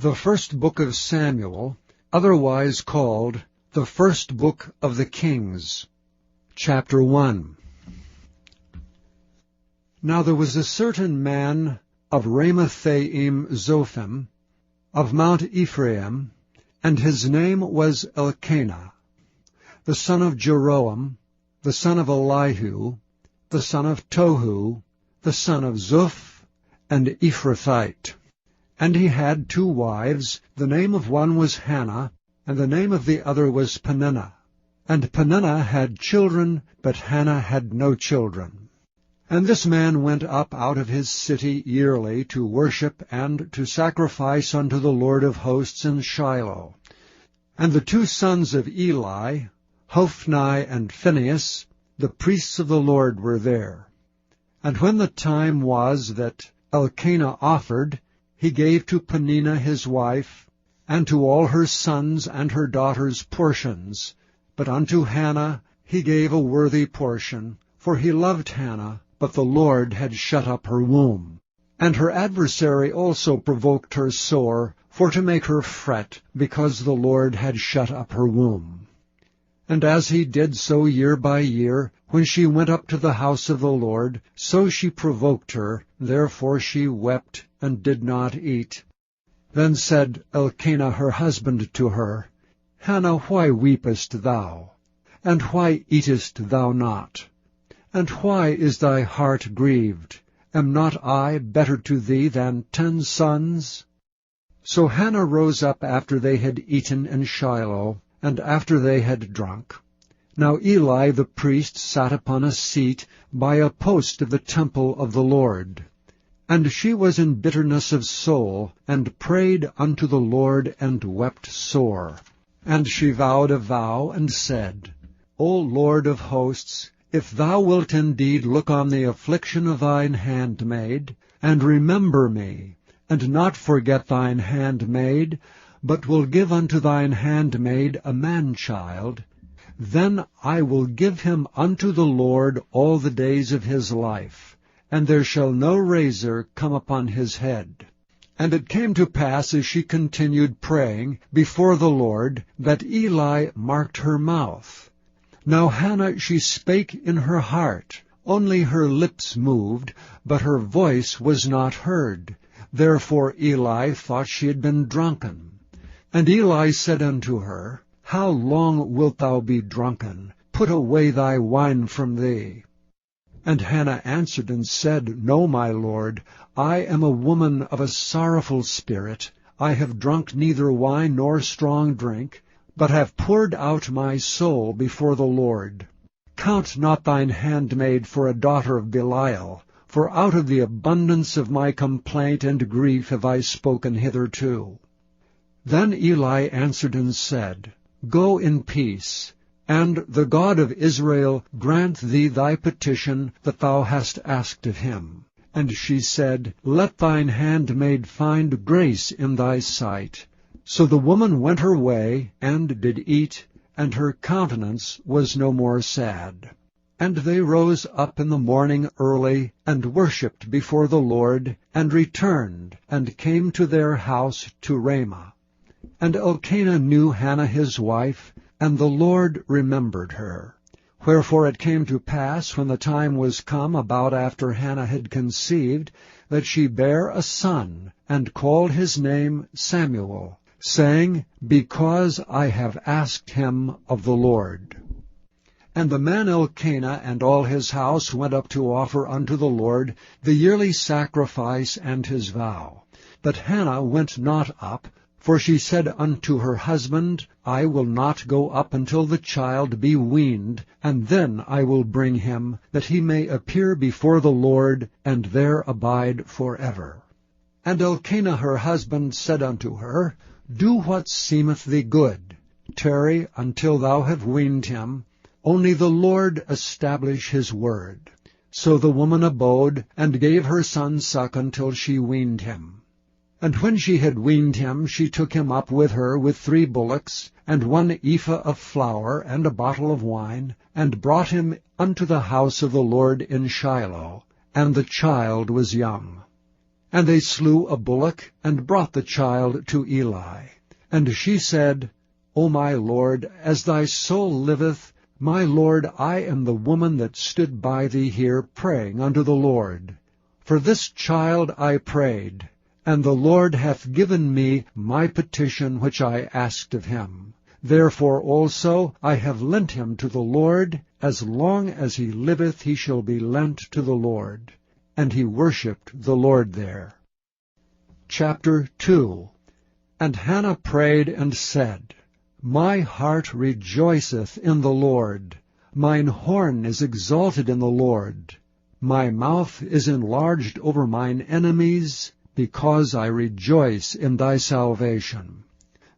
The first book of Samuel, otherwise called the first book of the Kings. Chapter 1. Now there was a certain man of Ramathaim Zophim, of Mount Ephraim, and his name was Elkanah, the son of Jeroam, the son of Elihu, the son of Tohu, the son of Zuph, and Ephrathite. And he had 2 wives. The name of one was Hannah, and the name of the other was Peninnah. And Peninnah had children, but Hannah had no children. And this man went up out of his city yearly to worship and to sacrifice unto the Lord of hosts in Shiloh. And the 2 sons of Eli, Hophni and Phinehas, the priests of the Lord, were there. And when the time was that Elkanah offered, he gave to Peninnah his wife, and to all her sons and her daughters portions. But unto Hannah he gave a worthy portion, for he loved Hannah, but the Lord had shut up her womb. And her adversary also provoked her sore, for to make her fret, because the Lord had shut up her womb. And as he did so year by year, when she went up to the house of the Lord, so she provoked her, therefore she wept, and did not eat. Then said Elkanah her husband to her, Hannah, why weepest thou? And why eatest thou not? And why is thy heart grieved? Am not I better to thee than 10 sons? So Hannah rose up after they had eaten in Shiloh, and after they had drunk. Now Eli the priest sat upon a seat by a post of the temple of the Lord. And she was in bitterness of soul, and prayed unto the Lord, and wept sore. And she vowed a vow, and said, O Lord of hosts, if thou wilt indeed look on the affliction of thine handmaid, and remember me, and not forget thine handmaid, but will give unto thine handmaid a man-child, then I will give him unto the Lord all the days of his life, and there shall no razor come upon his head. And it came to pass, as she continued praying before the Lord, that Eli marked her mouth. Now Hannah she spake in her heart, only her lips moved, but her voice was not heard. Therefore Eli thought she had been drunken. And Eli said unto her, How long wilt thou be drunken? Put away thy wine from thee. And Hannah answered and said, No, my lord, I am a woman of a sorrowful spirit. I have drunk neither wine nor strong drink, but have poured out my soul before the Lord. Count not thine handmaid for a daughter of Belial, for out of the abundance of my complaint and grief have I spoken hitherto. Then Eli answered and said, Go in peace, and the God of Israel grant thee thy petition that thou hast asked of him. And she said, Let thine handmaid find grace in thy sight. So the woman went her way, and did eat, and her countenance was no more sad. And they rose up in the morning early, and worshipped before the Lord, and returned, and came to their house to Ramah. And Elkanah knew Hannah his wife, and the Lord remembered her. Wherefore it came to pass, when the time was come about after Hannah had conceived, that she bare a son, and called his name Samuel, saying, Because I have asked him of the Lord. And the man Elkanah and all his house went up to offer unto the Lord the yearly sacrifice and his vow. But Hannah went not up, for she said unto her husband, I will not go up until the child be weaned, and then I will bring him, that he may appear before the Lord, and there abide forever. And Elkanah her husband said unto her, Do what seemeth thee good. Tarry until thou have weaned him, only the Lord establish his word. So the woman abode, and gave her son suck until she weaned him. And when she had weaned him, she took him up with her with 3 bullocks, and 1 ephah of flour, and a bottle of wine, and brought him unto the house of the Lord in Shiloh, and the child was young. And they slew a bullock, and brought the child to Eli. And she said, O my lord, as thy soul liveth, my lord, I am the woman that stood by thee here praying unto the Lord. For this child I prayed, and the Lord hath given me my petition which I asked of him. Therefore also I have lent him to the Lord. As long as he liveth he shall be lent to the Lord. And he worshipped the Lord there. Chapter 2. And Hannah prayed and said, My heart rejoiceth in the Lord. Mine horn is exalted in the Lord. My mouth is enlarged over mine enemies, because I rejoice in thy salvation.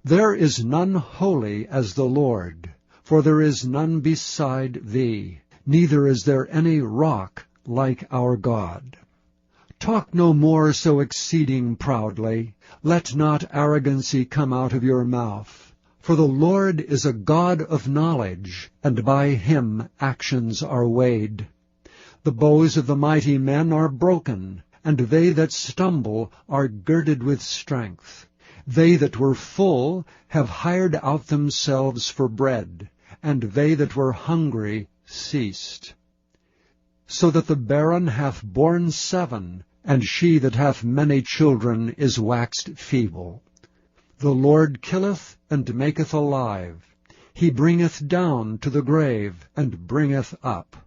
There is none holy as the Lord, for there is none beside thee, neither is there any rock like our God. Talk no more so exceeding proudly. Let not arrogancy come out of your mouth. For the Lord is a God of knowledge, and by him actions are weighed. The bows of the mighty men are broken, and they that stumble are girded with strength. They that were full have hired out themselves for bread, and they that were hungry ceased. So that the barren hath borne 7, and she that hath many children is waxed feeble. The Lord killeth and maketh alive. He bringeth down to the grave, and bringeth up.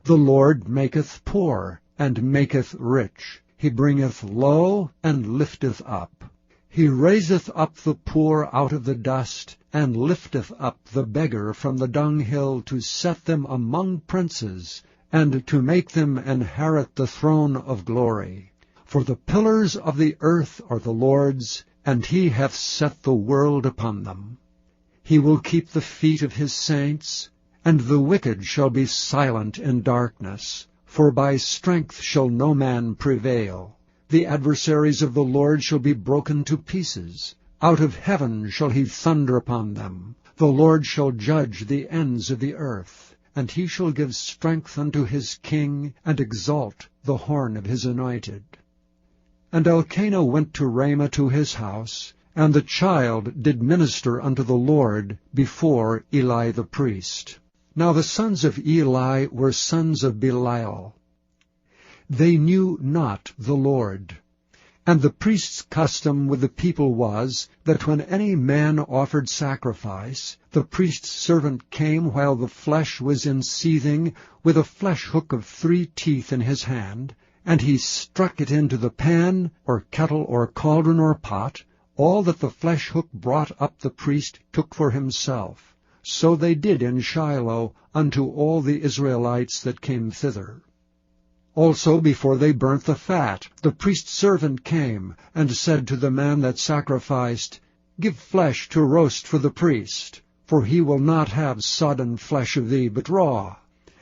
The Lord maketh poor, and maketh rich. He bringeth low, and lifteth up. He raiseth up the poor out of the dust, and lifteth up the beggar from the dunghill, to set them among princes, and to make them inherit the throne of glory. For the pillars of the earth are the Lord's, and he hath set the world upon them. He will keep the feet of his saints, and the wicked shall be silent in darkness, for by strength shall no man prevail. The adversaries of the Lord shall be broken to pieces. Out of heaven shall he thunder upon them. The Lord shall judge the ends of the earth, and he shall give strength unto his king, and exalt the horn of his anointed. And Elkanah went to Ramah to his house, and the child did minister unto the Lord before Eli the priest. Now the sons of Eli were sons of Belial. They knew not the Lord. And the priest's custom with the people was, that when any man offered sacrifice, the priest's servant came while the flesh was in seething, with a flesh hook of 3 teeth in his hand, and he struck it into the pan, or kettle, or cauldron, or pot. All that the flesh hook brought up the priest took for himself. So they did in Shiloh unto all the Israelites that came thither. Also before they burnt the fat, the priest's servant came, and said to the man that sacrificed, Give flesh to roast for the priest, for he will not have sodden flesh of thee, but raw.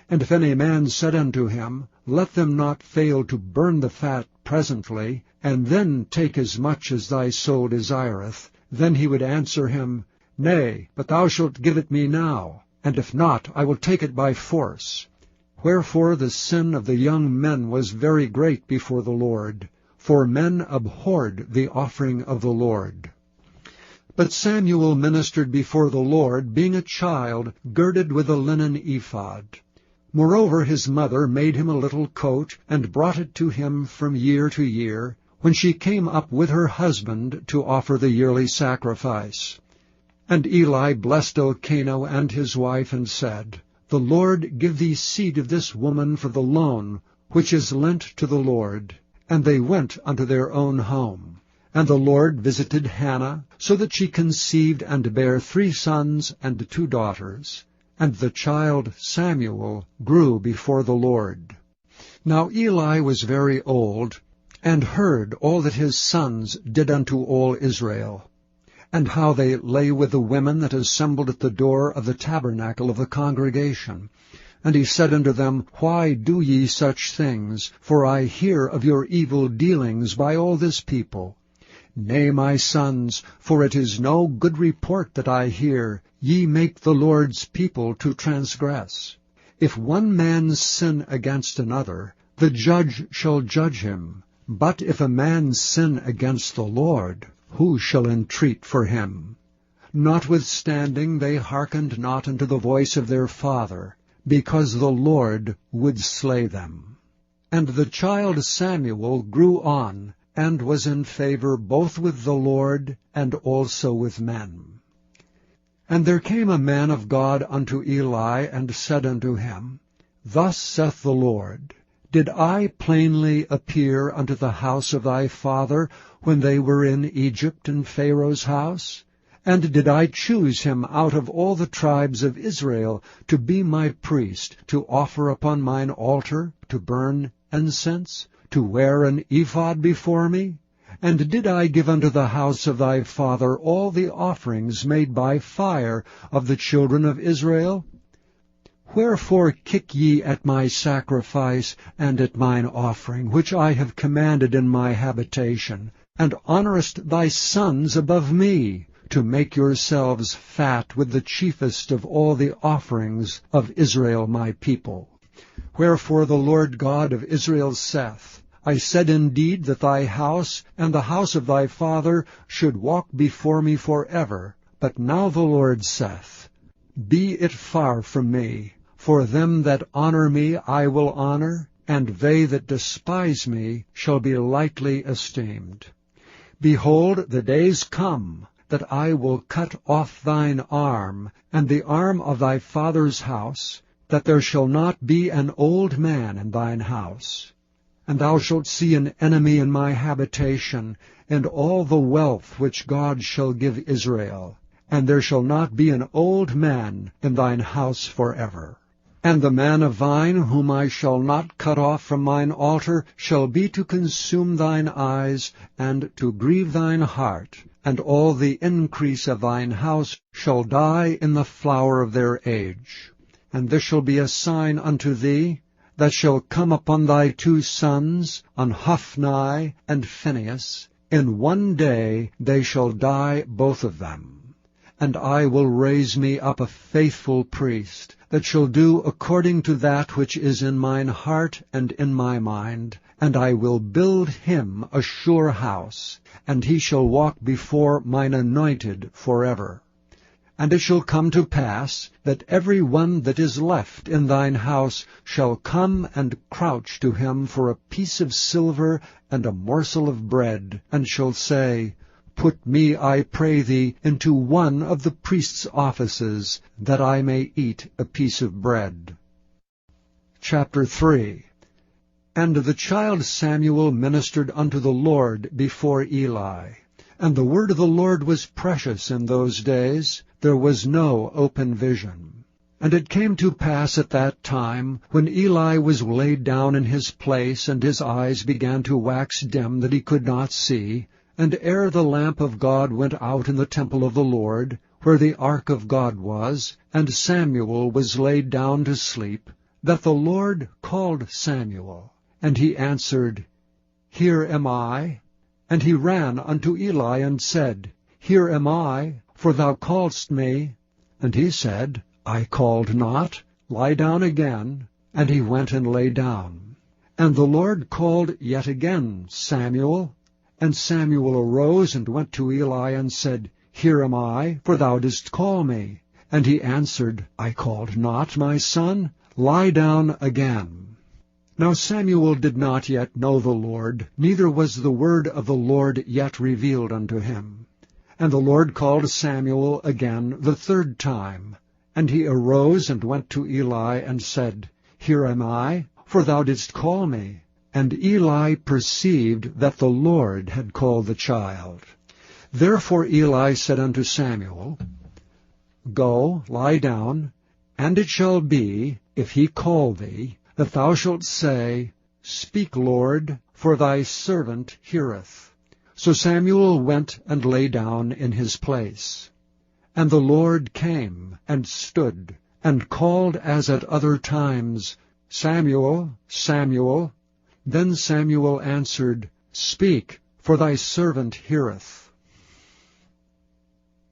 And if any man said unto him, Let them not fail to burn the fat presently, and then take as much as thy soul desireth, then he would answer him, Nay, but thou shalt give it me now, and if not, I will take it by force. Wherefore the sin of the young men was very great before the Lord, for men abhorred the offering of the Lord. But Samuel ministered before the Lord, being a child, girded with a linen ephod. Moreover his mother made him a little coat, and brought it to him from year to year, when she came up with her husband to offer the yearly sacrifice. And Eli blessed Elkanah and his wife, and said, The Lord give thee seed of this woman for the loan, which is lent to the Lord. And they went unto their own home. And the Lord visited Hannah, so that she conceived and bare 3 sons and 2 daughters. And the child Samuel grew before the Lord. Now Eli was very old, and heard all that his sons did unto all Israel, and how they lay with the women that assembled at the door of the tabernacle of the congregation. And he said unto them, Why do ye such things? For I hear of your evil dealings by all this people. Nay, my sons, for it is no good report that I hear. Ye make the Lord's people to transgress. If one man sin against another, the judge shall judge him. But if a man sin against the Lord, who shall entreat for him? Notwithstanding they hearkened not unto the voice of their father, because the Lord would slay them. And the child Samuel grew on, and was in favor both with the Lord and also with men. And there came a man of God unto Eli, and said unto him, Thus saith the Lord, Did I plainly appear unto the house of thy father, when they were in Egypt in Pharaoh's house? And did I choose him out of all the tribes of Israel to be my priest, to offer upon mine altar, to burn incense, to wear an ephod before me? And did I give unto the house of thy father all the offerings made by fire of the children of Israel? Wherefore kick ye at my sacrifice and at mine offering, which I have commanded in my habitation, and honourest thy sons above me, to make yourselves fat with the chiefest of all the offerings of Israel my people? Wherefore the Lord God of Israel saith, I said indeed that thy house and the house of thy father should walk before me forever. But now the Lord saith, Be it far from me, for them that honour me I will honour, and they that despise me shall be lightly esteemed. Behold, the days come, that I will cut off thine arm, and the arm of thy father's house, that there shall not be an old man in thine house. And thou shalt see an enemy in my habitation, and all the wealth which God shall give Israel, and there shall not be an old man in thine house forever. And the man of thine, whom I shall not cut off from mine altar, shall be to consume thine eyes, and to grieve thine heart, and all the increase of thine house shall die in the flower of their age. And this shall be a sign unto thee, that shall come upon thy 2 sons, on Hophni and Phinehas. In one day they shall die both of them. And I will raise me up a faithful priest, that shall do according to that which is in mine heart and in my mind, and I will build him a sure house, and he shall walk before mine anointed forever. And it shall come to pass, that every one that is left in thine house shall come and crouch to him for a piece of silver and a morsel of bread, and shall say, Put me, I pray thee, into one of the priest's offices, that I may eat a piece of bread. Chapter 3. And the child Samuel ministered unto the Lord before Eli. And the word of the Lord was precious in those days. There was no open vision. And it came to pass at that time, when Eli was laid down in his place, and his eyes began to wax dim, that he could not see, and ere the lamp of God went out in the temple of the Lord, where the ark of God was, and Samuel was laid down to sleep, that the Lord called Samuel. And he answered, Here am I. And he ran unto Eli, and said, Here am I, for thou calledst me. And he said, I called not. Lie down again. And he went and lay down. And the Lord called yet again, Samuel. And Samuel arose and went to Eli, and said, Here am I, for thou didst call me. And he answered, I called not, my son. Lie down again. Now Samuel did not yet know the Lord, neither was the word of the Lord yet revealed unto him. And the Lord called Samuel again the 3rd time. And he arose and went to Eli, and said, Here am I, for thou didst call me. And Eli perceived that the Lord had called the child. Therefore Eli said unto Samuel, Go, lie down, and it shall be, if he call thee, that thou shalt say, Speak, Lord, for thy servant heareth. So Samuel went and lay down in his place. And the Lord came, and stood, and called as at other times, Samuel, Samuel. Then Samuel answered, Speak, for thy servant heareth.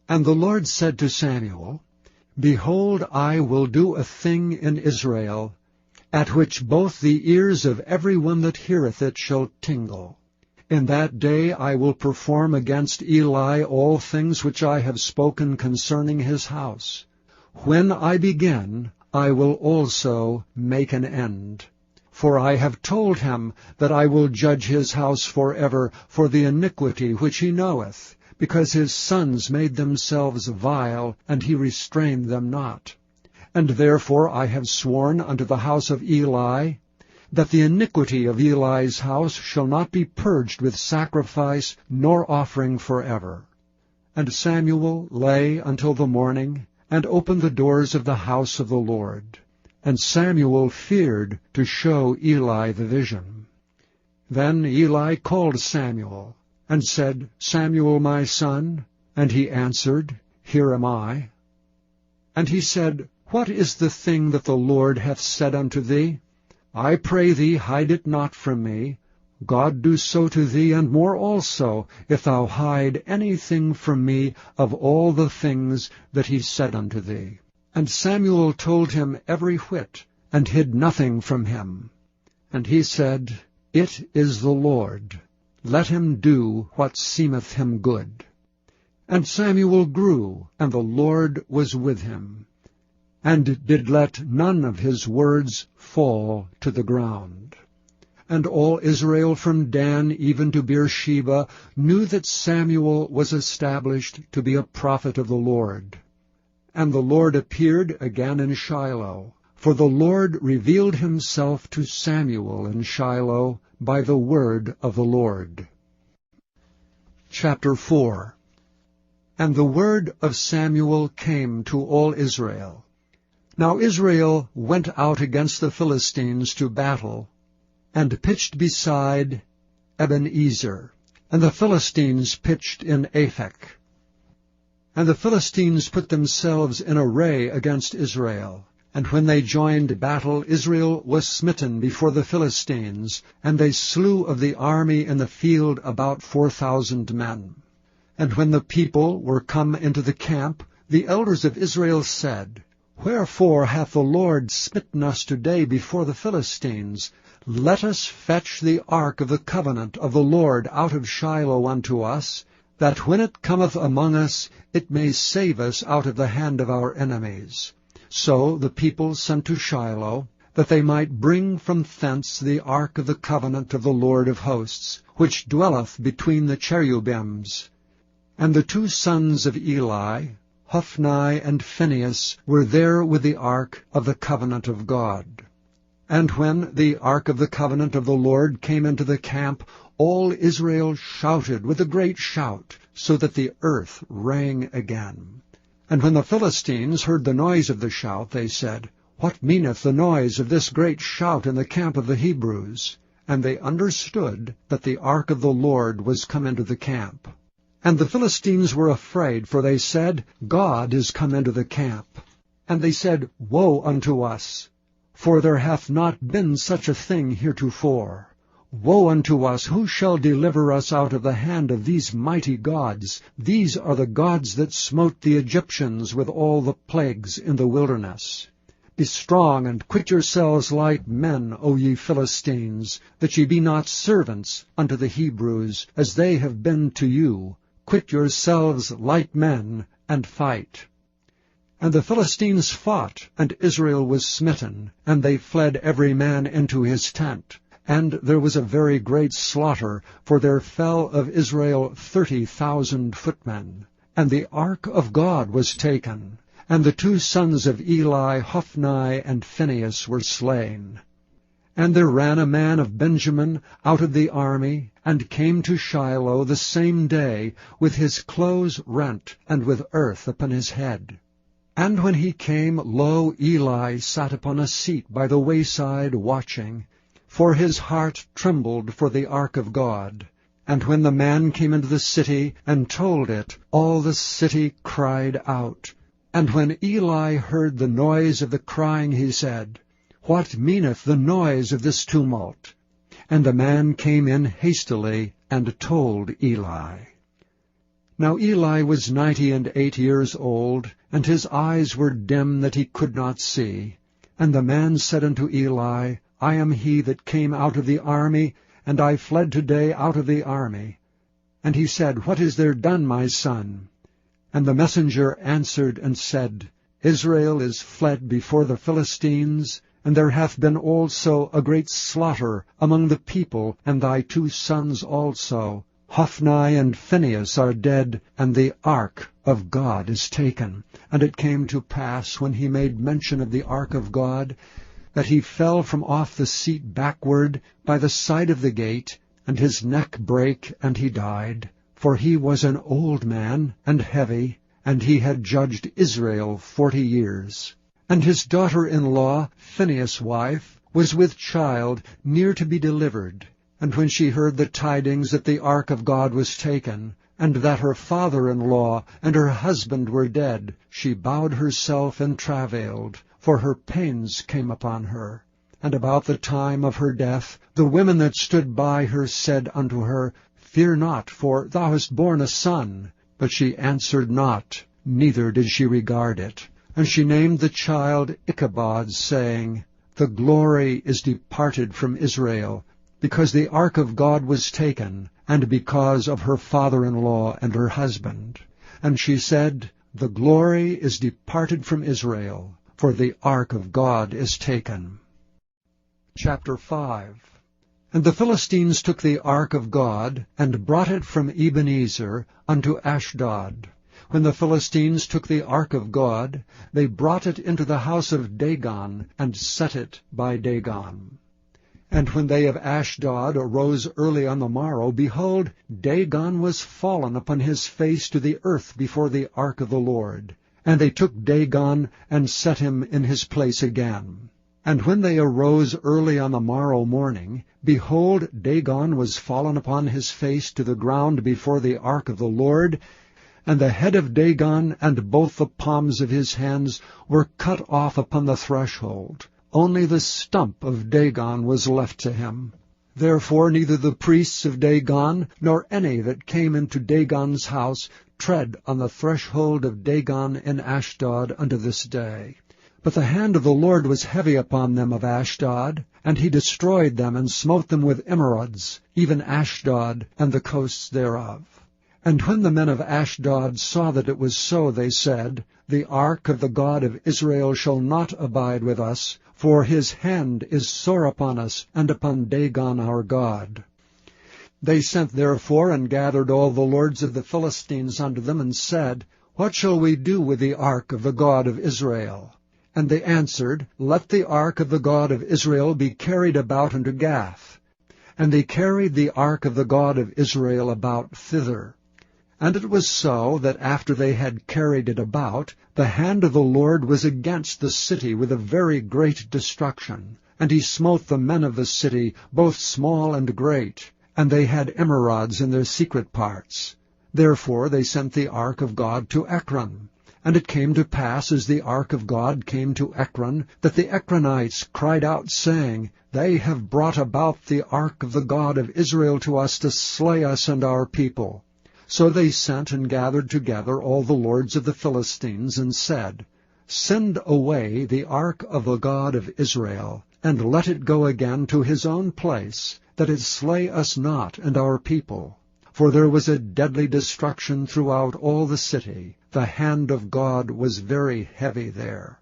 And the Lord said to Samuel, Behold, I will do a thing in Israel, at which both the ears of every one that heareth it shall tingle. In that day I will perform against Eli all things which I have spoken concerning his house. When I begin, I will also make an end. For I have told him that I will judge his house forever for the iniquity which he knoweth, because his sons made themselves vile, and he restrained them not. And therefore I have sworn unto the house of Eli, that the iniquity of Eli's house shall not be purged with sacrifice nor offering forever. And Samuel lay until the morning, and opened the doors of the house of the Lord. And Samuel feared to show Eli the vision. Then Eli called Samuel, and said, Samuel, my son. And he answered, Here am I. And he said, What is the thing that the Lord hath said unto thee? I pray thee, hide it not from me. God do so to thee, and more also, if thou hide anything from me of all the things that he said unto thee. And Samuel told him every whit, and hid nothing from him. And he said, It is the Lord. Let him do what seemeth him good. And Samuel grew, and the Lord was with him, and did let none of his words fall to the ground. And all Israel from Dan even to Beersheba knew that Samuel was established to be a prophet of the Lord. And the Lord appeared again in Shiloh, for the Lord revealed himself to Samuel in Shiloh by the word of the Lord. Chapter 4. And the word of Samuel came to all Israel. Now Israel went out against the Philistines to battle, and pitched beside Ebenezer, and the Philistines pitched in Aphek. And the Philistines put themselves in array against Israel. And when they joined battle, Israel was smitten before the Philistines, and they slew of the army in the field about 4,000 men. And when the people were come into the camp, the elders of Israel said, Wherefore hath the Lord smitten us today before the Philistines? Let us fetch the ark of the covenant of the Lord out of Shiloh unto us, that when it cometh among us, it may save us out of the hand of our enemies. So the people sent to Shiloh, that they might bring from thence the ark of the covenant of the Lord of hosts, which dwelleth between the cherubims. And the two sons of Eli, Hophni and Phinehas, were there with the ark of the covenant of God. And when the ark of the covenant of the Lord came into the camp, all Israel shouted with a great shout, so that the earth rang again. And when the Philistines heard the noise of the shout, they said, What meaneth the noise of this great shout in the camp of the Hebrews? And they understood that the ark of the Lord was come into the camp. And the Philistines were afraid, for they said, God is come into the camp. And they said, Woe unto us! For there hath not been such a thing heretofore. Woe unto us! Who shall deliver us out of the hand of these mighty gods? These are the gods that smote the Egyptians with all the plagues in the wilderness. Be strong, and quit yourselves like men, O ye Philistines, that ye be not servants unto the Hebrews, as they have been to you. Quit yourselves like men, and fight. And the Philistines fought, and Israel was smitten, and they fled every man into his tent. And there was a very great slaughter, for there fell of Israel 30,000 footmen. And the ark of God was taken, and the two sons of Eli, Hophni and Phinehas, were slain. And there ran a man of Benjamin out of the army, and came to Shiloh the same day, with his clothes rent, and with earth upon his head. And when he came, lo, Eli sat upon a seat by the wayside watching, for his heart trembled for the ark of God. And when the man came into the city, and told it, all the city cried out. And when Eli heard the noise of the crying, he said, What meaneth the noise of this tumult? And the man came in hastily, and told Eli. Now Eli was 98 years old, and his eyes were dim that he could not see. And the man said unto Eli, I am he that came out of the army, and I fled today out of the army. And he said, What is there done, my son? And the messenger answered and said, Israel is fled before the Philistines, and there hath been also a great slaughter among the people, and thy 2 sons also. Hophni and Phinehas are dead, and the ark of God is taken. And it came to pass, when he made mention of the ark of God, that he fell from off the seat backward by the side of the gate, and his neck brake, and he died. For he was an old man, and heavy, and he had judged Israel 40 years. And his daughter-in-law, Phinehas' wife, was with child, near to be delivered. And when she heard the tidings that the ark of God was taken, and that her father-in-law and her husband were dead, she bowed herself and travailed, for her pains came upon her. And about the time of her death, the women that stood by her said unto her, Fear not, for thou hast borne a son. But she answered not, neither did she regard it. And she named the child Ichabod, saying, The glory is departed from Israel, because the ark of God was taken, and because of her father-in-law and her husband. And she said, The glory is departed from Israel, for the ark of God is taken. Chapter 5. And the Philistines took the ark of God, and brought it from Ebenezer unto Ashdod. When the Philistines took the ark of God, they brought it into the house of Dagon, and set it by Dagon. And when they of Ashdod arose early on the morrow, behold, Dagon was fallen upon his face to the earth before the ark of the Lord. And they took Dagon, and set him in his place again. And when they arose early on the morrow morning, behold, Dagon was fallen upon his face to the ground before the ark of the Lord, and the head of Dagon and both the palms of his hands were cut off upon the threshold. Only the stump of Dagon was left to him. Therefore neither the priests of Dagon, nor any that came into Dagon's house, tread on the threshold of Dagon in Ashdod unto this day. But the hand of the Lord was heavy upon them of Ashdod, and he destroyed them, and smote them with emerods, even Ashdod and the coasts thereof. And when the men of Ashdod saw that it was so, they said, The ark of the God of Israel shall not abide with us, for his hand is sore upon us, and upon Dagon our God. They sent therefore and gathered all the lords of the Philistines unto them, and said, What shall we do with the ark of the God of Israel? And they answered, Let the ark of the God of Israel be carried about unto Gath. And they carried the ark of the God of Israel about thither. And it was so, that after they had carried it about, the hand of the Lord was against the city with a very great destruction. And he smote the men of the city, both small and great, and they had emerods in their secret parts. Therefore they sent the ark of God to Ekron. And it came to pass, as the ark of God came to Ekron, that the Ekronites cried out, saying, They have brought about the ark of the God of Israel to us to slay us and our people. So they sent and gathered together all the lords of the Philistines, and said, Send away the ark of the God of Israel, and let it go again to his own place, that it slay us not and our people. For there was a deadly destruction throughout all the city. The hand of God was very heavy there.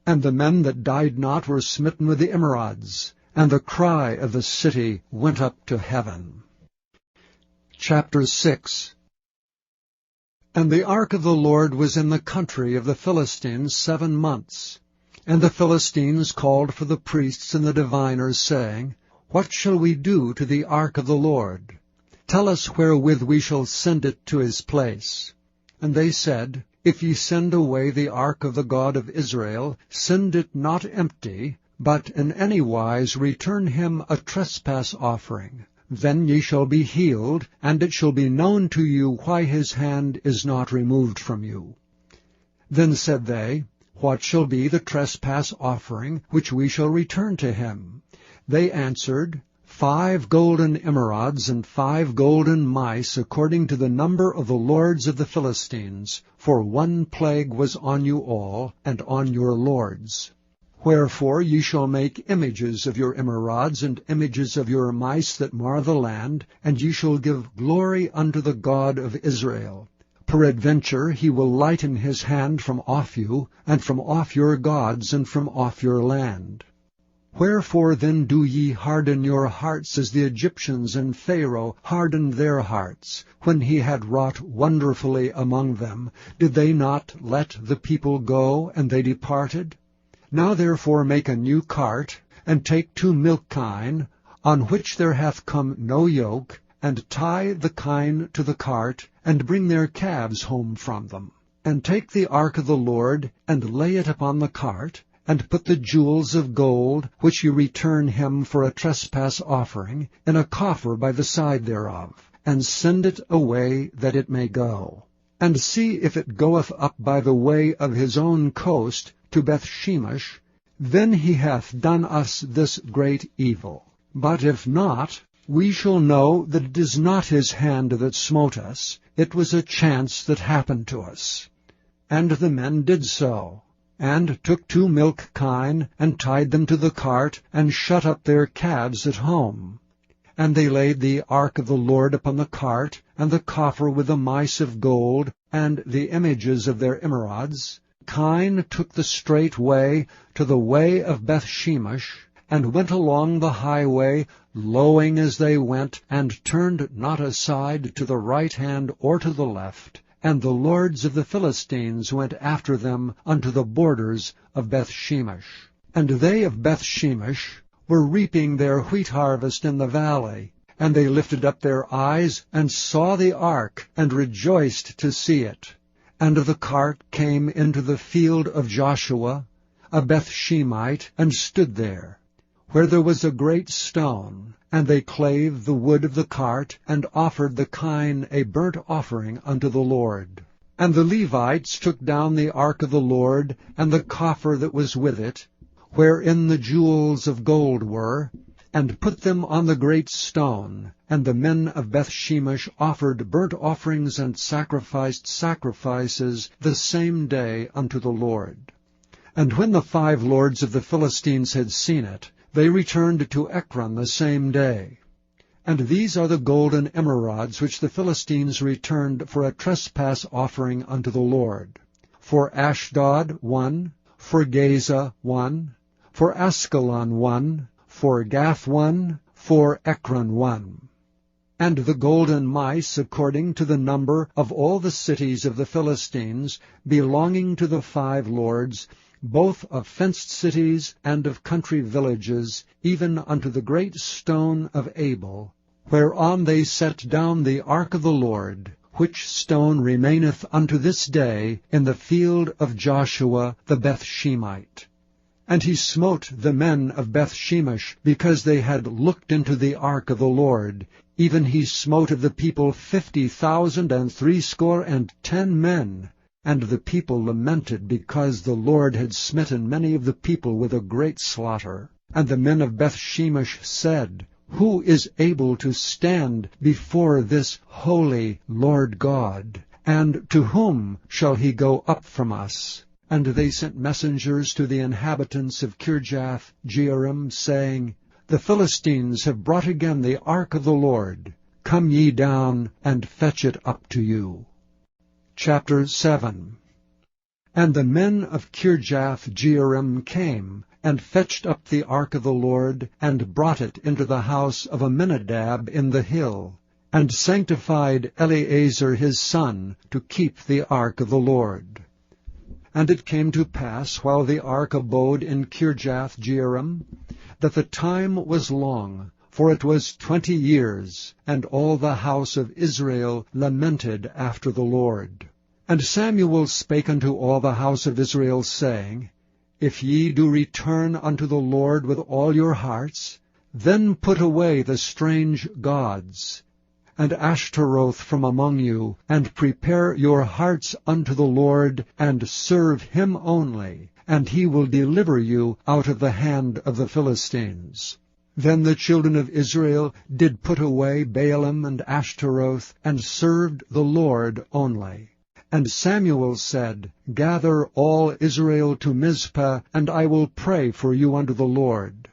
And the men that died not were smitten with the emerods, and the cry of the city went up to heaven. Chapter 6. And the ark of the Lord was in the country of the Philistines 7 months. And the Philistines called for the priests and the diviners, saying, What shall we do to the ark of the Lord? Tell us wherewith we shall send it to his place. And they said, If ye send away the ark of the God of Israel, send it not empty, but in any wise return him a trespass offering. Then ye shall be healed, and it shall be known to you why his hand is not removed from you. Then said they, What shall be the trespass offering which we shall return to him? They answered, 5 golden emerods and 5 golden mice, according to the number of the lords of the Philistines, for one plague was on you all, and on your lords. Wherefore ye shall make images of your emerods, and images of your mice that mar the land, and ye shall give glory unto the God of Israel. Peradventure he will lighten his hand from off you, and from off your gods, and from off your land. Wherefore then do ye harden your hearts as the Egyptians and Pharaoh hardened their hearts? When he had wrought wonderfully among them, did they not let the people go, and they departed? Now therefore make a new cart, and take 2 milch kine, on which there hath come no yoke, and tie the kine to the cart, and bring their calves home from them. And take the ark of the Lord, and lay it upon the cart, and put the jewels of gold, which ye return him for a trespass offering, in a coffer by the side thereof, and send it away that it may go. And see if it goeth up by the way of his own coast to Bethshemesh, then he hath done us this great evil. But if not, we shall know that it is not his hand that smote us, it was a chance that happened to us. And the men did so, and took 2 milch kine, and tied them to the cart, and shut up their calves at home. And they laid the ark of the Lord upon the cart, and the coffer with the mice of gold, and the images of their emerods. Kine took the straight way to the way of Bethshemesh, and went along the highway, lowing as they went, and turned not aside to the right hand or to the left. And the lords of the Philistines went after them unto the borders of Bethshemesh. And they of Bethshemesh were reaping their wheat harvest in the valley. And they lifted up their eyes, and saw the ark, and rejoiced to see it. And the cart came into the field of Joshua, a Bethshemite, and stood there, where there was a great stone. And they clave the wood of the cart, and offered the kine a burnt offering unto the Lord. And the Levites took down the ark of the Lord, and the coffer that was with it, wherein the jewels of gold were, and put them on the great stone. And the men of Bethshemesh offered burnt offerings and sacrificed sacrifices the same day unto the Lord. And when the 5 lords of the Philistines had seen it, they returned to Ekron the same day. And these are the golden emerods which the Philistines returned for a trespass offering unto the Lord. For Ashdod 1, for Gaza 1, for Askelon 1, for Gath 1, for Ekron 1. And the golden mice, according to the number of all the cities of the Philistines, belonging to the 5 lords, both of fenced cities and of country villages, even unto the great stone of Abel, whereon they set down the ark of the Lord, which stone remaineth unto this day in the field of Joshua the Bethshemite. And he smote the men of Bethshemesh, because they had looked into the ark of the Lord. Even he smote of the people 50,060 men. And the people lamented, because the Lord had smitten many of the people with a great slaughter. And the men of Bethshemesh said, Who is able to stand before this holy Lord God? And to whom shall he go up from us? And they sent messengers to the inhabitants of Kirjath-jearim, saying, The Philistines have brought again the ark of the Lord. Come ye down, and fetch it up to you. Chapter 7. And the men of Kirjath-jearim came, and fetched up the ark of the Lord, and brought it into the house of Aminadab in the hill, and sanctified Eleazar his son to keep the ark of the Lord. And it came to pass, while the ark abode in Kirjath-jearim, that the time was long, for it was 20 years, and all the house of Israel lamented after the Lord. And Samuel spake unto all the house of Israel, saying, If ye do return unto the Lord with all your hearts, then put away the strange gods, and Ashtaroth from among you, and prepare your hearts unto the Lord, and serve him only, and he will deliver you out of the hand of the Philistines. Then the children of Israel did put away Baalim and Ashtaroth, and served the Lord only. And Samuel said, Gather all Israel to Mizpah, and I will pray for you unto the Lord.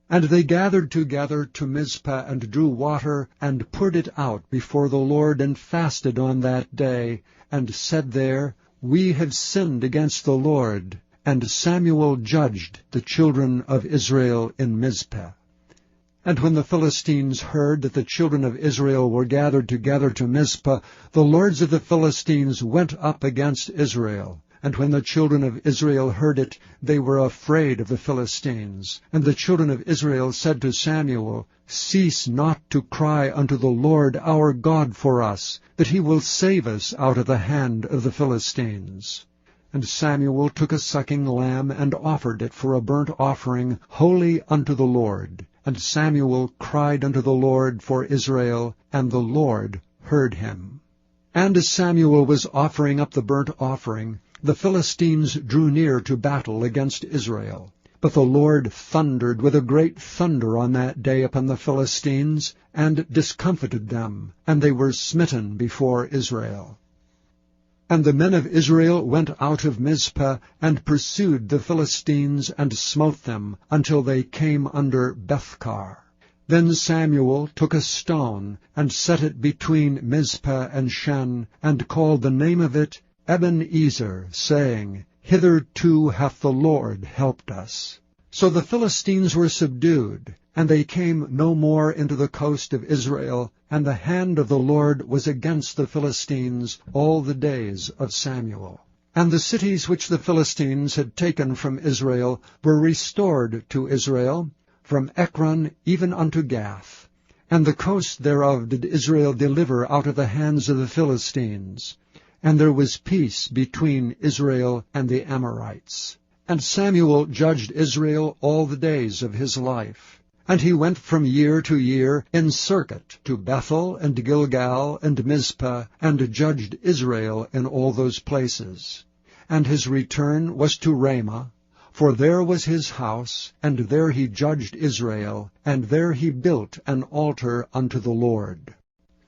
And they gathered together to Mizpah, and drew water, and poured it out before the Lord, and fasted on that day, and said there, We have sinned against the Lord. And Samuel judged the children of Israel in Mizpah. And when the Philistines heard that the children of Israel were gathered together to Mizpah, the lords of the Philistines went up against Israel. And when the children of Israel heard it, they were afraid of the Philistines. And the children of Israel said to Samuel, Cease not to cry unto the Lord our God for us, that he will save us out of the hand of the Philistines. And Samuel took a sucking lamb, and offered it for a burnt offering, holy unto the Lord. And Samuel cried unto the Lord for Israel, and the Lord heard him. And as Samuel was offering up the burnt offering, the Philistines drew near to battle against Israel. But the Lord thundered with a great thunder on that day upon the Philistines, and discomfited them, and they were smitten before Israel. And the men of Israel went out of Mizpah, and pursued the Philistines, and smote them, until they came under Bethkar. Then Samuel took a stone, and set it between Mizpah and Shen, and called the name of it Ebenezer, saying, Hitherto hath the Lord helped us. So the Philistines were subdued, and they came no more into the coast of Israel, and the hand of the Lord was against the Philistines all the days of Samuel. And the cities which the Philistines had taken from Israel were restored to Israel, from Ekron even unto Gath. And the coast thereof did Israel deliver out of the hands of the Philistines. And there was peace between Israel and the Amorites. And Samuel judged Israel all the days of his life. And he went from year to year in circuit to Bethel and Gilgal and Mizpah, and judged Israel in all those places. And his return was to Ramah, for there was his house, and there he judged Israel, and there he built an altar unto the Lord.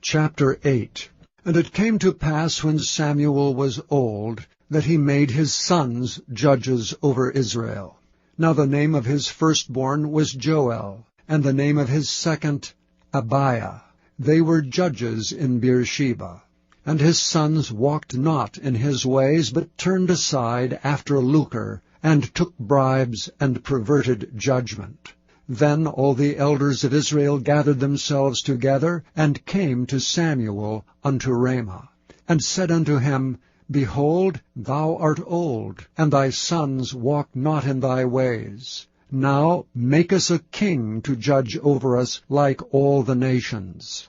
Chapter 8. And it came to pass, when Samuel was old, that he made his sons judges over Israel. Now the name of his firstborn was Joel, and the name of his second Abiah. They were judges in Beersheba. And his sons walked not in his ways, but turned aside after lucre, and took bribes, and perverted judgment. Then all the elders of Israel gathered themselves together, and came to Samuel unto Ramah, and said unto him, Behold, thou art old, and thy sons walk not in thy ways. Now make us a king to judge over us like all the nations.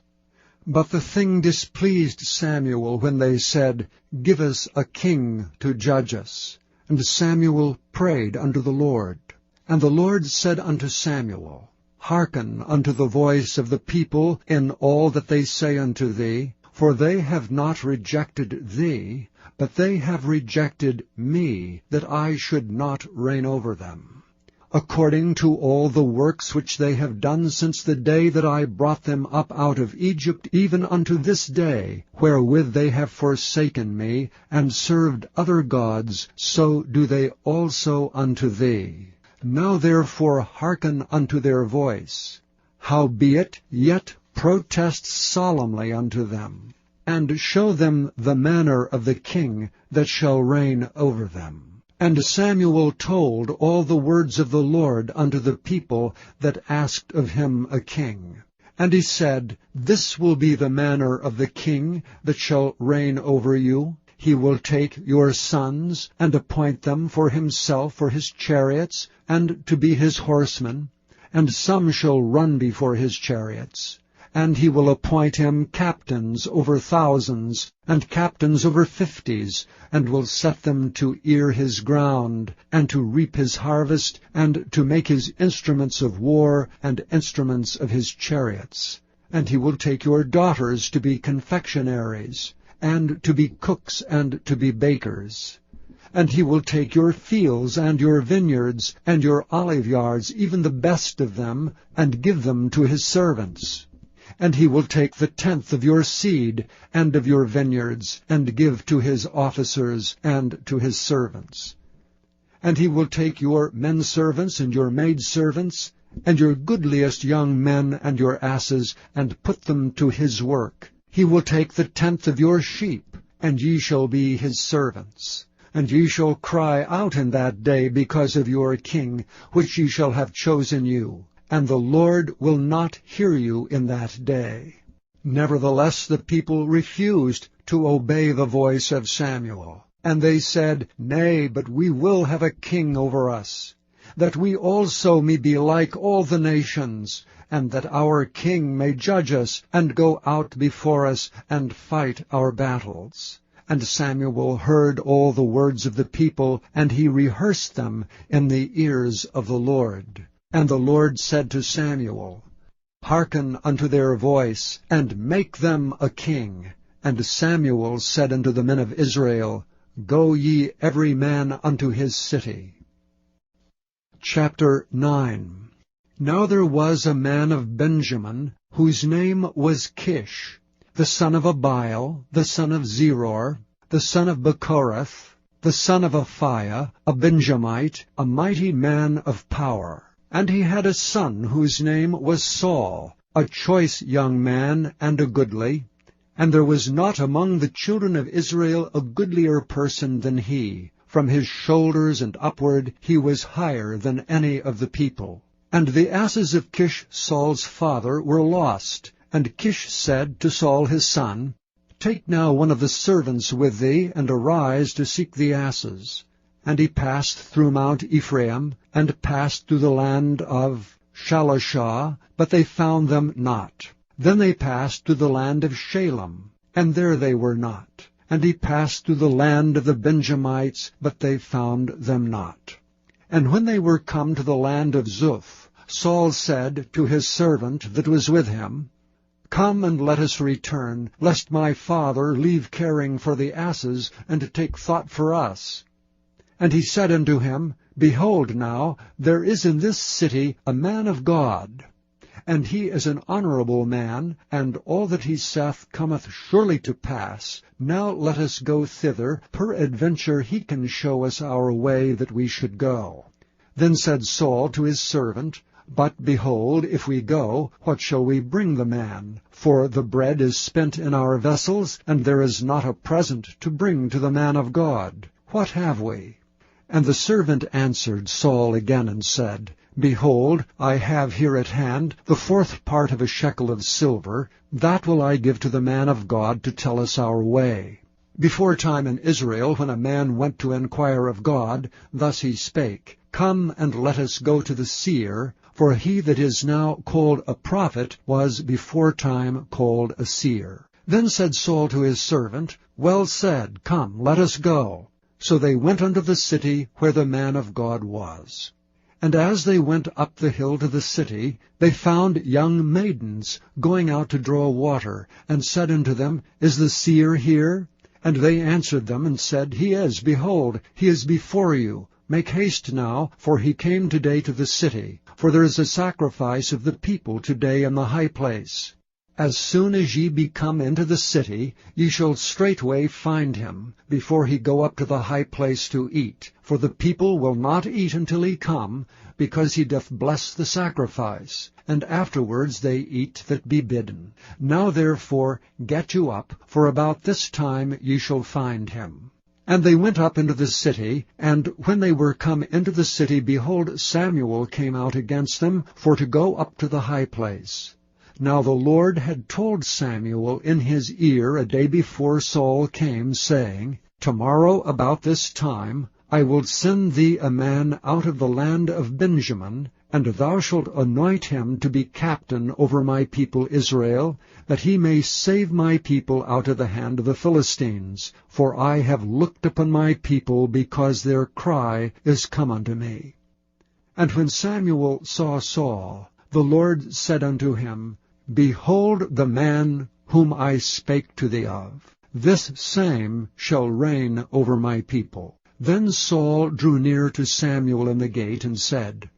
But the thing displeased Samuel when they said, Give us a king to judge us. And Samuel prayed unto the Lord. And the Lord said unto Samuel, Hearken unto the voice of the people in all that they say unto thee, for they have not rejected thee, but they have rejected me, that I should not reign over them. According to all the works which they have done since the day that I brought them up out of Egypt, even unto this day, wherewith they have forsaken me, and served other gods, so do they also unto thee. Now therefore hearken unto their voice. Howbeit, yet protest solemnly unto them, and show them the manner of the king that shall reign over them. And Samuel told all the words of the Lord unto the people that asked of him a king. And he said, This will be the manner of the king that shall reign over you. He will take your sons, and appoint them for himself for his chariots, and to be his horsemen, and some shall run before his chariots. And he will appoint him captains over thousands, and captains over 50s, and will set them to ear his ground, and to reap his harvest, and to make his instruments of war, and instruments of his chariots. And he will take your daughters to be confectionaries, and to be cooks, and to be bakers. And he will take your fields, and your vineyards, and your oliveyards, even the best of them, and give them to his servants. And he will take the 10th of your seed and of your vineyards, and give to his officers and to his servants. And he will take your men-servants and your maid-servants, and your goodliest young men and your asses, and put them to his work. He will take the 10th of your sheep, and ye shall be his servants. And ye shall cry out in that day because of your king, which ye shall have chosen you. And the Lord will not hear you in that day. Nevertheless the people refused to obey the voice of Samuel. And they said, Nay, but we will have a king over us, that we also may be like all the nations, and that our king may judge us, and go out before us, and fight our battles. And Samuel heard all the words of the people, and he rehearsed them in the ears of the Lord. And the Lord said to Samuel, Hearken unto their voice, and make them a king. And Samuel said unto the men of Israel, Go ye every man unto his city. Chapter 9. Now there was a man of Benjamin, whose name was Kish, the son of Abiel, the son of Zeror, the son of Bechorath, the son of Aphiah, a Benjamite, a mighty man of power. And he had a son whose name was Saul, a choice young man and a goodly. And there was not among the children of Israel a goodlier person than he. From his shoulders and upward he was higher than any of the people. And the asses of Kish Saul's father were lost. And Kish said to Saul his son, Take now one of the servants with thee, and arise to seek the asses. And he passed through Mount Ephraim, and passed through the land of Shalishah, but they found them not. Then they passed through the land of Shalem, and there they were not. And he passed through the land of the Benjamites, but they found them not. And when they were come to the land of Zuph, Saul said to his servant that was with him, Come and let us return, lest my father leave caring for the asses, and take thought for us. And he said unto him, Behold now, there is in this city a man of God, and he is an honorable man, and all that he saith cometh surely to pass. Now let us go thither, peradventure he can show us our way that we should go. Then said Saul to his servant, But behold, if we go, what shall we bring the man? For the bread is spent in our vessels, and there is not a present to bring to the man of God. What have we? And the servant answered Saul again and said, Behold, I have here at hand the 4th part of a shekel of silver. That will I give to the man of God to tell us our way. Before time in Israel, when a man went to inquire of God, thus he spake, Come and let us go to the seer, for he that is now called a prophet was before time called a seer. Then said Saul to his servant, Well said, come, let us go. So they went unto the city where the man of God was. And as they went up the hill to the city, they found young maidens going out to draw water, and said unto them, Is the seer here? And they answered them, and said, He is, behold, he is before you. Make haste now, for he came today to the city. For there is a sacrifice of the people today in the high place. As soon as ye be come into the city, ye shall straightway find him, before he go up to the high place to eat. For the people will not eat until he come, because he doth bless the sacrifice. And afterwards they eat that be bidden. Now therefore get you up, for about this time ye shall find him. And they went up into the city, and when they were come into the city, behold, Samuel came out against them, for to go up to the high place. Now the Lord had told Samuel in his ear a day before Saul came, saying, Tomorrow about this time I will send thee a man out of the land of Benjamin, and thou shalt anoint him to be captain over my people Israel, that he may save my people out of the hand of the Philistines. For I have looked upon my people, because their cry is come unto me. And when Samuel saw Saul, the Lord said unto him, Behold the man whom I spake to thee of. This same shall reign over my people. Then Saul drew near to Samuel in the gate, and said,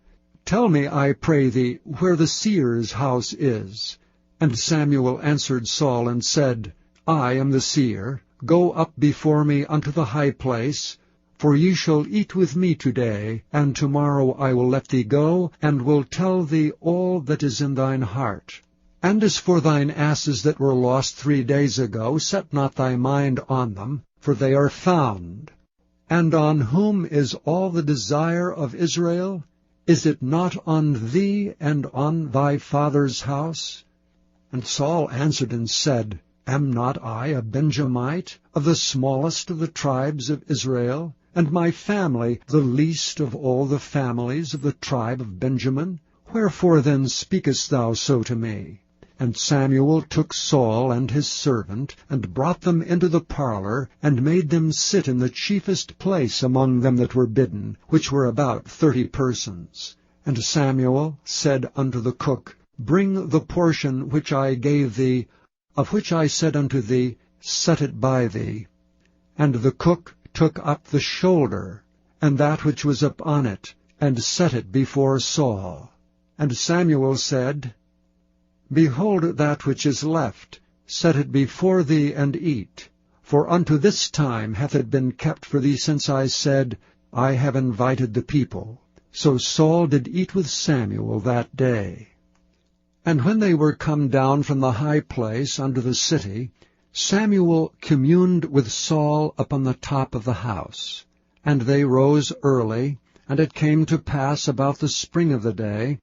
Tell me, I pray thee, where the seer's house is. And Samuel answered Saul and said, I am the seer. Go up before me unto the high place, for ye shall eat with me today, and tomorrow I will let thee go, and will tell thee all that is in thine heart. And as for thine asses that were lost 3 days ago, set not thy mind on them, for they are found. And on whom is all the desire of Israel? Is it not on thee and on thy father's house? And Saul answered and said, Am not I a Benjamite, of the smallest of the tribes of Israel, and my family the least of all the families of the tribe of Benjamin? Wherefore then speakest thou so to me? And Samuel took Saul and his servant, and brought them into the parlor, and made them sit in the chiefest place among them that were bidden, which were about 30 persons. And Samuel said unto the cook, Bring the portion which I gave thee, of which I said unto thee, Set it by thee. And the cook took up the shoulder, and that which was upon it, and set it before Saul. And Samuel said, Behold that which is left, set it before thee, and eat. For unto this time hath it been kept for thee, since I said, I have invited the people. So Saul did eat with Samuel that day. And when they were come down from the high place unto the city, Samuel communed with Saul upon the top of the house. And they rose early, and it came to pass about the spring of the day,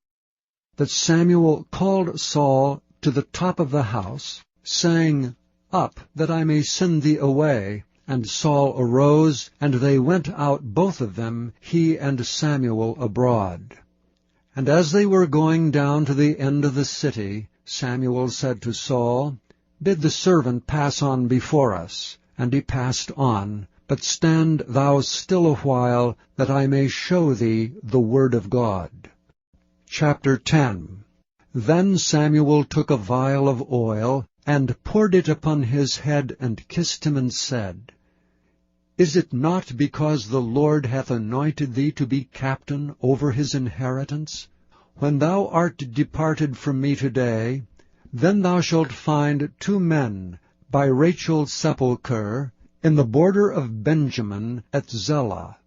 that Samuel called Saul to the top of the house, saying, Up, that I may send thee away. And Saul arose, and they went out both of them, he and Samuel, abroad. And as they were going down to the end of the city, Samuel said to Saul, Bid the servant pass on before us. And he passed on, but stand thou still a while, that I may show thee the word of God. Chapter 10. Then Samuel took a vial of oil, and poured it upon his head, and kissed him, and said, Is it not because the Lord hath anointed thee to be captain over his inheritance? When thou art departed from me today, then thou shalt find 2 men by Rachel's sepulchre in the border of Benjamin at Zelah.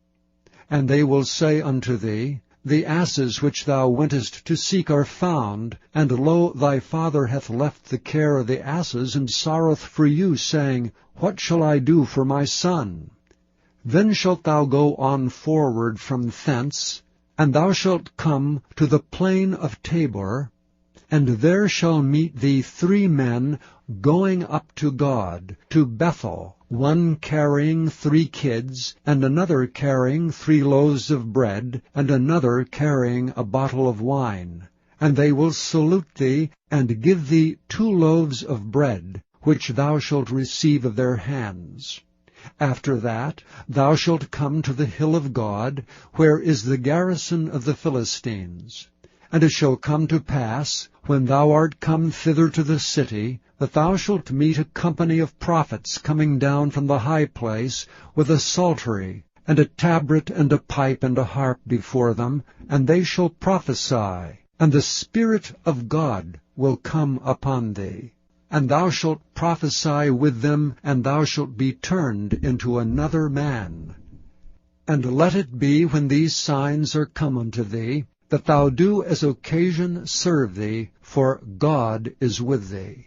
And they will say unto thee, The asses which thou wentest to seek are found, and lo, thy father hath left the care of the asses, and sorroweth for you, saying, What shall I do for my son? Then shalt thou go on forward from thence, and thou shalt come to the plain of Tabor, and there shall meet thee 3 men going up to God, to Bethel, one carrying 3 kids, and another carrying 3 loaves of bread, and another carrying a bottle of wine. And they will salute thee, and give thee 2 loaves of bread, which thou shalt receive of their hands. After that thou shalt come to the hill of God, where is the garrison of the Philistines. And it shall come to pass, when thou art come thither to the city, that thou shalt meet a company of prophets coming down from the high place, with a psaltery, and a tabret, and a pipe, and a harp before them, and they shall prophesy, and the Spirit of God will come upon thee. And thou shalt prophesy with them, and thou shalt be turned into another man. And let it be, when these signs are come unto thee, that thou do as occasion serve thee, for God is with thee.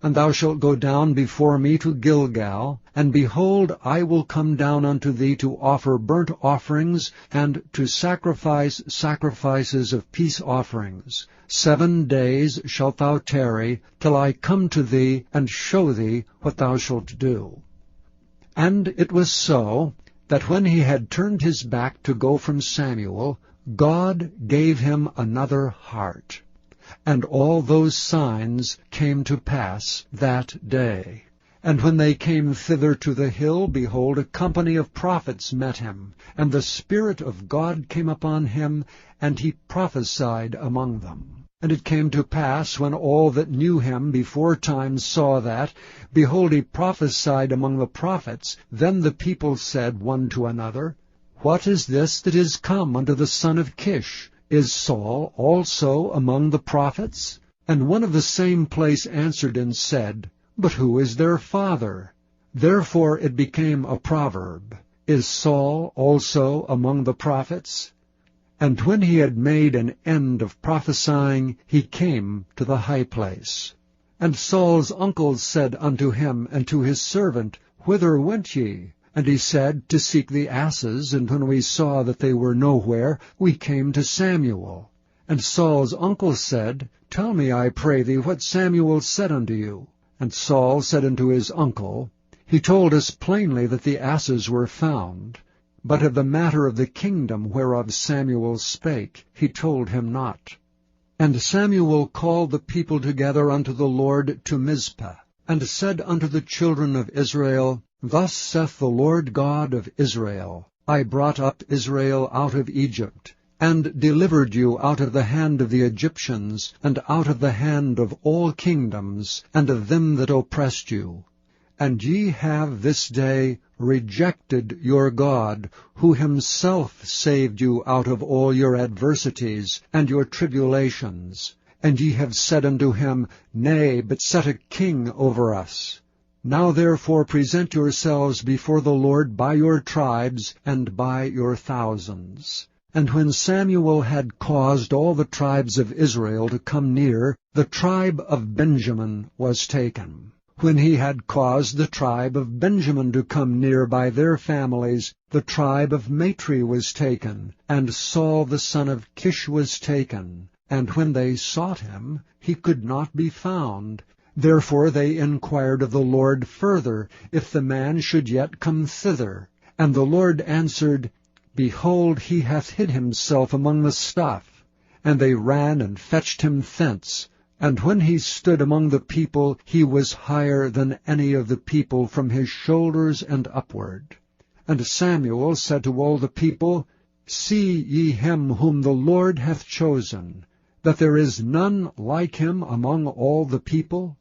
And thou shalt go down before me to Gilgal, and behold, I will come down unto thee to offer burnt offerings, and to sacrifice sacrifices of peace offerings. 7 days shalt thou tarry, till I come to thee, and show thee what thou shalt do. And it was so, that when he had turned his back to go from Samuel, God gave him another heart. And all those signs came to pass that day. And when they came thither to the hill, behold, a company of prophets met him, and the Spirit of God came upon him, and he prophesied among them. And it came to pass, when all that knew him beforetime saw that, behold, he prophesied among the prophets, then the people said one to another, What is this that is come unto the son of Kish? Is Saul also among the prophets? And one of the same place answered and said, But who is their father? Therefore it became a proverb, Is Saul also among the prophets? And when he had made an end of prophesying, he came to the high place. And Saul's uncles said unto him and to his servant, Whither went ye? And he said, To seek the asses, and when we saw that they were nowhere, we came to Samuel. And Saul's uncle said, Tell me, I pray thee, what Samuel said unto you. And Saul said unto his uncle, He told us plainly that the asses were found, but of the matter of the kingdom whereof Samuel spake, he told him not. And Samuel called the people together unto the Lord to Mizpah, and said unto the children of Israel, Thus saith the Lord God of Israel, I brought up Israel out of Egypt, and delivered you out of the hand of the Egyptians, and out of the hand of all kingdoms, and of them that oppressed you. And ye have this day rejected your God, who himself saved you out of all your adversities and your tribulations. And ye have said unto him, Nay, but set a king over us. Now therefore present yourselves before the Lord by your tribes and by your thousands. And when Samuel had caused all the tribes of Israel to come near, the tribe of Benjamin was taken. When he had caused the tribe of Benjamin to come near by their families, the tribe of Matri was taken, and Saul the son of Kish was taken. And when they sought him, he could not be found. Therefore they inquired of the Lord further, if the man should yet come thither. And the Lord answered, Behold, he hath hid himself among the stuff. And they ran and fetched him thence. And when he stood among the people, he was higher than any of the people from his shoulders and upward. And Samuel said to all the people, See ye him whom the Lord hath chosen, that there is none like him among all the people?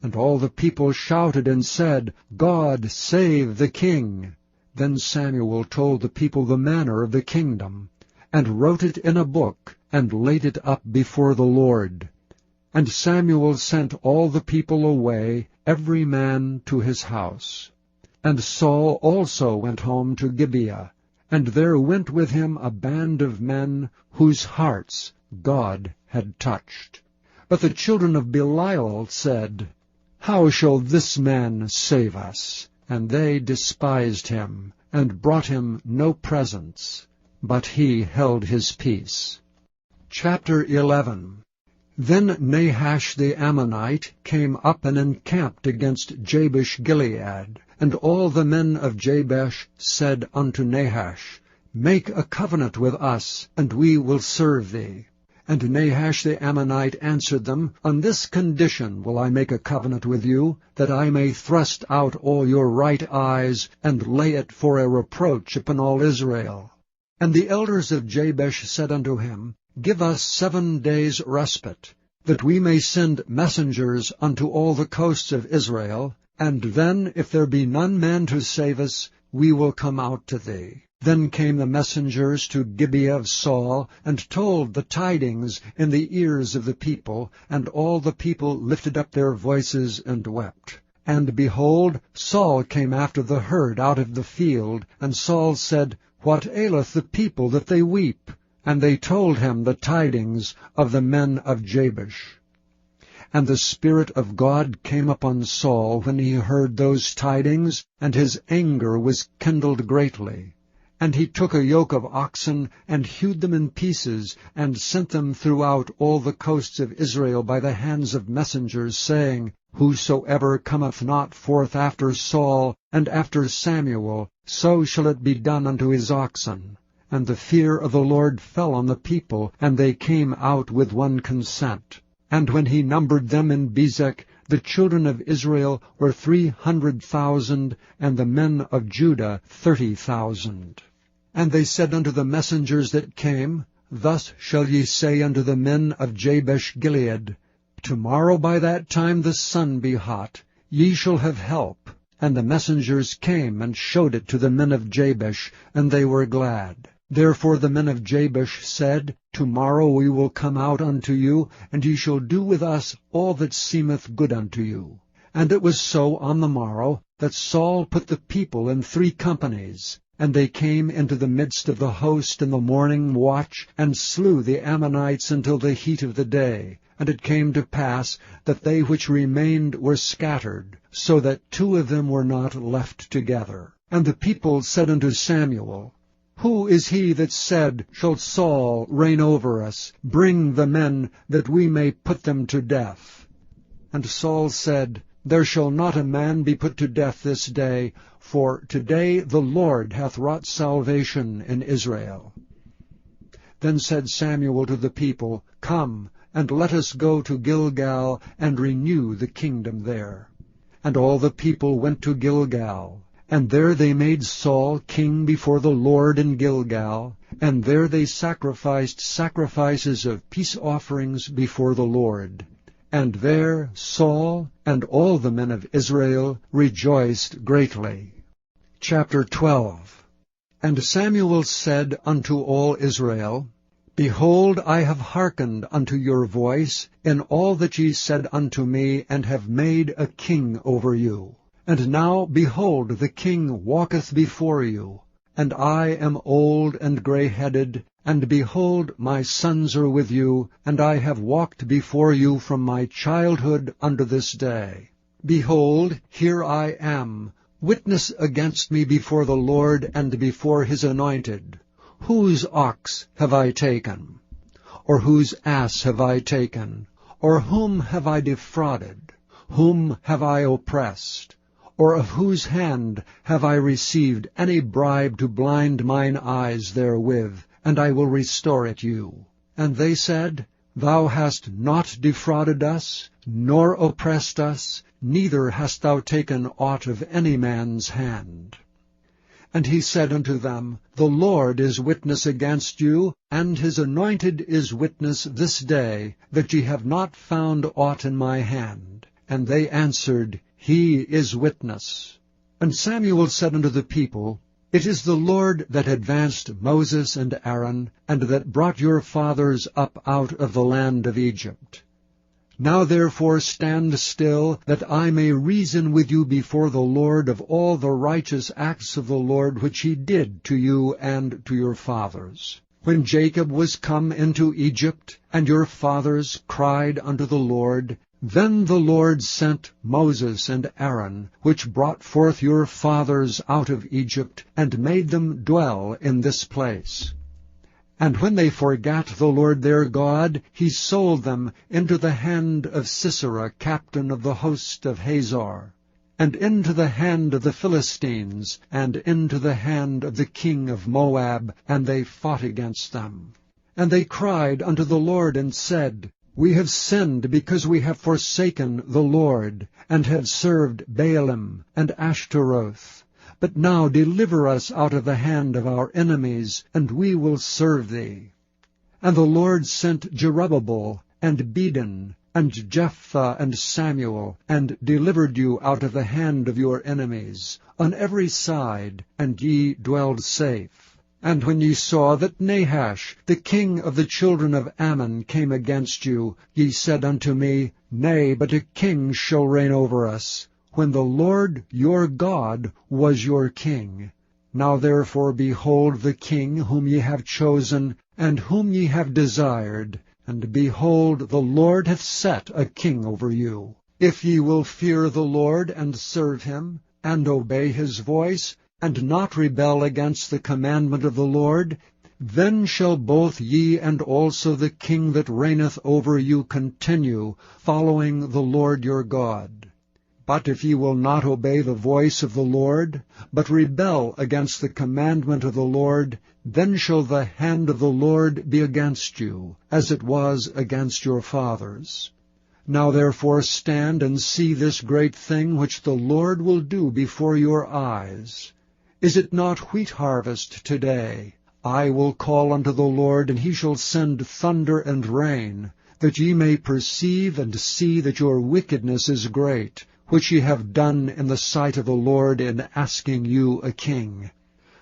And all the people shouted and said, God save the king. Then Samuel told the people the manner of the kingdom, and wrote it in a book, and laid it up before the Lord. And Samuel sent all the people away, every man to his house. And Saul also went home to Gibeah, and there went with him a band of men whose hearts God had touched. But the children of Belial said, How shall this man save us? And they despised him, and brought him no presents, but he held his peace. Chapter 11. Then Nahash the Ammonite came up and encamped against Jabesh-Gilead. And all the men of Jabesh said unto Nahash, Make a covenant with us, and we will serve thee. And Nahash the Ammonite answered them, On this condition will I make a covenant with you, that I may thrust out all your right eyes, and lay it for a reproach upon all Israel. And the elders of Jabesh said unto him, Give us 7 days' respite, that we may send messengers unto all the coasts of Israel, and then, if there be none man to save us, we will come out to thee. Then came the messengers to Gibeah of Saul, and told the tidings in the ears of the people, and all the people lifted up their voices and wept. And behold, Saul came after the herd out of the field, and Saul said, What aileth the people that they weep? And they told him the tidings of the men of Jabesh. And the Spirit of God came upon Saul when he heard those tidings, and his anger was kindled greatly. And he took a yoke of oxen, and hewed them in pieces, and sent them throughout all the coasts of Israel by the hands of messengers, saying, Whosoever cometh not forth after Saul and after Samuel, so shall it be done unto his oxen. And the fear of the Lord fell on the people, and they came out with one consent. And when he numbered them in Bezek, the children of Israel were 300,000, and the men of Judah 30,000. And they said unto the messengers that came, Thus shall ye say unto the men of Jabesh-Gilead, Tomorrow by that time the sun be hot, ye shall have help. And the messengers came and showed it to the men of Jabesh, and they were glad. Therefore the men of Jabesh said, Tomorrow we will come out unto you, and ye shall do with us all that seemeth good unto you. And it was so on the morrow, that Saul put the people in 3 companies, and they came into the midst of the host in the morning watch, and slew the Ammonites until the heat of the day. And it came to pass that they which remained were scattered, so that 2 of them were not left together. And the people said unto Samuel, Who is he that said, Shall Saul reign over us? Bring the men, that we may put them to death. And Saul said, There shall not a man be put to death this day, for today the Lord hath wrought salvation in Israel. Then said Samuel to the people, Come, and let us go to Gilgal, and renew the kingdom there. And all the people went to Gilgal. And there they made Saul king before the Lord in Gilgal, and there they sacrificed sacrifices of peace offerings before the Lord. And there Saul and all the men of Israel rejoiced greatly. Chapter 12. And Samuel said unto all Israel, Behold, I have hearkened unto your voice in all that ye said unto me, and have made a king over you. And now, behold, the king walketh before you, and I am old and grey-headed, and behold, my sons are with you, and I have walked before you from my childhood unto this day. Behold, here I am, witness against me before the Lord and before his anointed. Whose ox have I taken? Or whose ass have I taken? Or whom have I defrauded? Whom have I oppressed? Or of whose hand have I received any bribe to blind mine eyes therewith? And I will restore it you. And they said, Thou hast not defrauded us, nor oppressed us, neither hast thou taken aught of any man's hand. And he said unto them, The Lord is witness against you, and his anointed is witness this day, that ye have not found aught in my hand. And they answered, He is witness. And Samuel said unto the people, It is the Lord that advanced Moses and Aaron, and that brought your fathers up out of the land of Egypt. Now therefore stand still, that I may reason with you before the Lord of all the righteous acts of the Lord which he did to you and to your fathers. When Jacob was come into Egypt, and your fathers cried unto the Lord, then the Lord sent Moses and Aaron, which brought forth your fathers out of Egypt, and made them dwell in this place. And when they forgat the Lord their God, he sold them into the hand of Sisera, captain of the host of Hazor, and into the hand of the Philistines, and into the hand of the king of Moab, and they fought against them. And they cried unto the Lord, and said, We have sinned because we have forsaken the Lord, and have served Baalim and Ashtaroth. But now deliver us out of the hand of our enemies, and we will serve thee. And the Lord sent Jerubbaal, and Bedan, and Jephthah, and Samuel, and delivered you out of the hand of your enemies, on every side, and ye dwelled safe. And when ye saw that Nahash, the king of the children of Ammon, came against you, ye said unto me, Nay, but a king shall reign over us, when the Lord your God was your king. Now therefore behold the king whom ye have chosen, and whom ye have desired, and behold, the Lord hath set a king over you. If ye will fear the Lord, and serve him, and obey his voice, and not rebel against the commandment of the Lord, then shall both ye and also the king that reigneth over you continue, following the Lord your God. But if ye will not obey the voice of the Lord, but rebel against the commandment of the Lord, then shall the hand of the Lord be against you, as it was against your fathers. Now therefore stand and see this great thing which the Lord will do before your eyes. Is it not wheat harvest today? I will call unto the Lord, and he shall send thunder and rain, that ye may perceive and see that your wickedness is great, which ye have done in the sight of the Lord in asking you a king.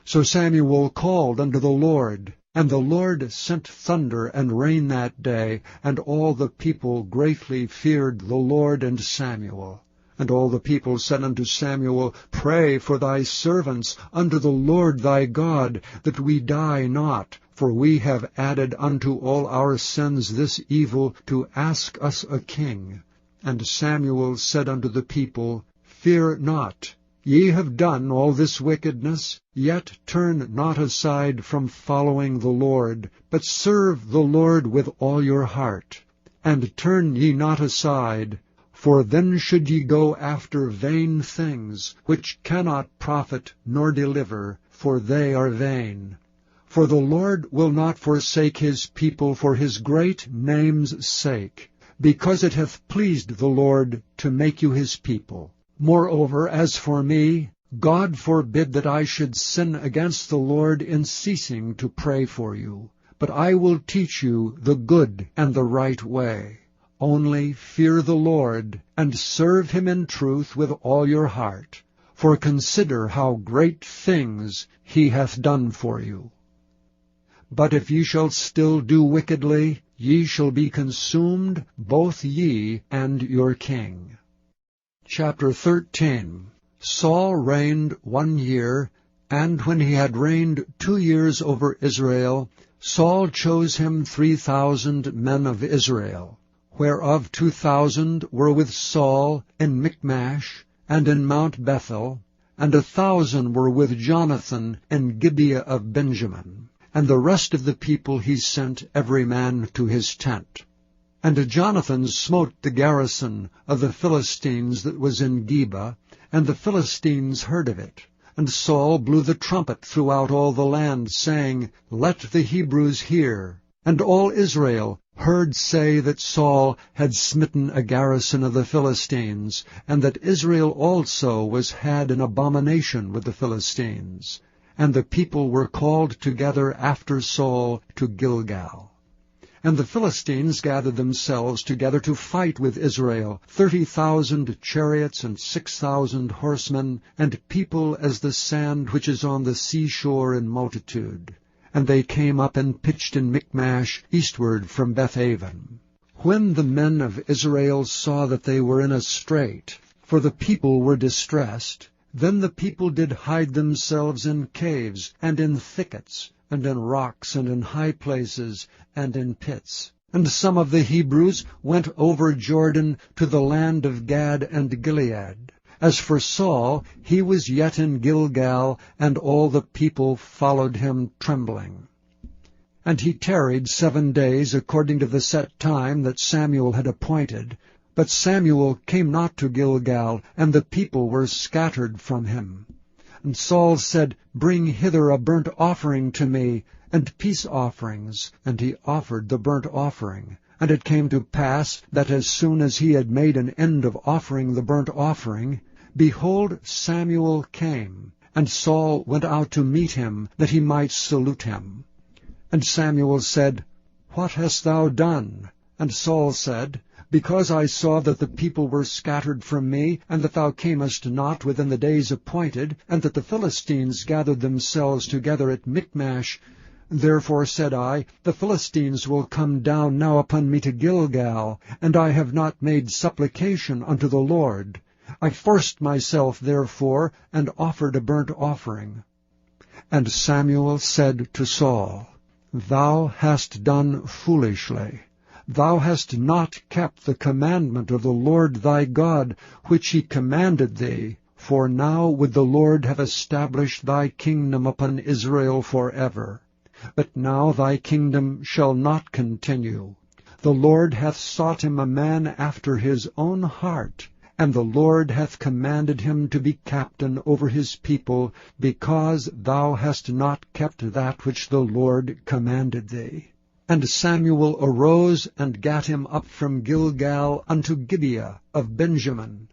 So Samuel called unto the Lord, and the Lord sent thunder and rain that day, and all the people greatly feared the Lord and Samuel. And all the people said unto Samuel, Pray for thy servants unto the Lord thy God, that we die not, for we have added unto all our sins this evil, to ask us a king. And Samuel said unto the people, Fear not. Ye have done all this wickedness, yet turn not aside from following the Lord, but serve the Lord with all your heart. And turn ye not aside, for then should ye go after vain things, which cannot profit nor deliver, for they are vain. For the Lord will not forsake his people for his great name's sake, because it hath pleased the Lord to make you his people. Moreover, as for me, God forbid that I should sin against the Lord in ceasing to pray for you. But I will teach you the good and the right way. Only fear the Lord, and serve him in truth with all your heart. For consider how great things he hath done for you. But if ye shall still do wickedly, ye shall be consumed, both ye and your king. Chapter 13. Saul reigned 1 year, and when he had reigned 2 years over Israel, Saul chose him 3,000 men of Israel, whereof 2,000 were with Saul in Michmash and in Mount Bethel, and 1,000 were with Jonathan in Gibeah of Benjamin. And the rest of the people he sent every man to his tent. And Jonathan smote the garrison of the Philistines that was in Geba, and the Philistines heard of it. And Saul blew the trumpet throughout all the land, saying, Let the Hebrews hear. And all Israel heard say that Saul had smitten a garrison of the Philistines, and that Israel also was had an abomination with the Philistines. And the people were called together after Saul to Gilgal. And the Philistines gathered themselves together to fight with Israel, 30,000 chariots and 6,000 horsemen, and people as the sand which is on the seashore in multitude. And they came up and pitched in Michmash, eastward from Bethaven. When the men of Israel saw that they were in a strait, for the people were distressed, then the people did hide themselves in caves, and in thickets, and in rocks, and in high places, and in pits. And some of the Hebrews went over Jordan to the land of Gad and Gilead. As for Saul, he was yet in Gilgal, and all the people followed him trembling. And he tarried 7 days according to the set time that Samuel had appointed. But Samuel came not to Gilgal, and the people were scattered from him. And Saul said, Bring hither a burnt offering to me, and peace offerings. And he offered the burnt offering. And it came to pass that as soon as he had made an end of offering the burnt offering, behold, Samuel came, and Saul went out to meet him, that he might salute him. And Samuel said, What hast thou done? And Saul said, Because I saw that the people were scattered from me, and that thou camest not within the days appointed, and that the Philistines gathered themselves together at Michmash, therefore said I, The Philistines will come down now upon me to Gilgal, and I have not made supplication unto the Lord. I forced myself therefore, and offered a burnt offering. And Samuel said to Saul, Thou hast done foolishly. Thou hast not kept the commandment of the Lord thy God, which he commanded thee. For now would the Lord have established thy kingdom upon Israel forever. But now thy kingdom shall not continue. The Lord hath sought him a man after his own heart, and the Lord hath commanded him to be captain over his people, because thou hast not kept that which the Lord commanded thee. And Samuel arose and gat him up from Gilgal unto Gibeah of Benjamin.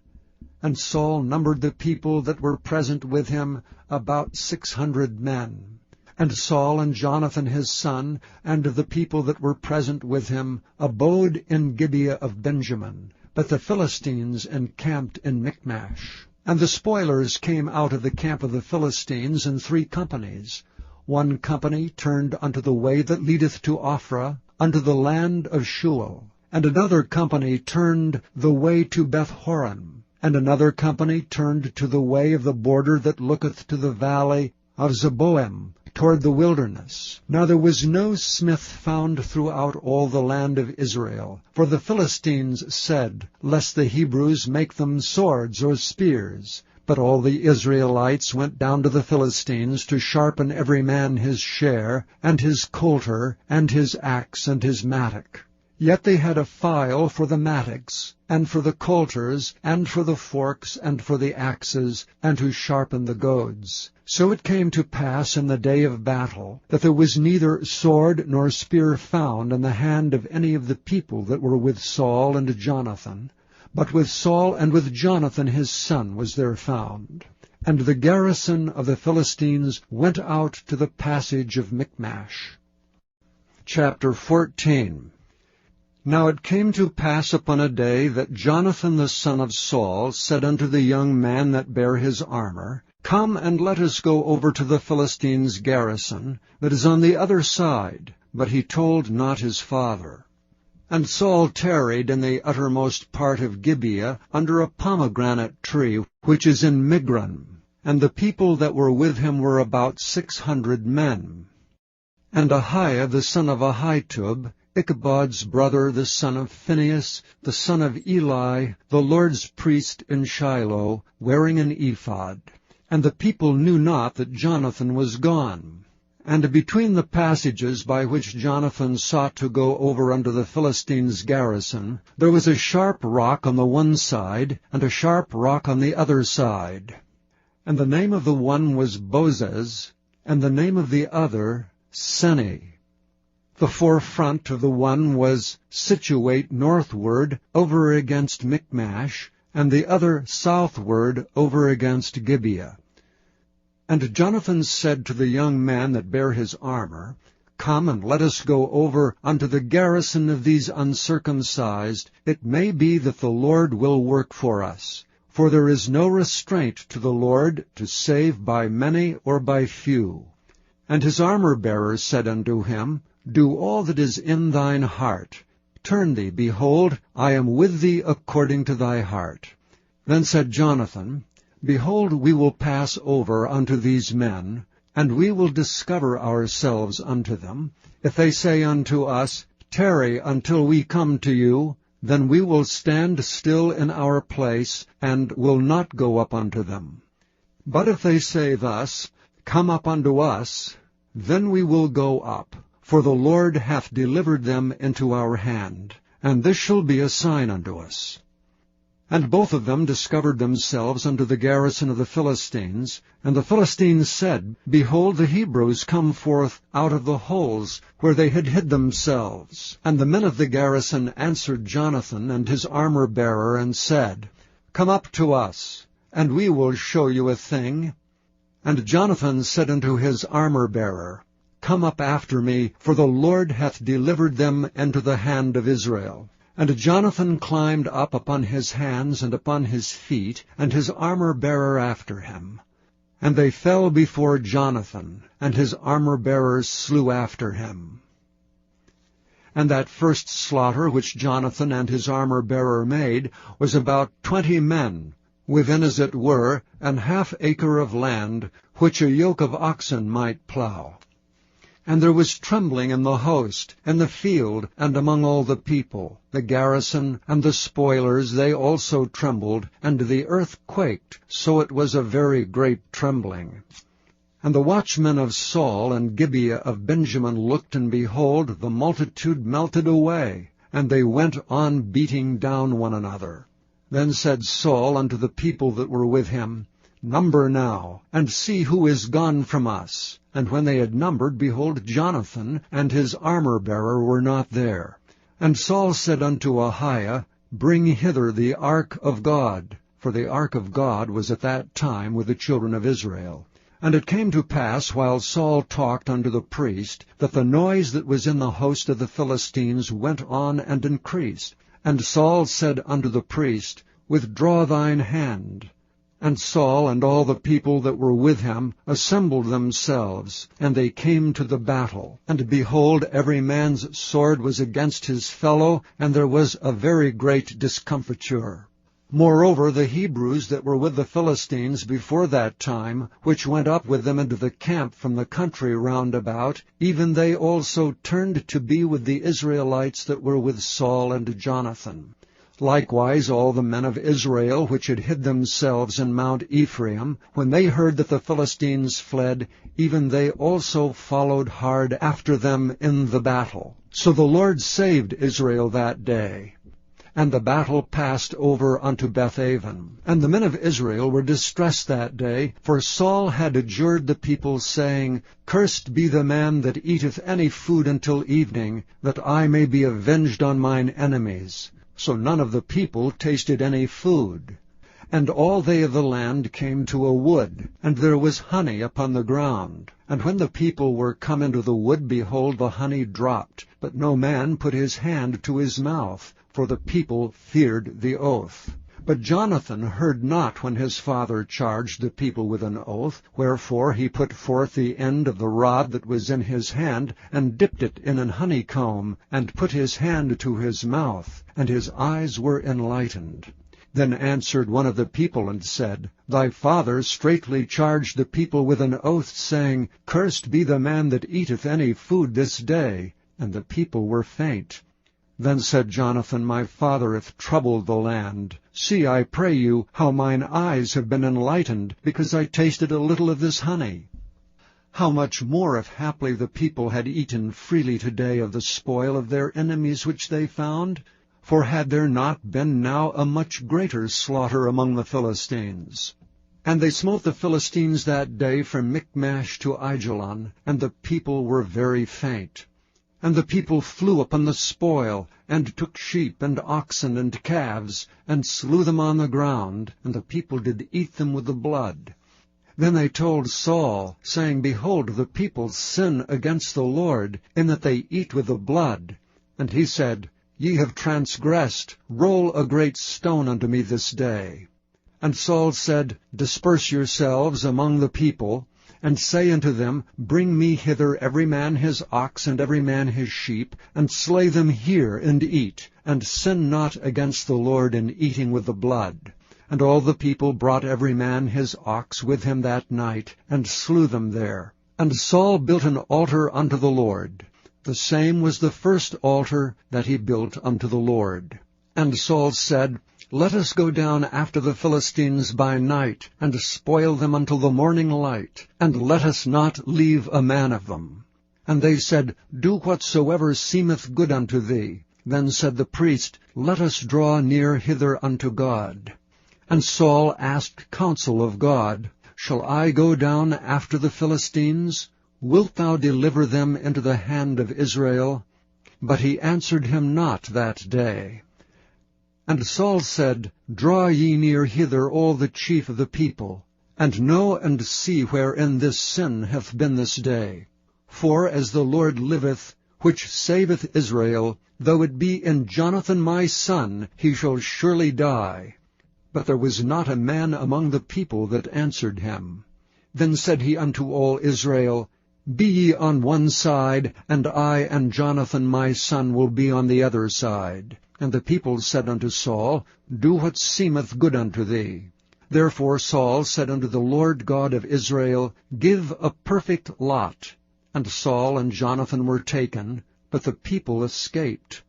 And Saul numbered the people that were present with him, about 600 men. And Saul and Jonathan his son, and the people that were present with him, abode in Gibeah of Benjamin. But the Philistines encamped in Michmash. And the spoilers came out of the camp of the Philistines in 3 companies. 1 company turned unto the way that leadeth to Ophrah, unto the land of Shual. And another company turned the way to Beth-horon. And another company turned to the way of the border that looketh to the valley of Zeboim, toward the wilderness. Now there was no smith found throughout all the land of Israel. For the Philistines said, lest the Hebrews make them swords or spears. But all the Israelites went down to the Philistines to sharpen every man his share, and his coulter, and his axe, and his mattock. Yet they had a file for the mattocks, and for the coulters, and for the forks, and for the axes, and to sharpen the goads. So it came to pass in the day of battle, that there was neither sword nor spear found in the hand of any of the people that were with Saul and Jonathan, but with Saul and with Jonathan his son was there found. And the garrison of the Philistines went out to the passage of Michmash. Chapter 14. Now it came to pass upon a day that Jonathan the son of Saul said unto the young man that bare his armor, Come and let us go over to the Philistines' garrison, that is on the other side. But he told not his father. And Saul tarried in the uttermost part of Gibeah under a pomegranate tree, which is in Migron. And the people that were with him were about 600 men. And Ahiah the son of Ahitub, Ichabod's brother, the son of Phinehas, the son of Eli, the Lord's priest in Shiloh, wearing an ephod. And the people knew not that Jonathan was gone. And between the passages by which Jonathan sought to go over unto the Philistines' garrison, there was a sharp rock on the one side, and a sharp rock on the other side. And the name of the one was Bozez, and the name of the other Seni. The forefront of the one was situate northward over against Michmash, and the other southward over against Gibeah. And Jonathan said to the young man that bare his armor, Come and let us go over unto the garrison of these uncircumcised. It may be that the Lord will work for us. For there is no restraint to the Lord to save by many or by few. And his armor-bearer said unto him, Do all that is in thine heart. Turn thee, behold, I am with thee according to thy heart. Then said Jonathan, Behold, we will pass over unto these men, and we will discover ourselves unto them. If they say unto us, Tarry until we come to you, then we will stand still in our place, and will not go up unto them. But if they say thus, Come up unto us, then we will go up, for the Lord hath delivered them into our hand, and this shall be a sign unto us. And both of them discovered themselves unto the garrison of the Philistines. And the Philistines said, Behold, the Hebrews come forth out of the holes where they had hid themselves. And the men of the garrison answered Jonathan and his armor-bearer, and said, Come up to us, and we will show you a thing. And Jonathan said unto his armor-bearer, Come up after me, for the Lord hath delivered them into the hand of Israel. And Jonathan climbed up upon his hands and upon his feet, and his armor-bearer after him. And they fell before Jonathan, and his armor-bearers slew after him. And that first slaughter which Jonathan and his armor-bearer made was about 20 men, within as it were an half acre of land, which a yoke of oxen might plow. And there was trembling in the host, in the field, and among all the people. The garrison and the spoilers, they also trembled, and the earth quaked, so it was a very great trembling. And the watchmen of Saul and Gibeah of Benjamin looked, and behold, the multitude melted away, and they went on beating down one another. Then said Saul unto the people that were with him, Number now, and see who is gone from us. And when they had numbered, behold, Jonathan and his armor-bearer were not there. And Saul said unto Ahiah, Bring hither the ark of God, for the ark of God was at that time with the children of Israel. And it came to pass, while Saul talked unto the priest, that the noise that was in the host of the Philistines went on and increased. And Saul said unto the priest, Withdraw thine hand. And Saul and all the people that were with him assembled themselves, and they came to the battle. And behold, every man's sword was against his fellow, and there was a very great discomfiture. Moreover, the Hebrews that were with the Philistines before that time, which went up with them into the camp from the country round about, even they also turned to be with the Israelites that were with Saul and Jonathan. Likewise all the men of Israel which had hid themselves in Mount Ephraim, when they heard that the Philistines fled, even they also followed hard after them in the battle. So the Lord saved Israel that day. And the battle passed over unto Bethaven. And the men of Israel were distressed that day, for Saul had adjured the people, saying, Cursed be the man that eateth any food until evening, that I may be avenged on mine enemies. So none of the people tasted any food. And all they of the land came to a wood, and there was honey upon the ground. And when the people were come into the wood, behold, the honey dropped, but no man put his hand to his mouth, for the people feared the oath. But Jonathan heard not when his father charged the people with an oath, wherefore he put forth the end of the rod that was in his hand, and dipped it in an honeycomb, and put his hand to his mouth, and his eyes were enlightened. Then answered one of the people, and said, Thy father straitly charged the people with an oath, saying, Cursed be the man that eateth any food this day. And the people were faint. Then said Jonathan, My father hath troubled the land. See, I pray you, how mine eyes have been enlightened, because I tasted a little of this honey. How much more if haply the people had eaten freely today of the spoil of their enemies which they found? For had there not been now a much greater slaughter among the Philistines? And they smote the Philistines that day from Michmash to Aijalon, and the people were very faint. And the people flew upon the spoil, and took sheep and oxen and calves, and slew them on the ground, and the people did eat them with the blood. Then they told Saul, saying, Behold, the people sin against the Lord, in that they eat with the blood. And he said, Ye have transgressed, roll a great stone unto me this day. And Saul said, Disperse yourselves among the people, and say unto them, Bring me hither every man his ox and every man his sheep, and slay them here and eat, and sin not against the Lord in eating with the blood. And all the people brought every man his ox with him that night, and slew them there. And Saul built an altar unto the Lord. The same was the first altar that he built unto the Lord. And Saul said, Let us go down after the Philistines by night, and spoil them until the morning light, and let us not leave a man of them. And they said, Do whatsoever seemeth good unto thee. Then said the priest, Let us draw near hither unto God. And Saul asked counsel of God, Shall I go down after the Philistines? Wilt thou deliver them into the hand of Israel? But he answered him not that day. And Saul said, Draw ye near hither all the chief of the people, and know and see wherein this sin hath been this day. For as the Lord liveth, which saveth Israel, though it be in Jonathan my son, he shall surely die. But there was not a man among the people that answered him. Then said he unto all Israel, Be ye on one side, and I and Jonathan my son will be on the other side. And the people said unto Saul, Do what seemeth good unto thee. Therefore Saul said unto the Lord God of Israel, Give a perfect lot. And Saul and Jonathan were taken, but the people escaped.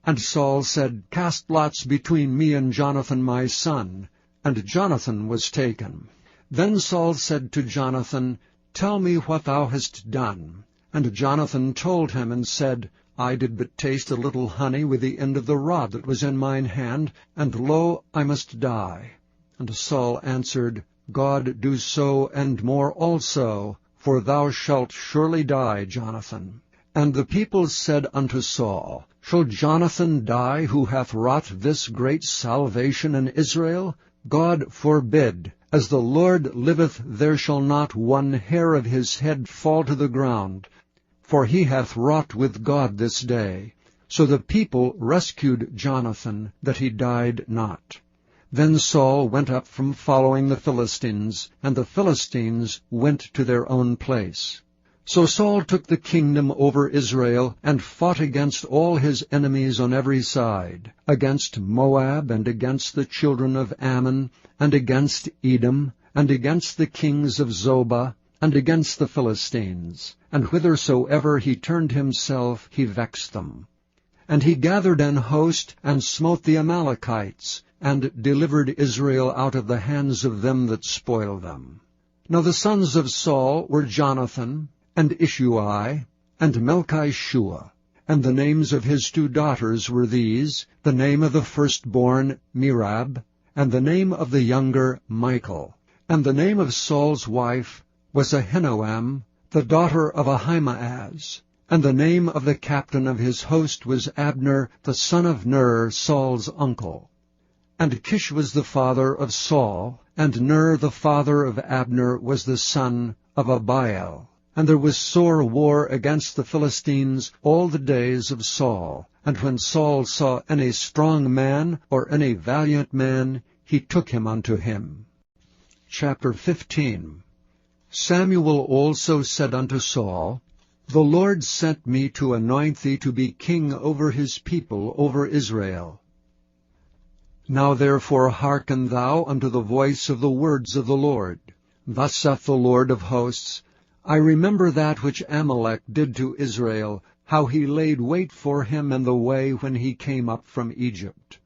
And Saul said, Cast lots between me and Jonathan my son. And Jonathan was taken. Then Saul said to Jonathan, Tell me what thou hast done. And Jonathan told him, and said, I did but taste a little honey with the end of the rod that was in mine hand, and lo, I must die. And Saul answered, God do so, and more also, for thou shalt surely die, Jonathan. And the people said unto Saul, Shall Jonathan die, who hath wrought this great salvation in Israel? God forbid. As the Lord liveth, there shall not one hair of his head fall to the ground. For he hath wrought with God this day. So the people rescued Jonathan, that he died not. Then Saul went up from following the Philistines, and the Philistines went to their own place. So Saul took the kingdom over Israel, and fought against all his enemies on every side, against Moab, and against the children of Ammon, and against Edom, and against the kings of Zobah, and against the Philistines. And whithersoever he turned himself, he vexed them. And he gathered an host, and smote the Amalekites, and delivered Israel out of the hands of them that spoiled them. Now the sons of Saul were Jonathan, and Ishuai, and Melchishua. And the names of his 2 daughters were these, the name of the firstborn Merab, and the name of the younger Michal. And the name of Saul's wife was Ahinoam, the daughter of Ahimaaz. And the name of the captain of his host was Abner, the son of Ner, Saul's uncle. And Kish was the father of Saul, and Ner the father of Abner was the son of Abiel. And there was sore war against the Philistines all the days of Saul. And when Saul saw any strong man or any valiant man, he took him unto him. Chapter 15. Samuel also said unto Saul, The Lord sent me to anoint thee to be king over his people, over Israel. Now therefore hearken thou unto the voice of the words of the Lord. Thus saith the Lord of hosts, I remember that which Amalek did to Israel, how he laid wait for him in the way when he came up from Egypt.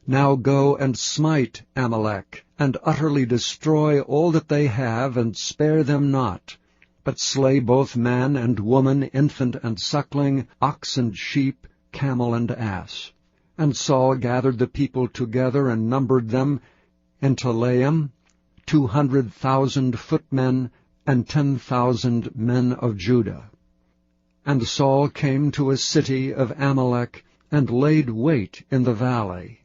Now go and smite Amalek, and utterly destroy all that they have, and spare them not, but slay both man and woman, infant and suckling, ox and sheep, camel and ass. And Saul gathered the people together, and numbered them in Telaim, 200,000 footmen, and 10,000 men of Judah. And Saul came to a city of Amalek, and laid wait in the valley.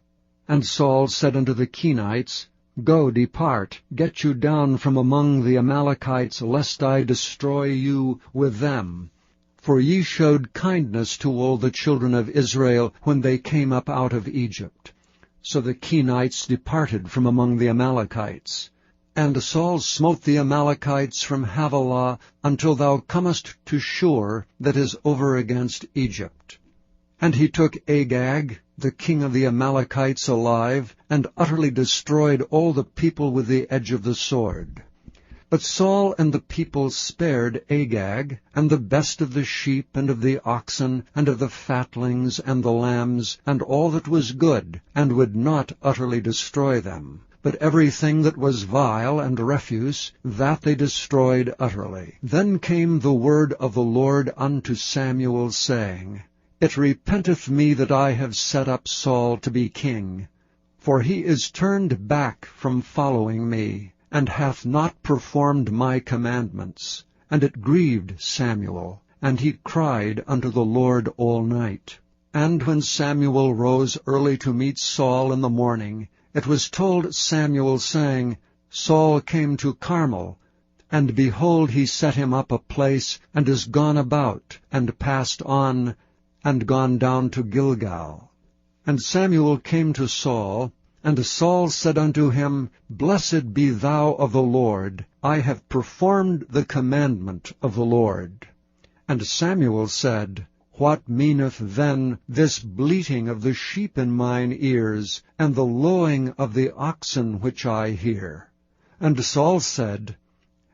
And Saul said unto the Kenites, Go, depart, get you down from among the Amalekites, lest I destroy you with them. For ye showed kindness to all the children of Israel when they came up out of Egypt. So the Kenites departed from among the Amalekites. And Saul smote the Amalekites from Havilah until thou comest to Shur, that is over against Egypt. And he took Agag, the king of the Amalekites, alive, and utterly destroyed all the people with the edge of the sword. But Saul and the people spared Agag, and the best of the sheep, and of the oxen, and of the fatlings, and the lambs, and all that was good, and would not utterly destroy them. But everything that was vile and refuse, that they destroyed utterly. Then came the word of the Lord unto Samuel, saying, It repenteth me that I have set up Saul to be king, for he is turned back from following me, and hath not performed my commandments. And it grieved Samuel, and he cried unto the Lord all night. And when Samuel rose early to meet Saul in the morning, it was told Samuel, saying, Saul came to Carmel, and behold, he set him up a place, and is gone about, and passed on, and gone down to Gilgal. And Samuel came to Saul, and Saul said unto him, Blessed be thou of the Lord, I have performed the commandment of the Lord. And Samuel said, What meaneth then this bleating of the sheep in mine ears, and the lowing of the oxen which I hear? And Saul said,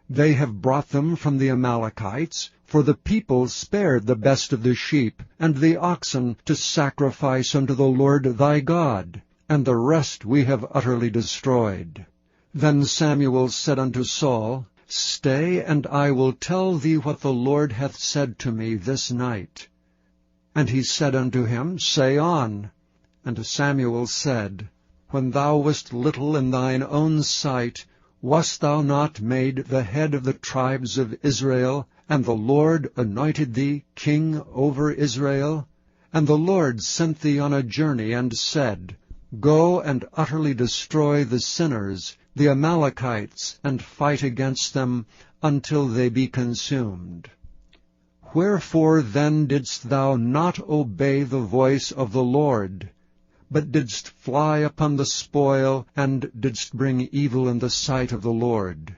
They have brought them from the Amalekites, for the people spared the best of the sheep and the oxen to sacrifice unto the Lord thy God, and the rest we have utterly destroyed. Then Samuel said unto Saul, Stay, and I will tell thee what the Lord hath said to me this night. And he said unto him, Say on. And Samuel said, When thou wast little in thine own sight, wast thou not made the head of the tribes of Israel, and the Lord anointed thee king over Israel? And the Lord sent thee on a journey, and said, Go and utterly destroy the sinners, the Amalekites, and fight against them until they be consumed. Wherefore then didst thou not obey the voice of the Lord, but didst fly upon the spoil, and didst bring evil in the sight of the Lord.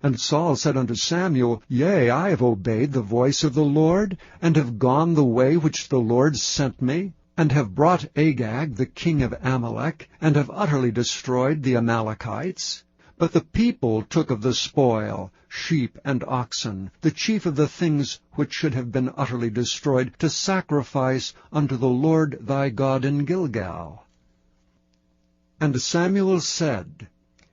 And Saul said unto Samuel, Yea, I have obeyed the voice of the Lord, and have gone the way which the Lord sent me, and have brought Agag the king of Amalek, and have utterly destroyed the Amalekites. But the people took of the spoil, sheep and oxen, the chief of the things which should have been utterly destroyed, to sacrifice unto the Lord thy God in Gilgal. And Samuel said,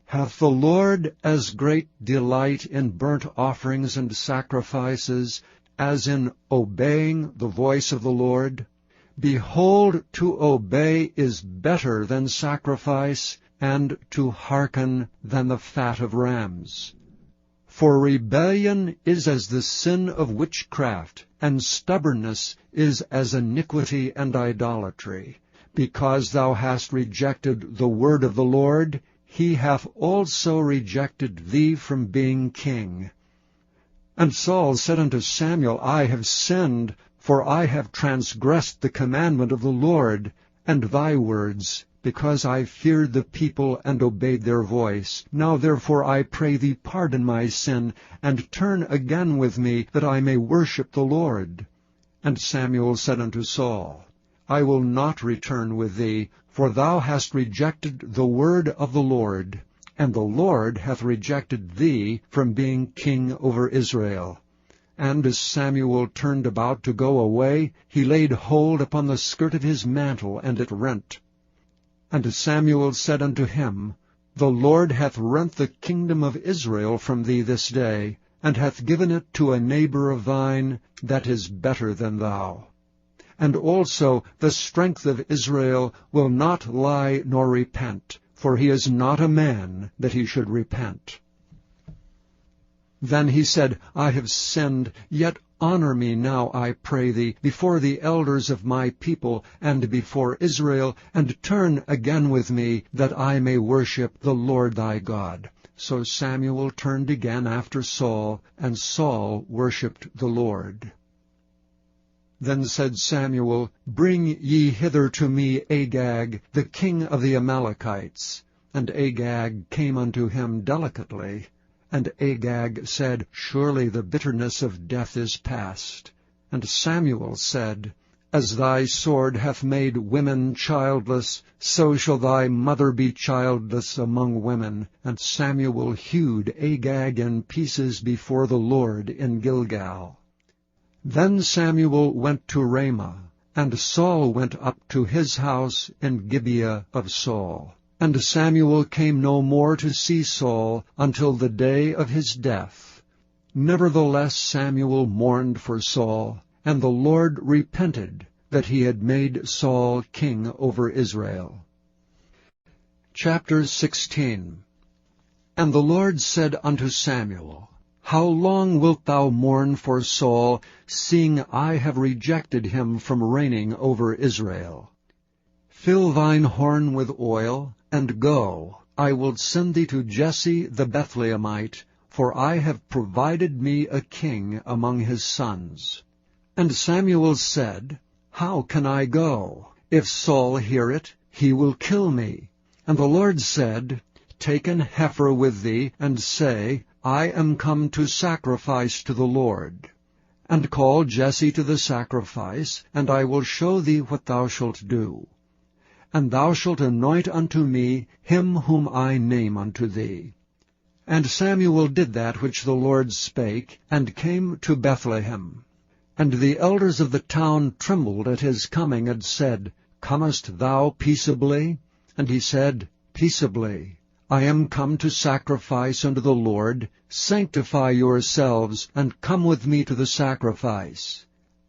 Hath the Lord as great delight in burnt offerings and sacrifices as in obeying the voice of the Lord? Behold, to obey is better than sacrifice, and to hearken than the fat of rams. For rebellion is as the sin of witchcraft, and stubbornness is as iniquity and idolatry. Because thou hast rejected the word of the Lord, he hath also rejected thee from being king. And Saul said unto Samuel, I have sinned, for I have transgressed the commandment of the Lord, and thy words, because I feared the people and obeyed their voice. Now therefore I pray thee pardon my sin, and turn again with me, that I may worship the Lord. And Samuel said unto Saul, I will not return with thee, for thou hast rejected the word of the Lord, and the Lord hath rejected thee from being king over Israel. And as Samuel turned about to go away, he laid hold upon the skirt of his mantle, and it rent. And Samuel said unto him, The Lord hath rent the kingdom of Israel from thee this day, and hath given it to a neighbor of thine that is better than thou. And also the strength of Israel will not lie nor repent, for he is not a man that he should repent. Then he said, I have sinned, yet honor me now, I pray thee, before the elders of my people, and before Israel, and turn again with me, that I may worship the Lord thy God. So Samuel turned again after Saul, and Saul worshipped the Lord. Then said Samuel, Bring ye hither to me Agag, the king of the Amalekites. And Agag came unto him delicately. And Agag said, Surely the bitterness of death is past. And Samuel said, As thy sword hath made women childless, so shall thy mother be childless among women. And Samuel hewed Agag in pieces before the Lord in Gilgal. Then Samuel went to Ramah, and Saul went up to his house in Gibeah of Saul. And Samuel came no more to see Saul until the day of his death. Nevertheless Samuel mourned for Saul, and the Lord repented that he had made Saul king over Israel. Chapter 16. And the Lord said unto Samuel, How long wilt thou mourn for Saul, seeing I have rejected him from reigning over Israel? Fill thine horn with oil, and go. I will send thee to Jesse the Bethlehemite, for I have provided me a king among his sons. And Samuel said, How can I go? If Saul hear it, he will kill me. And the Lord said, Take an heifer with thee, and say, I am come to sacrifice to the Lord. And call Jesse to the sacrifice, and I will show thee what thou shalt do. And thou shalt anoint unto me him whom I name unto thee. And Samuel did that which the Lord spake, and came to Bethlehem. And the elders of the town trembled at his coming, and said, Comest thou peaceably? And he said, Peaceably. I am come to sacrifice unto the Lord. Sanctify yourselves, and come with me to the sacrifice.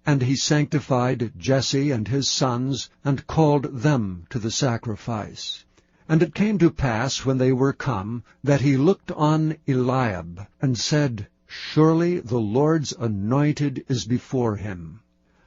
And he sanctified Jesse and his sons, and called them to the sacrifice. And it came to pass, when they were come, that he looked on Eliab, and said, Surely the Lord's anointed is before him.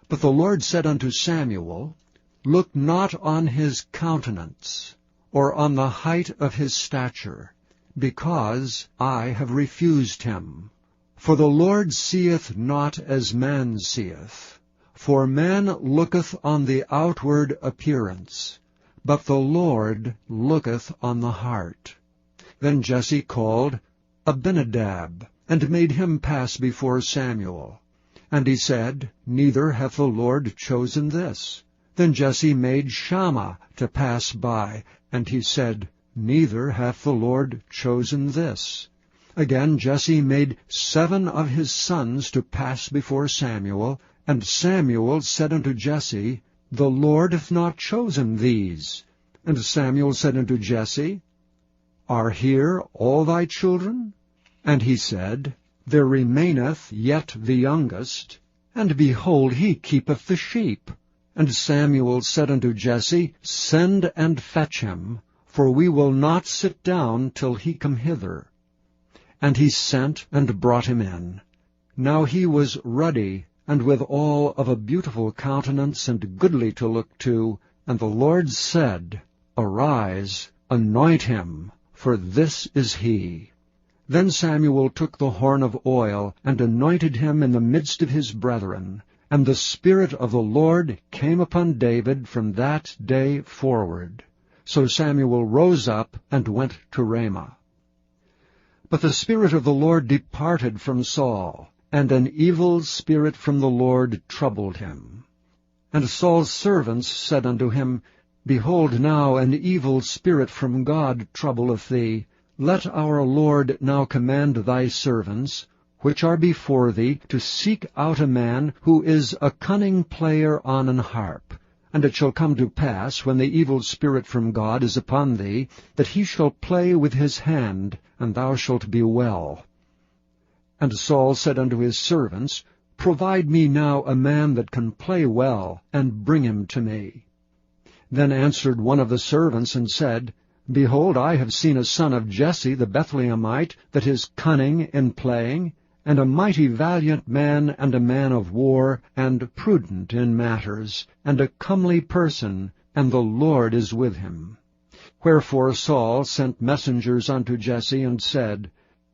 But the Lord said unto Samuel, Look not on his countenance, or on the height of his stature, because I have refused him. For the Lord seeth not as man seeth. For man looketh on the outward appearance, but the Lord looketh on the heart. Then Jesse called Abinadab, and made him pass before Samuel. And he said, Neither hath the Lord chosen this. Then Jesse made Shammah to pass by, and he said, Neither hath the Lord chosen this. Again Jesse made 7 of his sons to pass before Samuel, and Samuel said unto Jesse, The Lord hath not chosen these. And Samuel said unto Jesse, Are here all thy children? And he said, There remaineth yet the youngest, and behold, he keepeth the sheep. And Samuel said unto Jesse, Send and fetch him, for we will not sit down till he come hither. And he sent and brought him in. Now he was ruddy, and withal of a beautiful countenance, and goodly to look to. And the Lord said, Arise, anoint him, for this is he. Then Samuel took the horn of oil, and anointed him in the midst of his brethren. And the Spirit of the Lord came upon David from that day forward. So Samuel rose up and went to Ramah. But the Spirit of the Lord departed from Saul, and an evil spirit from the Lord troubled him. And Saul's servants said unto him, Behold, now an evil spirit from God troubleth thee. Let our Lord now command thy servants, which are before thee, to seek out a man who is a cunning player on an harp. And it shall come to pass, when the evil spirit from God is upon thee, that he shall play with his hand, and thou shalt be well. And Saul said unto his servants, Provide me now a man that can play well, and bring him to me. Then answered one of the servants, and said, Behold, I have seen a son of Jesse the Bethlehemite, that is cunning in playing, and a mighty valiant man, and a man of war, and prudent in matters, and a comely person, and the Lord is with him. Wherefore Saul sent messengers unto Jesse, and said,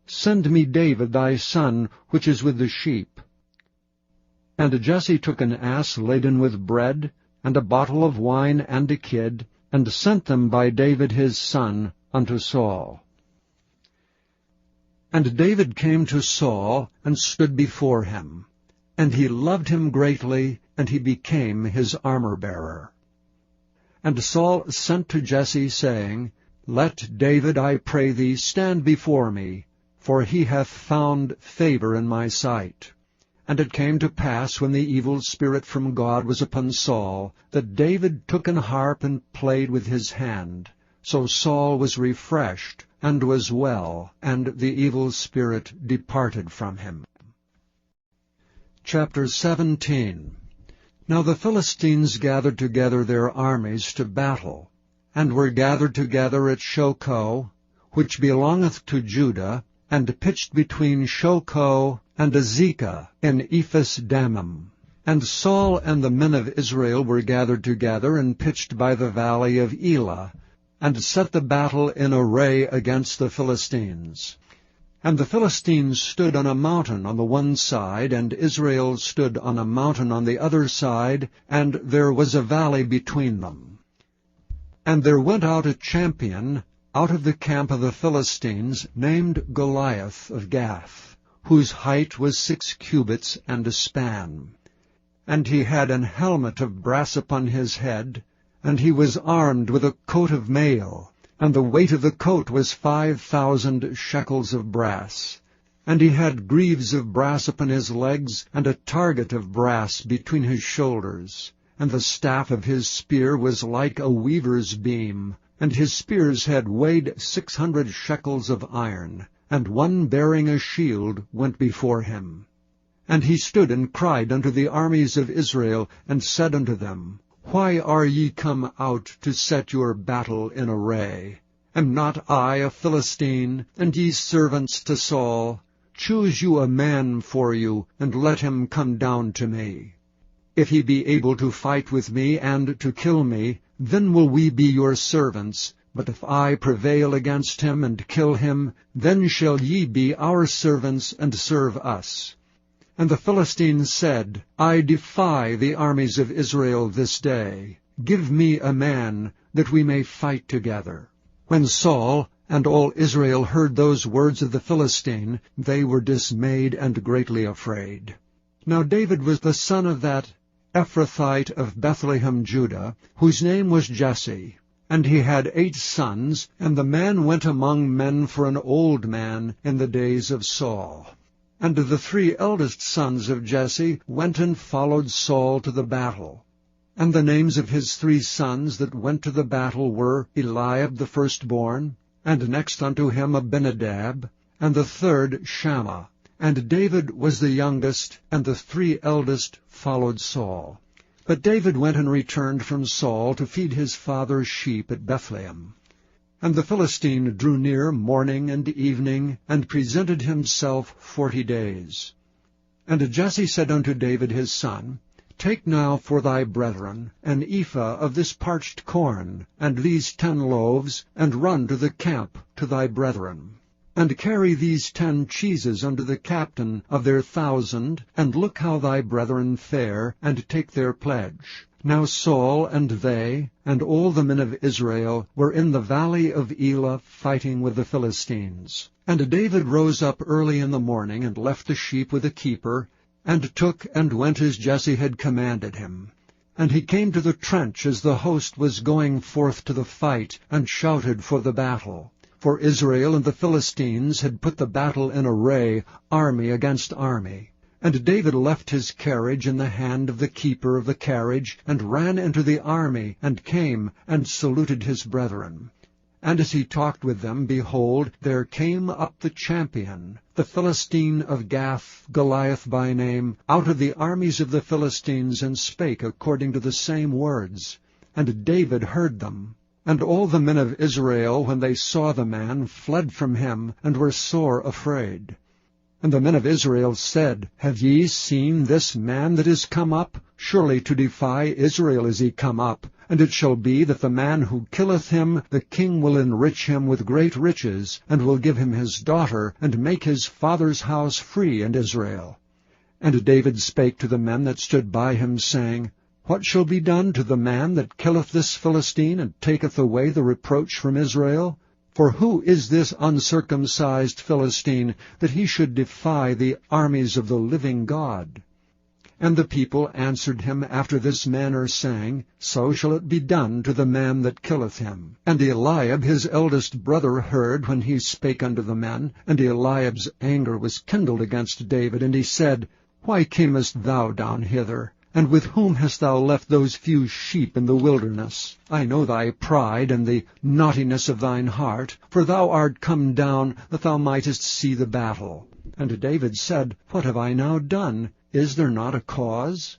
Send me David thy son, which is with the sheep. And Jesse took an ass laden with bread, and a bottle of wine, and a kid, and sent them by David his son unto Saul. And David came to Saul, and stood before him. And he loved him greatly, and he became his armor-bearer. And Saul sent to Jesse, saying, Let David, I pray thee, stand before me, for he hath found favor in my sight. And it came to pass, when the evil spirit from God was upon Saul, that David took an harp and played with his hand. So Saul was refreshed, and was well, and the evil spirit departed from him. Chapter 17. Now the Philistines gathered together their armies to battle, and were gathered together at Shochoh, which belongeth to Judah, and pitched between Shochoh and Azekah in Ephes-dammim. And Saul and the men of Israel were gathered together, and pitched by the valley of Elah, and set the battle in array against the Philistines. And the Philistines stood on a mountain on the one side, and Israel stood on a mountain on the other side, and there was a valley between them. And there went out a champion out of the camp of the Philistines, named Goliath of Gath, whose height was 6 cubits and a span. And he had an helmet of brass upon his head, and he was armed with a coat of mail, and the weight of the coat was 5,000 shekels of brass. And he had greaves of brass upon his legs, and a target of brass between his shoulders. And the staff of his spear was like a weaver's beam, and his spear's head weighed 600 shekels of iron, and one bearing a shield went before him. And he stood and cried unto the armies of Israel, and said unto them, Why are ye come out to set your battle in array? Am not I a Philistine, and ye servants to Saul? Choose you a man for you, and let him come down to me. If he be able to fight with me, and to kill me, then will we be your servants. But if I prevail against him, and kill him, then shall ye be our servants, and serve us. And the Philistines said, I defy the armies of Israel this day. Give me a man, that we may fight together. When Saul and all Israel heard those words of the Philistine, they were dismayed and greatly afraid. Now David was the son of that Ephrathite of Bethlehem, Judah, whose name was Jesse. And he had 8 sons, and the man went among men for an old man in the days of Saul. And the 3 eldest sons of Jesse went and followed Saul to the battle. And the names of his 3 sons that went to the battle were Eliab the firstborn, and next unto him Abinadab, and the 3rd Shammah. And David was the youngest, and the 3 eldest followed Saul. But David went and returned from Saul to feed his father's sheep at Bethlehem. And the Philistine drew near morning and evening, and presented himself 40 days. And Jesse said unto David his son, Take now for thy brethren an ephah of this parched corn, and these 10 loaves, and run to the camp to thy brethren. And carry these 10 cheeses unto the captain of their 1,000, and look how thy brethren fare, and take their pledge. Now Saul and they, and all the men of Israel, were in the valley of Elah fighting with the Philistines. And David rose up early in the morning, and left the sheep with a keeper, and took and went as Jesse had commanded him. And he came to the trench as the host was going forth to the fight, and shouted for the battle. For Israel and the Philistines had put the battle in array, army against army. And David left his carriage in the hand of the keeper of the carriage, and ran into the army, and came, and saluted his brethren. And as he talked with them, behold, there came up the champion, the Philistine of Gath, Goliath by name, out of the armies of the Philistines, and spake according to the same words. And David heard them. And all the men of Israel, when they saw the man, fled from him, and were sore afraid. And the men of Israel said, Have ye seen this man that is come up? Surely to defy Israel is he come up. And it shall be that the man who killeth him, the king will enrich him with great riches, and will give him his daughter, and make his father's house free in Israel. And David spake to the men that stood by him, saying, What shall be done to the man that killeth this Philistine, and taketh away the reproach from Israel? For who is this uncircumcised Philistine, that he should defy the armies of the living God? And the people answered him after this manner, saying, So shall it be done to the man that killeth him. And Eliab his eldest brother heard when he spake unto the men, and Eliab's anger was kindled against David, and he said, Why camest thou down hither? And with whom hast thou left those few sheep in the wilderness? I know thy pride and the naughtiness of thine heart, for thou art come down that thou mightest see the battle. And David said, What have I now done? Is there not a cause?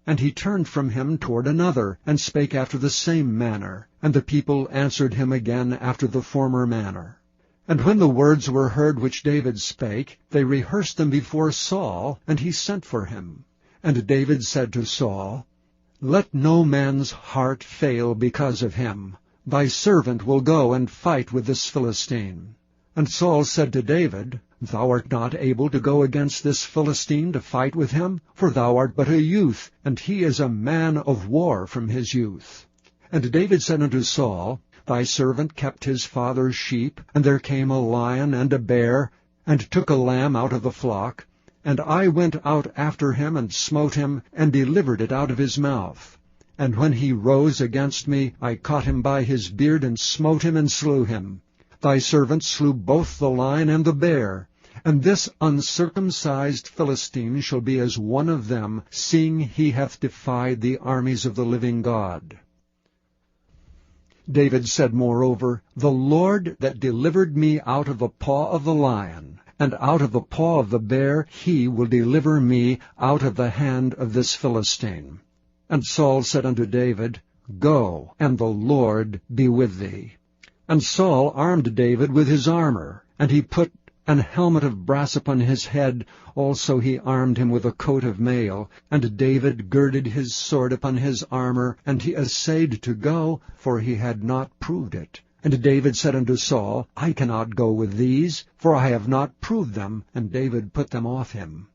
And he turned from him toward another, and spake after the same manner. And the people answered him again after the former manner. And when the words were heard which David spake, they rehearsed them before Saul, and he sent for him. And David said to Saul, Let no man's heart fail because of him. Thy servant will go and fight with this Philistine. And Saul said to David, Thou art not able to go against this Philistine to fight with him, for thou art but a youth, and he is a man of war from his youth. And David said unto Saul, Thy servant kept his father's sheep, and there came a lion and a bear, and took a lamb out of the flock. And I went out after him, and smote him, and delivered it out of his mouth. And when he rose against me, I caught him by his beard, and smote him, and slew him. Thy servant slew both the lion and the bear. And this uncircumcised Philistine shall be as one of them, seeing he hath defied the armies of the living God. David said moreover, The Lord that delivered me out of the paw of the lion, and out of the paw of the bear, he will deliver me out of the hand of this Philistine. And Saul said unto David, Go, and the Lord be with thee. And Saul armed David with his armor, and he put an helmet of brass upon his head. Also he armed him with a coat of mail. And David girded his sword upon his armor, and he essayed to go, for he had not proved it. And David said unto Saul, I cannot go with these, for I have not proved them. And David put them off him.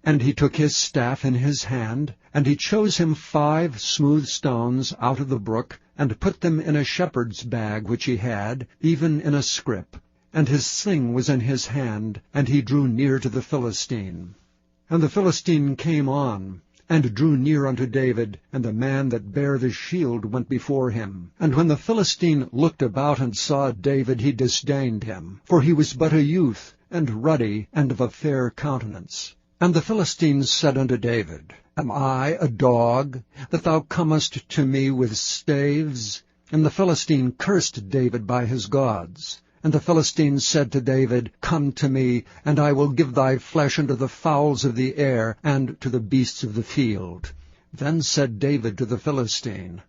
And he took his staff in his hand, and he chose him 5 smooth stones out of the brook, and put them in a shepherd's bag which he had, even in a scrip. And his sling was in his hand, and he drew near to the Philistine. And the Philistine came on, and drew near unto David, and the man that bare the shield went before him. And when the Philistine looked about and saw David, he disdained him, for he was but a youth, and ruddy, and of a fair countenance. And the Philistine said unto David, Am I a dog, that thou comest to me with staves? And the Philistine cursed David by his gods. And the Philistine said to David, Come to me, and I will give thy flesh unto the fowls of the air, and to the beasts of the field. Then said David to the Philistine,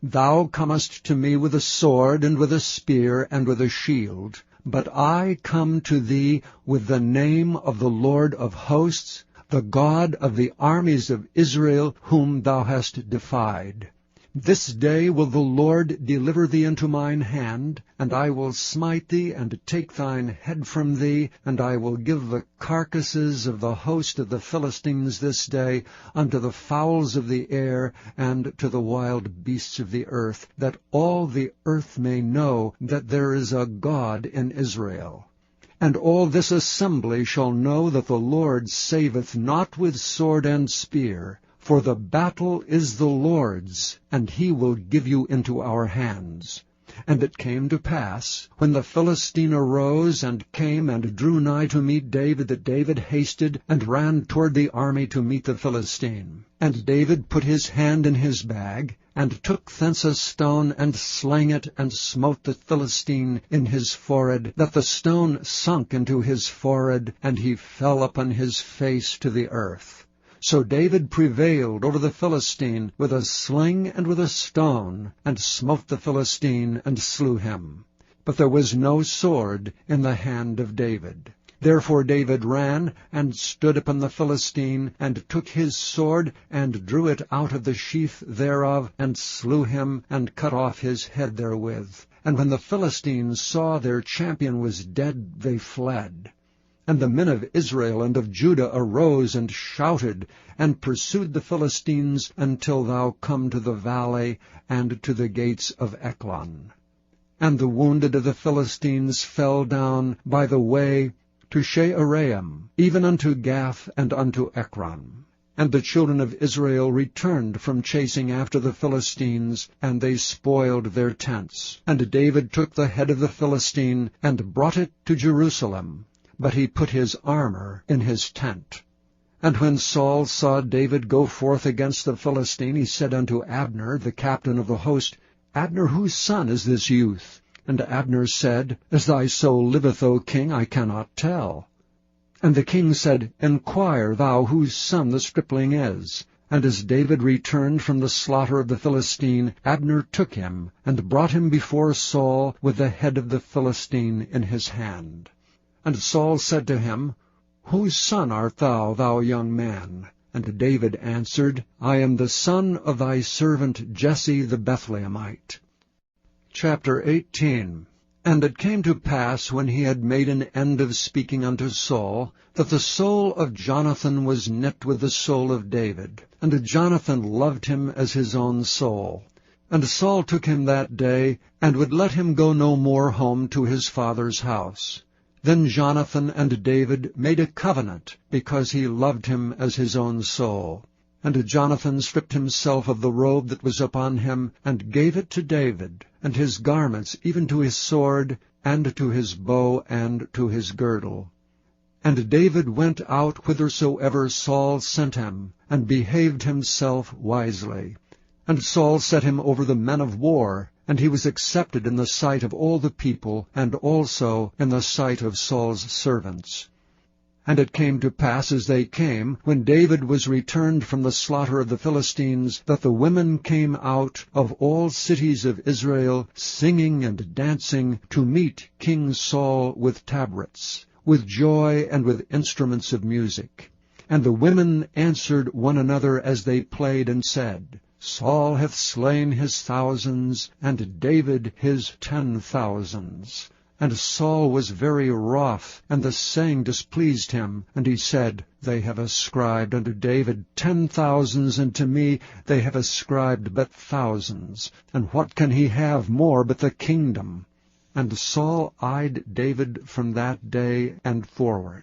Thou comest to me with a sword, and with a spear, and with a shield. But I come to thee with the name of the Lord of hosts, the God of the armies of Israel, whom thou hast defied. This day will the Lord deliver thee into mine hand, and I will smite thee, and take thine head from thee, and I will give the carcasses of the host of the Philistines this day unto the fowls of the air, and to the wild beasts of the earth, that all the earth may know that there is a God in Israel. And all this assembly shall know that the Lord saveth not with sword and spear, for the battle is the Lord's, and he will give you into our hands. And it came to pass, when the Philistine arose and came and drew nigh to meet David, that David hasted and ran toward the army to meet the Philistine. And David put his hand in his bag, and took thence a stone, and slang it, and smote the Philistine in his forehead, that the stone sunk into his forehead, and he fell upon his face to the earth. So David prevailed over the Philistine with a sling and with a stone, and smote the Philistine, and slew him. But there was no sword in the hand of David. Therefore David ran, and stood upon the Philistine, and took his sword, and drew it out of the sheath thereof, and slew him, and cut off his head therewith. And when the Philistines saw their champion was dead, they fled. And the men of Israel and of Judah arose and shouted, and pursued the Philistines until thou come to the valley, and to the gates of Ekron. And the wounded of the Philistines fell down by the way to Shearaim, even unto Gath and unto Ekron. And the children of Israel returned from chasing after the Philistines, and they spoiled their tents. And David took the head of the Philistine, and brought it to Jerusalem. But he put his armor in his tent. And when Saul saw David go forth against the Philistine, he said unto Abner, the captain of the host, Abner, whose son is this youth? And Abner said, As thy soul liveth, O king, I cannot tell. And the king said, Enquire thou whose son the stripling is. And as David returned from the slaughter of the Philistine, Abner took him, and brought him before Saul with the head of the Philistine in his hand. And Saul said to him, Whose son art thou, thou young man? And David answered, I am the son of thy servant Jesse the Bethlehemite. Chapter 18. And it came to pass, when he had made an end of speaking unto Saul, that the soul of Jonathan was knit with the soul of David, and Jonathan loved him as his own soul. And Saul took him that day, and would let him go no more home to his father's house. Then Jonathan and David made a covenant, because he loved him as his own soul. And Jonathan stripped himself of the robe that was upon him, and gave it to David, and his garments, even to his sword, and to his bow, and to his girdle. And David went out whithersoever Saul sent him, and behaved himself wisely. And Saul set him over the men of war, and he was accepted in the sight of all the people, and also in the sight of Saul's servants. And it came to pass, as they came, when David was returned from the slaughter of the Philistines, that the women came out of all cities of Israel, singing and dancing, to meet King Saul with tabrets, with joy and with instruments of music. And the women answered one another as they played, and said, Saul hath slain his thousands, and David his 10,000s. And Saul was very wroth, and the saying displeased him. And he said, They have ascribed unto David 10,000s, and to me they have ascribed but thousands. And what can he have more but the kingdom? And Saul eyed David from that day and forward.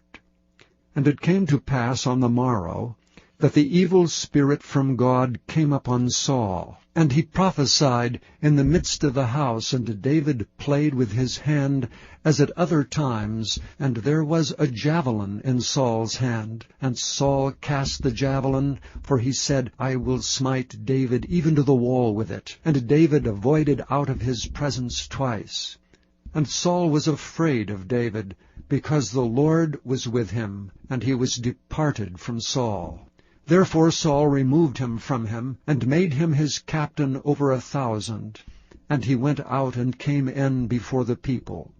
And it came to pass on the morrow, that the evil spirit from God came upon Saul. And he prophesied in the midst of the house, and David played with his hand as at other times, and there was a javelin in Saul's hand. And Saul cast the javelin, for he said, I will smite David even to the wall with it. And David avoided out of his presence twice. And Saul was afraid of David, because the Lord was with him, and he was departed from Saul. Therefore Saul removed him from him, and made him his captain over 1,000. And he went out and came in before the people.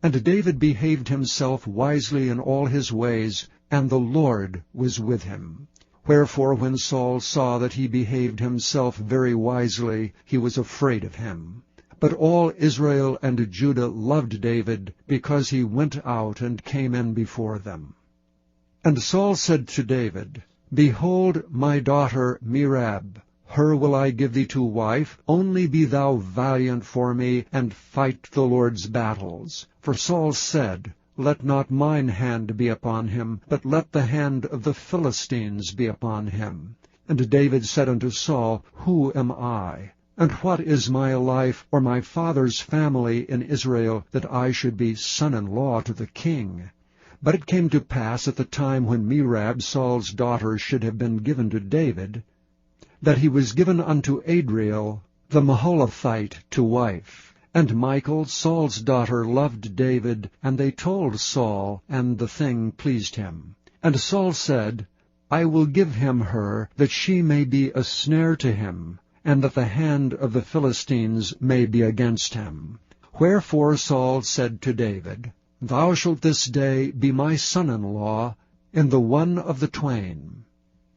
And David behaved himself wisely in all his ways, and the Lord was with him. Wherefore when Saul saw that he behaved himself very wisely, he was afraid of him. But all Israel and Judah loved David, because he went out and came in before them. And Saul said to David, Behold my daughter Merab, her will I give thee to wife, only be thou valiant for me, and fight the Lord's battles. For Saul said, Let not mine hand be upon him, but let the hand of the Philistines be upon him. And David said unto Saul, Who am I? And what is my life or my father's family in Israel, that I should be son-in-law to the king? But it came to pass at the time when Merab, Saul's daughter, should have been given to David, that he was given unto Adriel the Maholathite to wife. And Michal, Saul's daughter, loved David, and they told Saul, and the thing pleased him. And Saul said, I will give him her, that she may be a snare to him, and that the hand of the Philistines may be against him. Wherefore Saul said to David, Thou shalt this day be my son-in-law in the one of the twain.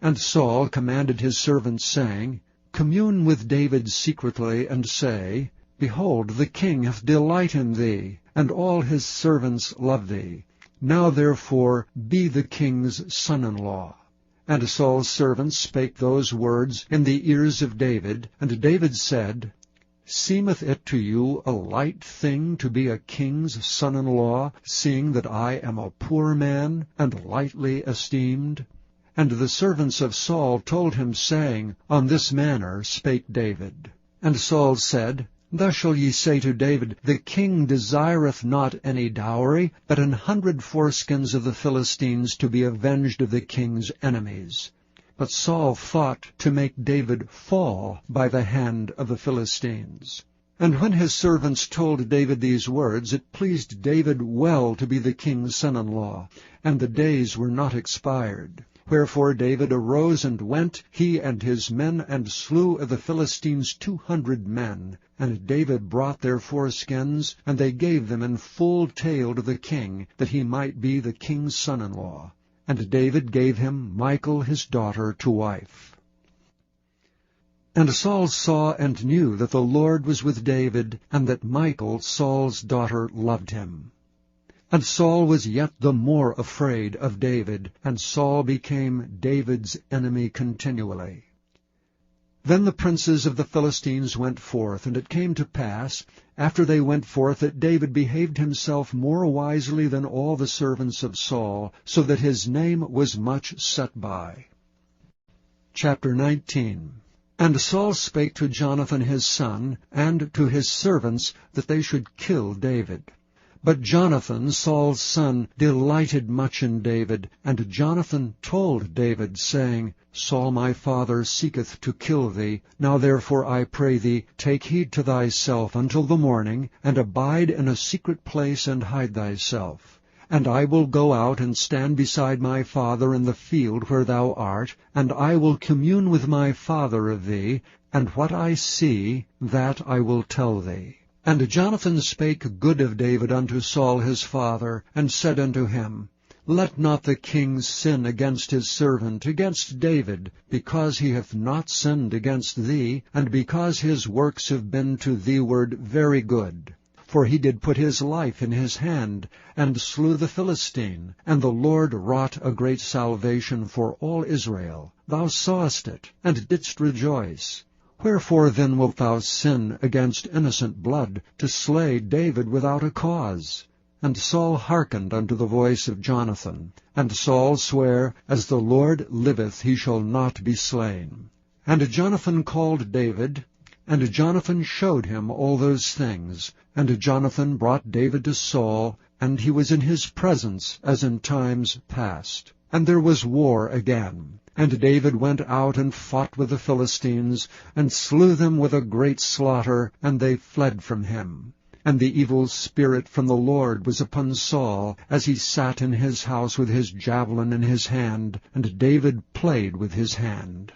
And Saul commanded his servants, saying, Commune with David secretly, and say, Behold, the king hath delight in thee, and all his servants love thee. Now therefore be the king's son-in-law. And Saul's servants spake those words in the ears of David. And David said, Seemeth it to you a light thing to be a king's son-in-law, seeing that I am a poor man, and lightly esteemed? And the servants of Saul told him, saying, On this manner spake David. And Saul said, Thus shall ye say to David, The king desireth not any dowry, but 100 foreskins of the Philistines, to be avenged of the king's enemies. But Saul thought to make David fall by the hand of the Philistines. And when his servants told David these words, it pleased David well to be the king's son-in-law, and the days were not expired. Wherefore David arose and went, he and his men, and slew of the Philistines 200 men. And David brought their foreskins, and they gave them in full tale to the king, that he might be the king's son-in-law. And David gave him Michal his daughter to wife. And Saul saw and knew that the Lord was with David, and that Michal, Saul's daughter, loved him. And Saul was yet the more afraid of David, and Saul became David's enemy continually. Then the princes of the Philistines went forth, and it came to pass, after they went forth, that David behaved himself more wisely than all the servants of Saul, so that his name was much set by. Chapter 19. And Saul spake to Jonathan his son, and to his servants, that they should kill David. But Jonathan, Saul's son, delighted much in David. And Jonathan told David, saying, Saul my father seeketh to kill thee. Now therefore I pray thee, take heed to thyself until the morning, and abide in a secret place, and hide thyself. And I will go out and stand beside my father in the field where thou art, and I will commune with my father of thee, and what I see, that I will tell thee. And Jonathan spake good of David unto Saul his father, and said unto him, Let not the king sin against his servant, against David, because he hath not sinned against thee, and because his works have been to thee ward very good. for he did put his life in his hand, and slew the Philistine. And the Lord wrought a great salvation for all Israel. Thou sawest it, and didst rejoice. Wherefore then wilt thou sin against innocent blood, to slay David without a cause? And Saul hearkened unto the voice of Jonathan. And Saul sware, As the Lord liveth, he shall not be slain. And Jonathan called David, and Jonathan showed him all those things. And Jonathan brought David to Saul, and he was in his presence as in times past. And there was war again. And David went out and fought with the Philistines, and slew them with a great slaughter, and they fled from him. And the evil spirit from the Lord was upon Saul, as he sat in his house with his javelin in his hand, and David played with his hand.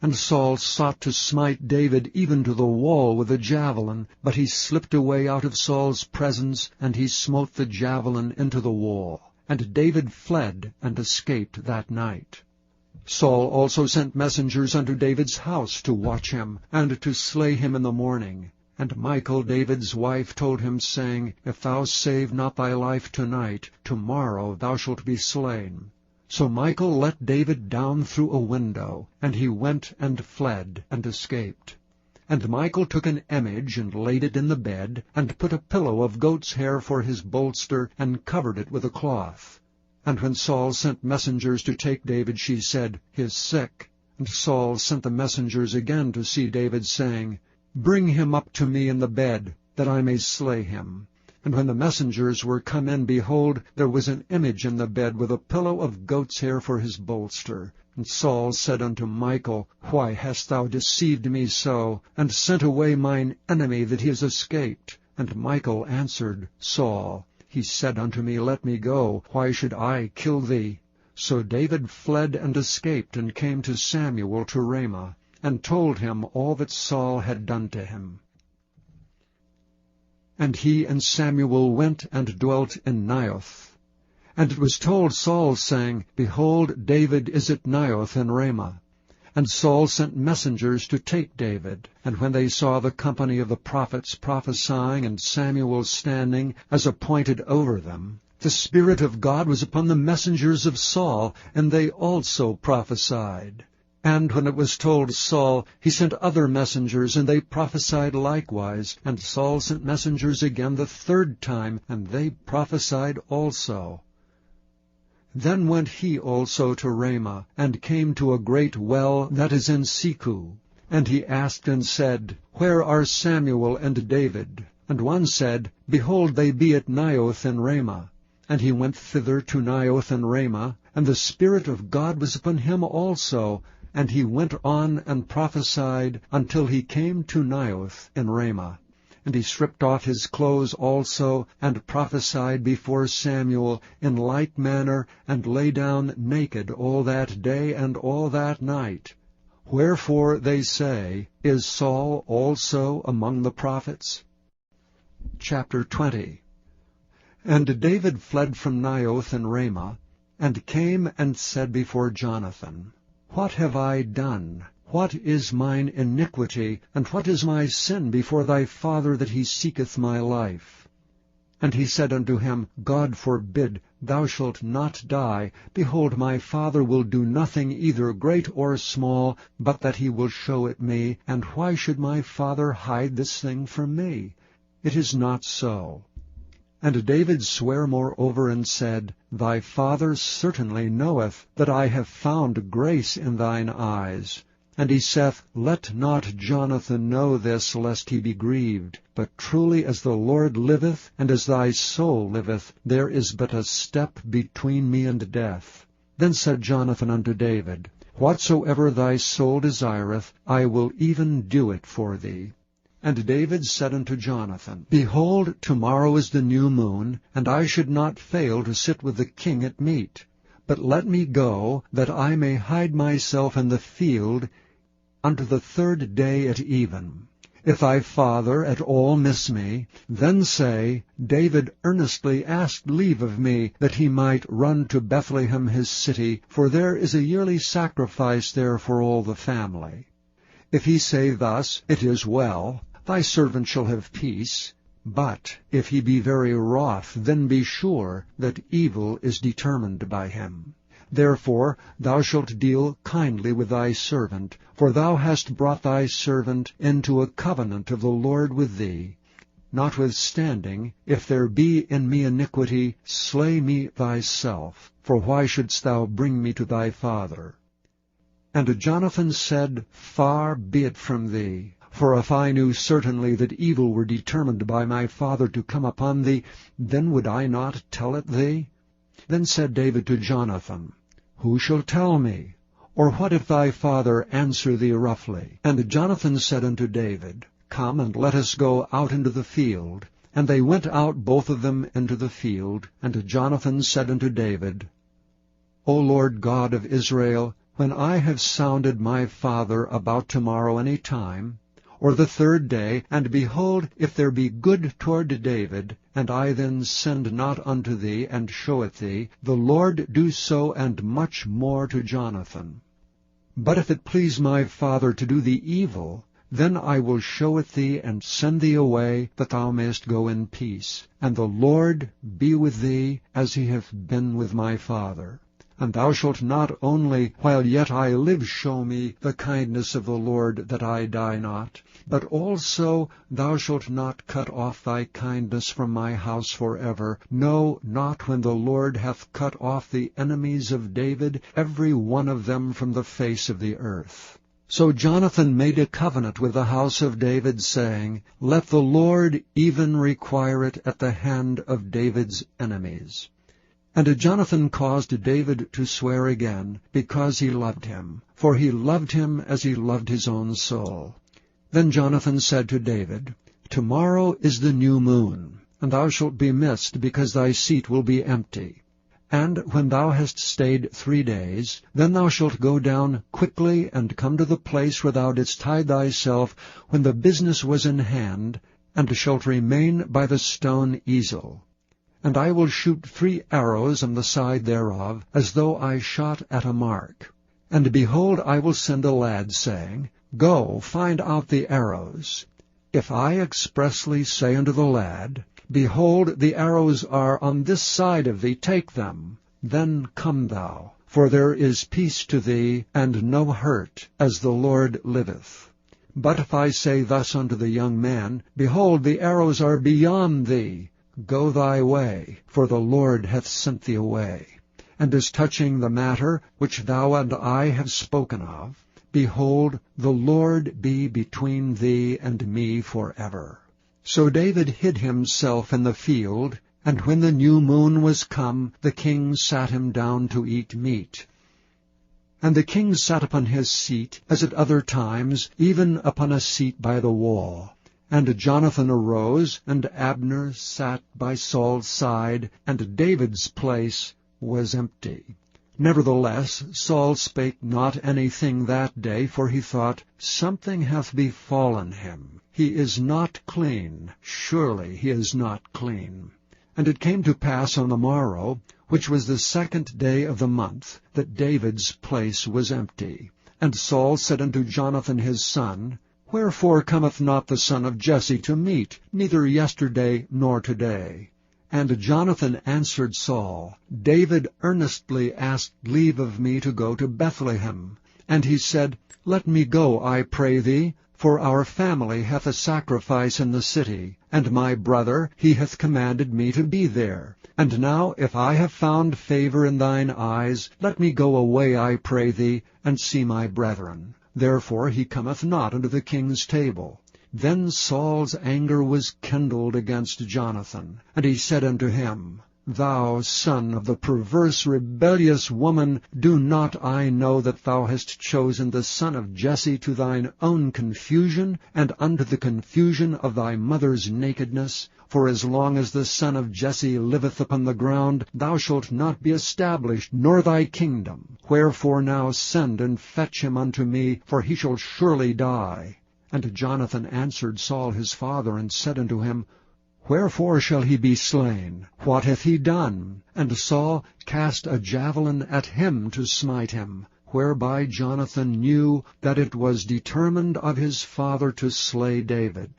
And Saul sought to smite David even to the wall with a javelin, but he slipped away out of Saul's presence, and he smote the javelin into the wall. And David fled and escaped that night. Saul also sent messengers unto David's house to watch him, and to slay him in the morning. And Michal David's wife told him, saying, If thou save not thy life tonight, tomorrow thou shalt be slain. So Michal let David down through a window, and he went and fled and escaped. And Michal took an image, and laid it in the bed, and put a pillow of goat's hair for his bolster, and covered it with a cloth. And when Saul sent messengers to take David, she said, He is sick. And Saul sent the messengers again to see David, saying, Bring him up to me in the bed, that I may slay him. And when the messengers were come in, behold, there was an image in the bed, with a pillow of goat's hair for his bolster. And Saul said unto Michal, Why hast thou deceived me so, and sent away mine enemy, that he is escaped? And Michal answered Saul, He said unto me, Let me go, why should I kill thee? So David fled and escaped, and came to Samuel to Ramah, and told him all that Saul had done to him. And he and Samuel went and dwelt in Naioth. And it was told Saul, saying, Behold, David is at Naioth in Ramah. And Saul sent messengers to take David. And when they saw the company of the prophets prophesying, and Samuel standing as appointed over them, the Spirit of God was upon the messengers of Saul, and they also prophesied. And when it was told Saul, he sent other messengers, and they prophesied likewise. And Saul sent messengers again the third time, and they prophesied also. Then went he also to Ramah, and came to a great well that is in Seku. And he asked and said, Where are Samuel and David? And one said, Behold, they be at Naioth in Ramah. And he went thither to Naioth in Ramah, and the Spirit of God was upon him also. And he went on and prophesied until he came to Naioth in Ramah. And he stripped off his clothes also, and prophesied before Samuel in like manner, and lay down naked all that day and all that night. Wherefore they say, Is Saul also among the prophets? Chapter 20. And David fled from Naioth in Ramah, and came and said before Jonathan, What have I done? What is mine iniquity, and what is my sin before thy father, that he seeketh my life? And he said unto him, God forbid, thou shalt not die. Behold, my father will do nothing either great or small, but that he will show it me. And why should my father hide this thing from me? It is not so. And David sware moreover, and said, Thy father certainly knoweth that I have found grace in thine eyes. And he saith, Let not Jonathan know this, lest he be grieved. But truly as the Lord liveth, and as thy soul liveth, there is but a step between me and death. Then said Jonathan unto David, Whatsoever thy soul desireth, I will even do it for thee. And David said unto Jonathan, Behold, tomorrow is the new moon, and I should not fail to sit with the king at meat. But let me go, that I may hide myself in the field unto the third day at even. If thy father at all miss me, then say, David earnestly asked leave of me, that he might run to Bethlehem his city, for there is a yearly sacrifice there for all the family. If he say thus, It is well, thy servant shall have peace. But if he be very wroth, then be sure that evil is determined by him. Therefore thou shalt deal kindly with thy servant, for thou hast brought thy servant into a covenant of the Lord with thee. Notwithstanding, if there be in me iniquity, slay me thyself, for why shouldst thou bring me to thy father? And Jonathan said, Far be it from thee. For if I knew certainly that evil were determined by my father to come upon thee, then would I not tell it thee? Then said David to Jonathan, Who shall tell me? Or what if thy father answer thee roughly? And Jonathan said unto David, Come, and let us go out into the field. And they went out both of them into the field. And Jonathan said unto David, O Lord God of Israel, when I have sounded my father about tomorrow any time, or the third day, and behold, if there be good toward David, and I then send not unto thee, and show it thee, the Lord do so and much more to Jonathan. But if it please my father to do thee evil, then I will show it thee, and send thee away, that thou mayest go in peace. And the Lord be with thee, as he hath been with my father. And thou shalt not only, while yet I live, show me the kindness of the Lord, that I die not, but also thou shalt not cut off thy kindness from my house forever, no, not when the Lord hath cut off the enemies of David, every one of them from the face of the earth. So Jonathan made a covenant with the house of David, saying, Let the Lord even require it at the hand of David's enemies. And Jonathan caused David to swear again, because he loved him, for he loved him as he loved his own soul. Then Jonathan said to David, Tomorrow is the new moon, and thou shalt be missed, because thy seat will be empty. And when thou hast stayed 3 days, then thou shalt go down quickly, and come to the place where thou didst hide thyself when the business was in hand, and shalt remain by the stone easel. And I will shoot 3 arrows on the side thereof, as though I shot at a mark. And behold, I will send a lad, saying, Go, find out the arrows. If I expressly say unto the lad, Behold, the arrows are on this side of thee, take them, then come thou, for there is peace to thee, and no hurt, as the Lord liveth. But if I say thus unto the young man, Behold, the arrows are beyond thee, go thy way, for the Lord hath sent thee away. And as touching the matter which thou and I have spoken of, behold, the Lord be between thee and me forever. So David hid himself in the field, and when the new moon was come, the king sat him down to eat meat. And the king sat upon his seat, as at other times, even upon a seat by the wall. And Jonathan arose, and Abner sat by Saul's side, and David's place was empty. Nevertheless Saul spake not anything that day, for he thought, Something hath befallen him. He is not clean. Surely he is not clean. And it came to pass on the morrow, which was the 2nd day of the month, that David's place was empty. And Saul said unto Jonathan his son, Wherefore cometh not the son of Jesse to meat, neither yesterday nor today? And Jonathan answered Saul, David earnestly asked leave of me to go to Bethlehem. And he said, Let me go, I pray thee, for our family hath a sacrifice in the city, and my brother, he hath commanded me to be there. And now, if I have found favor in thine eyes, let me go away, I pray thee, and see my brethren. Therefore he cometh not unto the king's table. Then Saul's anger was kindled against Jonathan, and he said unto him, Thou son of the perverse rebellious woman, do not I know that thou hast chosen the son of Jesse to thine own confusion, and unto the confusion of thy mother's nakedness? For as long as the son of Jesse liveth upon the ground, thou shalt not be established, nor thy kingdom. Wherefore now send and fetch him unto me, for he shall surely die. And Jonathan answered Saul his father, and said unto him, Wherefore shall he be slain? What hath he done? And Saul cast a javelin at him to smite him, whereby Jonathan knew that it was determined of his father to slay David.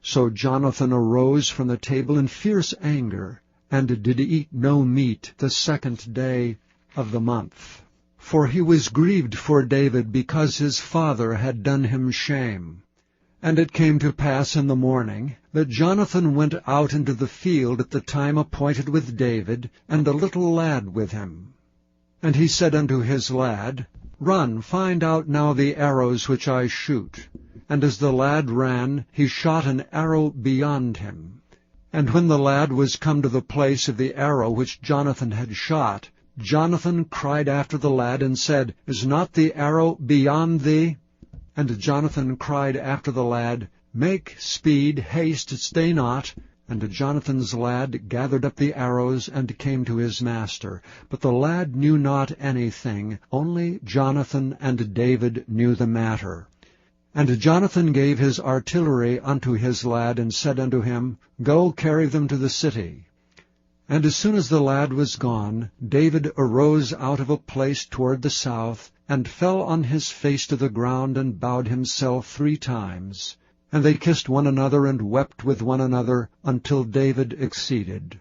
So Jonathan arose from the table in fierce anger, and did eat no meat the 2nd day of the month. For he was grieved for David, because his father had done him shame. And it came to pass in the morning, that Jonathan went out into the field at the time appointed with David, and a little lad with him. And he said unto his lad, Run, find out now the arrows which I shoot. And as the lad ran, he shot an arrow beyond him. And when the lad was come to the place of the arrow which Jonathan had shot, Jonathan cried after the lad, and said, Is not the arrow beyond thee? And Jonathan cried after the lad, Make speed, haste, stay not. And Jonathan's lad gathered up the arrows, and came to his master. But the lad knew not anything, only Jonathan and David knew the matter. And Jonathan gave his artillery unto his lad, and said unto him, Go, carry them to the city. And as soon as the lad was gone, David arose out of a place toward the south, and fell on his face to the ground, and bowed himself 3 times. And they kissed one another, and wept with one another, until David exceeded.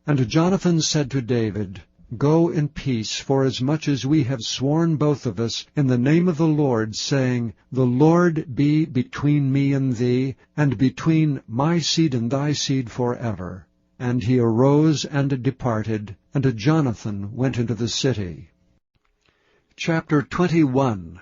And Jonathan said to David, Go in peace, forasmuch as we have sworn both of us in the name of the Lord, saying, The Lord be between me and thee, and between my seed and thy seed forever. And he arose and departed, and Jonathan went into the city. Chapter 21.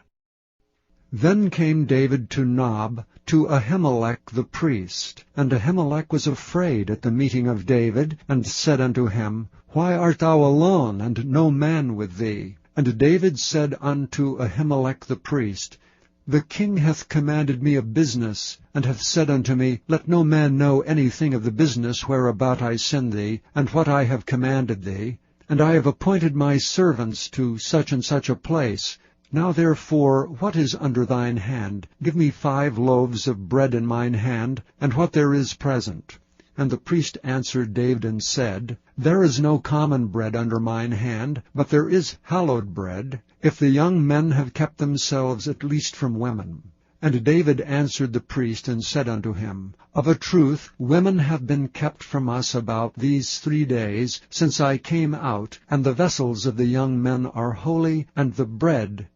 Then came David to Nob, to Ahimelech the priest. And Ahimelech was afraid at the meeting of David, and said unto him, Why art thou alone, and no man with thee? And David said unto Ahimelech the priest, The king hath commanded me a business, and hath said unto me, Let no man know anything of the business whereabout I send thee, and what I have commanded thee. And I have appointed my servants to such and such a place. Now therefore, what is under thine hand? Give me 5 loaves of bread in mine hand, and what there is present. And the priest answered David and said, There is no common bread under mine hand, but there is hallowed bread, if the young men have kept themselves at least from women. And David answered the priest, and said unto him, Of a truth, women have been kept from us about these 3 days, since I came out, and the vessels of the young men are holy, and the bread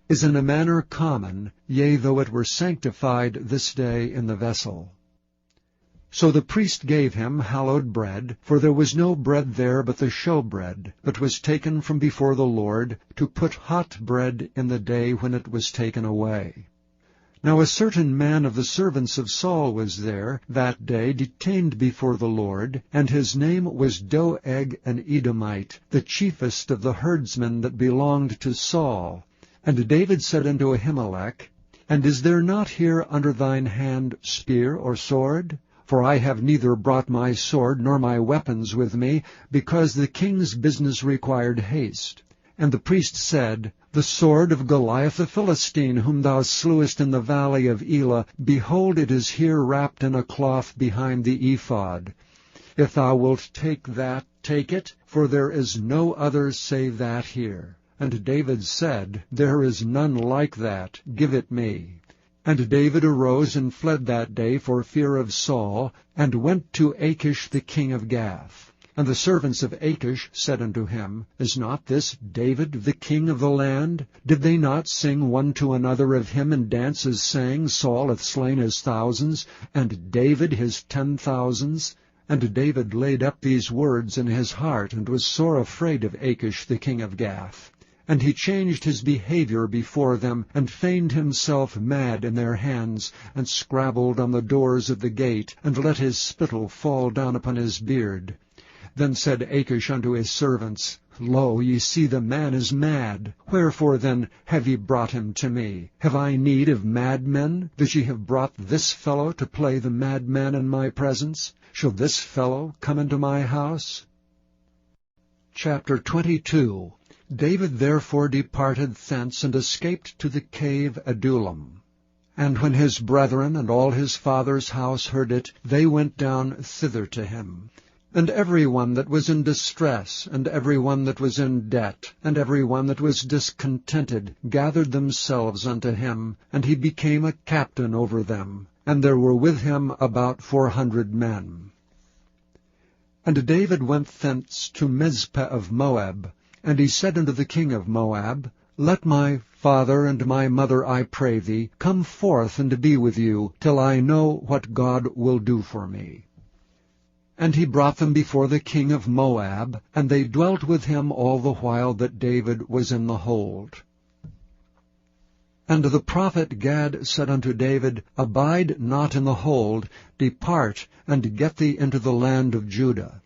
is in a manner common, yea, though it were sanctified this day in the vessel. So the priest gave him hallowed bread, for there was no bread there but the showbread, that was taken from before the Lord, to put hot bread in the day when it was taken away. Now a certain man of the servants of Saul was there that day, detained before the Lord, and his name was Doeg an Edomite, the chiefest of the herdsmen that belonged to Saul. And David said unto Ahimelech, And is there not here under thine hand spear or sword? For I have neither brought my sword nor my weapons with me, because the king's business required haste. And the priest said, The sword of Goliath the Philistine, whom thou slewest in the valley of Elah, behold, it is here wrapped in a cloth behind the ephod. If thou wilt take that, take it, for there is no other save that here. And David said, There is none like that, give it me. And David arose and fled that day for fear of Saul, and went to Achish the king of Gath. And the servants of Achish said unto him, Is not this David the king of the land? Did they not sing one to another of him in dances, saying, Saul hath slain his thousands, and David his 10,000s? And David laid up these words in his heart, and was sore afraid of Achish the king of Gath. And he changed his behavior before them, and feigned himself mad in their hands, and scrabbled on the doors of the gate, and let his spittle fall down upon his beard. Then said Achish unto his servants, Lo, ye see the man is mad. Wherefore then have ye brought him to me? Have I need of madmen, that ye have brought this fellow to play the madman in my presence? Shall this fellow come into my house? Chapter 22. David therefore departed thence, and escaped to the cave Adullam. And when his brethren and all his father's house heard it, they went down thither to him. And every one that was in distress, and every one that was in debt, and every one that was discontented, gathered themselves unto him, and he became a captain over them. And there were with him about 400 men. And David went thence to Mizpeh of Moab, and he said unto the king of Moab, Let my father and my mother, I pray thee, come forth and be with you, till I know what God will do for me. And he brought them before the king of Moab, and they dwelt with him all the while that David was in the hold. And the prophet Gad said unto David, Abide not in the hold, depart, and get thee into the land of Judah.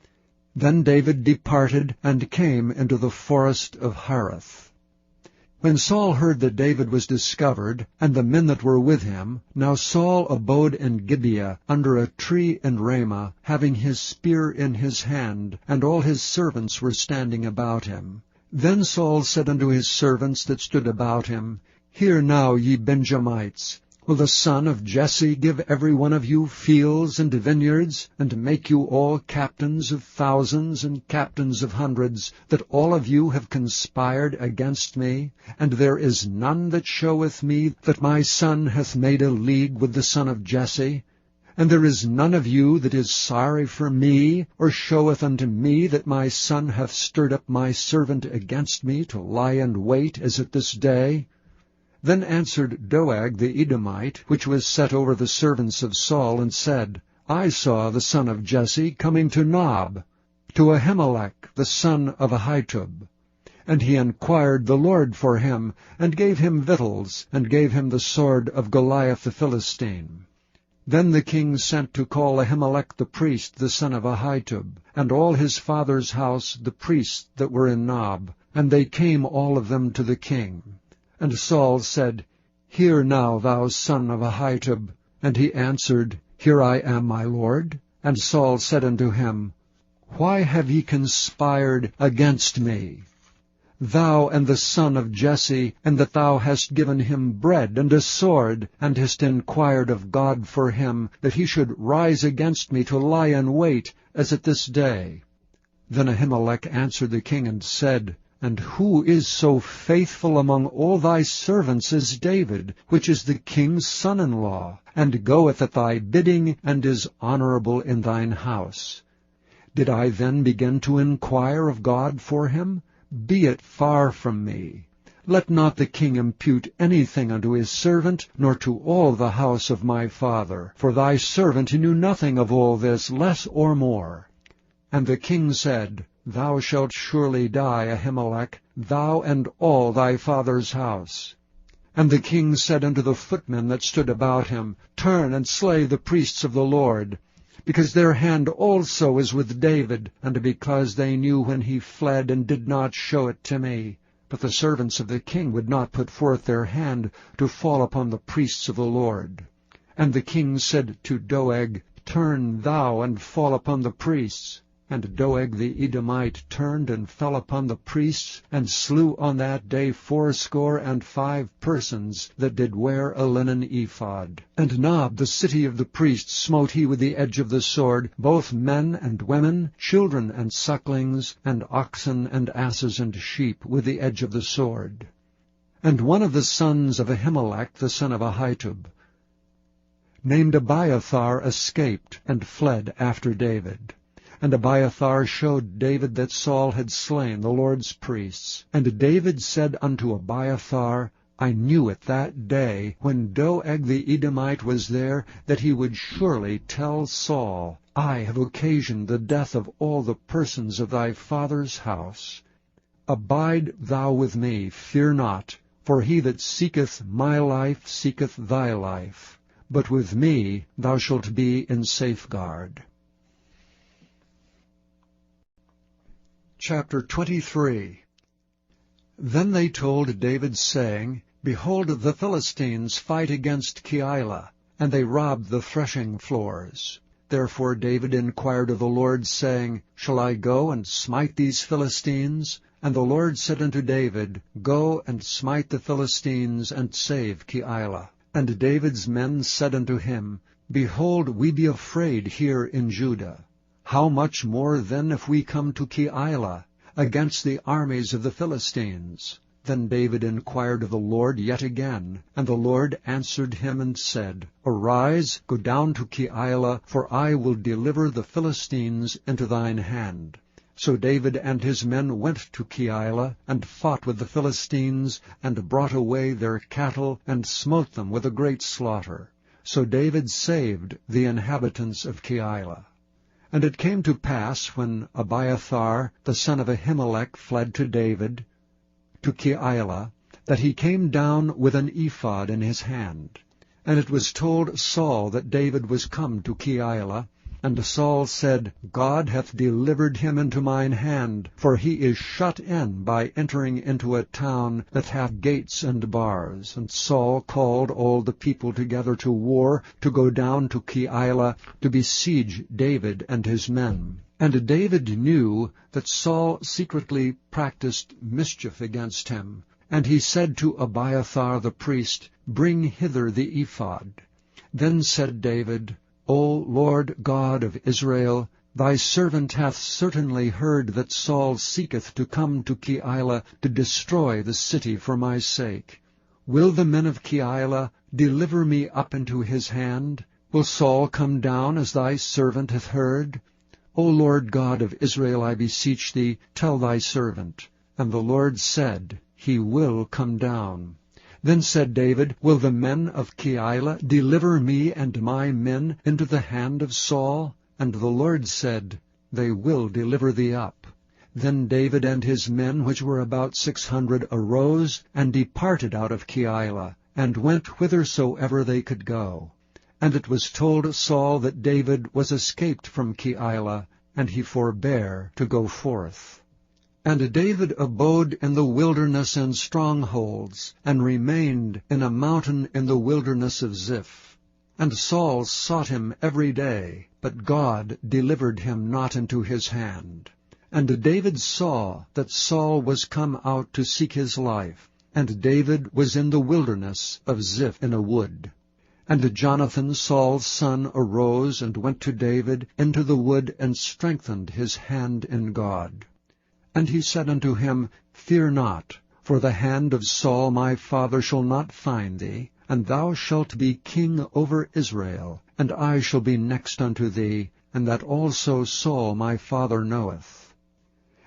Then David departed, and came into the forest of Hareth. When Saul heard that David was discovered, and the men that were with him, now Saul abode in Gibeah, under a tree in Ramah, having his spear in his hand, and all his servants were standing about him. Then Saul said unto his servants that stood about him, Hear now, ye Benjamites, will the son of Jesse give every one of you fields and vineyards, and make you all captains of thousands and captains of hundreds, that all of you have conspired against me? And there is none that showeth me that my son hath made a league with the son of Jesse? And there is none of you that is sorry for me, or showeth unto me that my son hath stirred up my servant against me to lie in wait as at this day? Then answered Doeg the Edomite, which was set over the servants of Saul, and said, I saw the son of Jesse coming to Nob, to Ahimelech the son of Ahitub. And he inquired the Lord for him, and gave him victuals, and gave him the sword of Goliath the Philistine. Then the king sent to call Ahimelech the priest, the son of Ahitub, and all his father's house, the priests that were in Nob, and they came all of them to the king. And Saul said, Hear now, thou son of Ahitub. And he answered, Here I am, my lord. And Saul said unto him, Why have ye conspired against me, thou and the son of Jesse, and that thou hast given him bread and a sword, and hast inquired of God for him, that he should rise against me to lie in wait, as at this day? Then Ahimelech answered the king and said, And who is so faithful among all thy servants as David, which is the king's son-in-law, and goeth at thy bidding, and is honorable in thine house? Did I then begin to inquire of God for him? Be it far from me. Let not the king impute anything unto his servant, nor to all the house of my father. For thy servant knew nothing of all this, less or more. And the king said, Thou shalt surely die, Ahimelech, thou and all thy father's house. And the king said unto the footmen that stood about him, Turn and slay the priests of the Lord, because their hand also is with David, and because they knew when he fled, and did not show it to me. But the servants of the king would not put forth their hand to fall upon the priests of the Lord. And the king said to Doeg, Turn thou and fall upon the priests. And Doeg the Edomite turned and fell upon the priests, and slew on that day 75 persons that did wear a linen ephod. And Nob, the city of the priests, smote he with the edge of the sword, both men and women, children and sucklings, and oxen and asses and sheep, with the edge of the sword. And one of the sons of Ahimelech, the son of Ahitub, named Abiathar, escaped, and fled after David. And Abiathar showed David that Saul had slain the Lord's priests. And David said unto Abiathar, I knew it that day, when Doeg the Edomite was there, that he would surely tell Saul, I have occasioned the death of all the persons of thy father's house. Abide thou with me, fear not, for he that seeketh my life seeketh thy life. But with me thou shalt be in safeguard. Chapter 23. Then they told David, saying, Behold, the Philistines fight against Keilah, and they robbed the threshing floors. Therefore David inquired of the Lord, saying, Shall I go and smite these Philistines? And the Lord said unto David, Go and smite the Philistines, and save Keilah. And David's men said unto him, Behold, we be afraid here in Judah. How much more then if we come to Keilah, against the armies of the Philistines? Then David inquired of the Lord yet again, and the Lord answered him and said, Arise, go down to Keilah, for I will deliver the Philistines into thine hand. So David and his men went to Keilah, and fought with the Philistines, and brought away their cattle, and smote them with a great slaughter. So David saved the inhabitants of Keilah. And it came to pass, when Abiathar the son of Ahimelech fled to David, to Keilah, that he came down with an ephod in his hand. And it was told Saul that David was come to Keilah. And Saul said, God hath delivered him into mine hand, for he is shut in by entering into a town that hath gates and bars. And Saul called all the people together to war, to go down to Keilah, to besiege David and his men. And David knew that Saul secretly practiced mischief against him. And he said to Abiathar the priest, Bring hither the ephod. Then said David, O Lord God of Israel, thy servant hath certainly heard that Saul seeketh to come to Keilah to destroy the city for my sake. Will the men of Keilah deliver me up into his hand? Will Saul come down as thy servant hath heard? O Lord God of Israel, I beseech thee, tell thy servant. And the Lord said, He will come down. Then said David, Will the men of Keilah deliver me and my men into the hand of Saul? And the Lord said, They will deliver thee up. Then David and his men, which were about 600, arose and departed out of Keilah, and went whithersoever they could go. And it was told Saul that David was escaped from Keilah, and he forbare to go forth. And David abode in the wilderness and strongholds, and remained in a mountain in the wilderness of Ziph. And Saul sought him every day, but God delivered him not into his hand. And David saw that Saul was come out to seek his life, and David was in the wilderness of Ziph in a wood. And Jonathan Saul's son arose and went to David into the wood, and strengthened his hand in God. And he said unto him, Fear not, for the hand of Saul my father shall not find thee, and thou shalt be king over Israel, and I shall be next unto thee, and that also Saul my father knoweth.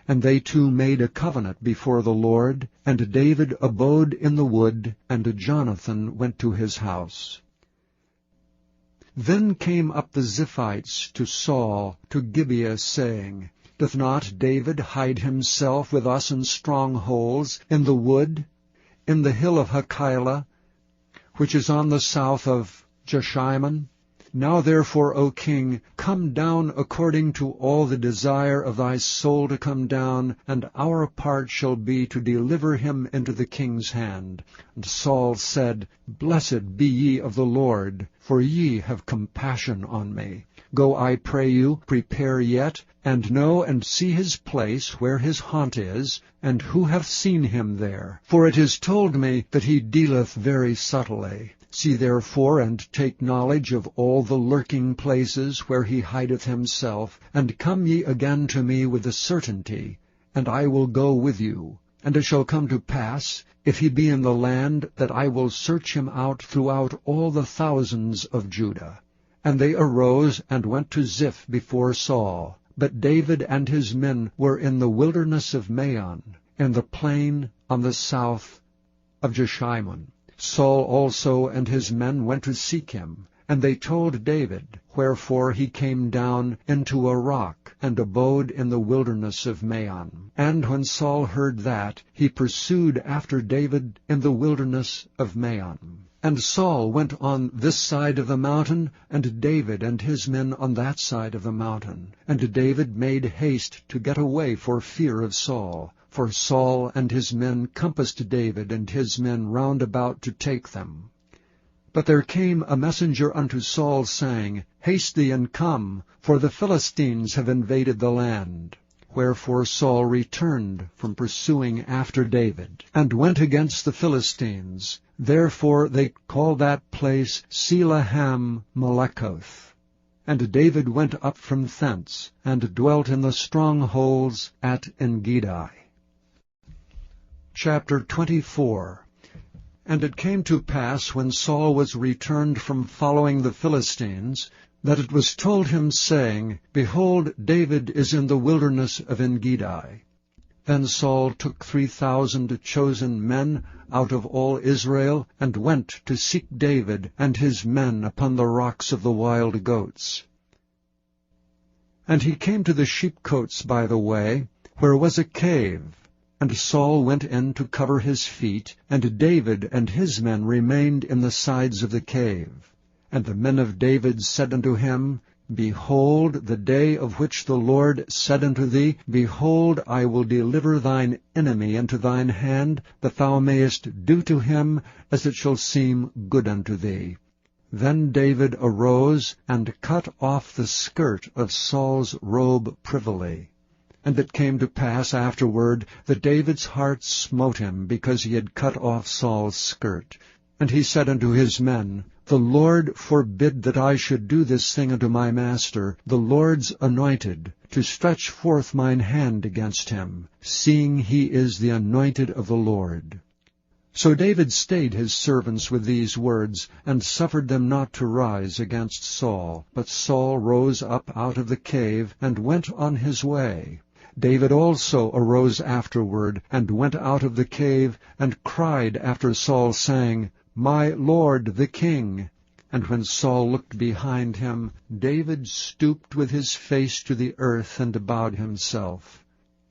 And they two made a covenant before the Lord, and David abode in the wood, and Jonathan went to his house. Then came up the Ziphites to Saul to Gibeah, saying, Doth not David hide himself with us in strongholds, in the wood, in the hill of Hachilah, which is on the south of Jeshimon? Now therefore, O king, come down according to all the desire of thy soul to come down, and our part shall be to deliver him into the king's hand. And Saul said, Blessed be ye of the Lord, for ye have compassion on me. Go, I pray you, prepare yet, and know and see his place where his haunt is, and who hath seen him there. For it is told me that he dealeth very subtly. See therefore, and take knowledge of all the lurking places where he hideth himself, and come ye again to me with a certainty, and I will go with you. And it shall come to pass, if he be in the land, that I will search him out throughout all the thousands of Judah. And they arose and went to Ziph before Saul. But David and his men were in the wilderness of Maon, in the plain on the south of Jeshimon. Saul also and his men went to seek him, and they told David, wherefore he came down into a rock, and abode in the wilderness of Maon. And when Saul heard that, he pursued after David in the wilderness of Maon. And Saul went on this side of the mountain, and David and his men on that side of the mountain. And David made haste to get away for fear of Saul. For Saul and his men compassed David and his men round about to take them. But there came a messenger unto Saul, saying, Haste thee and come, for the Philistines have invaded the land. Wherefore Saul returned from pursuing after David, and went against the Philistines. Therefore they call that place Selahem Melekoth. And David went up from thence, and dwelt in the strongholds at Engedi. Chapter 24. And it came to pass, when Saul was returned from following the Philistines, that it was told him, saying, Behold, David is in the wilderness of Engedi. Then Saul took 3,000 chosen men out of all Israel, and went to seek David and his men upon the rocks of the wild goats. And he came to the sheepcotes by the way, where was a cave. And Saul went in to cover his feet, and David and his men remained in the sides of the cave. And the men of David said unto him, Behold, the day of which the Lord said unto thee, Behold, I will deliver thine enemy into thine hand, that thou mayest do to him as it shall seem good unto thee. Then David arose, and cut off the skirt of Saul's robe privily. And it came to pass afterward that David's heart smote him, because he had cut off Saul's skirt. And he said unto his men, The Lord forbid that I should do this thing unto my master, the Lord's anointed, to stretch forth mine hand against him, seeing he is the anointed of the Lord. So David stayed his servants with these words, and suffered them not to rise against Saul. But Saul rose up out of the cave, and went on his way. David also arose afterward, and went out of the cave, and cried after Saul, saying, My lord the king. And when Saul looked behind him, David stooped with his face to the earth, and bowed himself.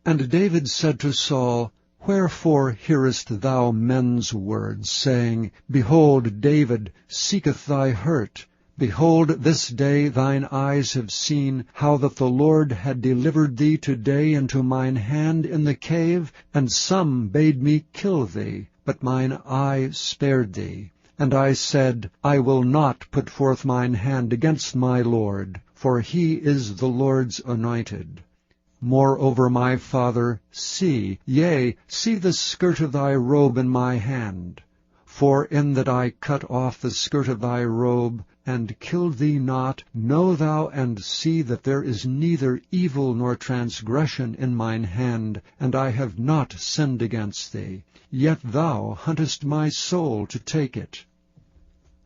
And David said to Saul, Wherefore hearest thou men's words, saying, Behold, David seeketh thy hurt? Behold, this day thine eyes have seen how that the Lord had delivered thee today into mine hand in the cave, and some bade me kill thee, but mine eye spared thee. And I said, I will not put forth mine hand against my Lord, for he is the Lord's anointed. Moreover, my father, see, yea, see the skirt of thy robe in my hand. For in that I cut off the skirt of thy robe, and killed thee not, know thou and see that there is neither evil nor transgression in mine hand, and I have not sinned against thee. Yet thou huntest my soul to take it.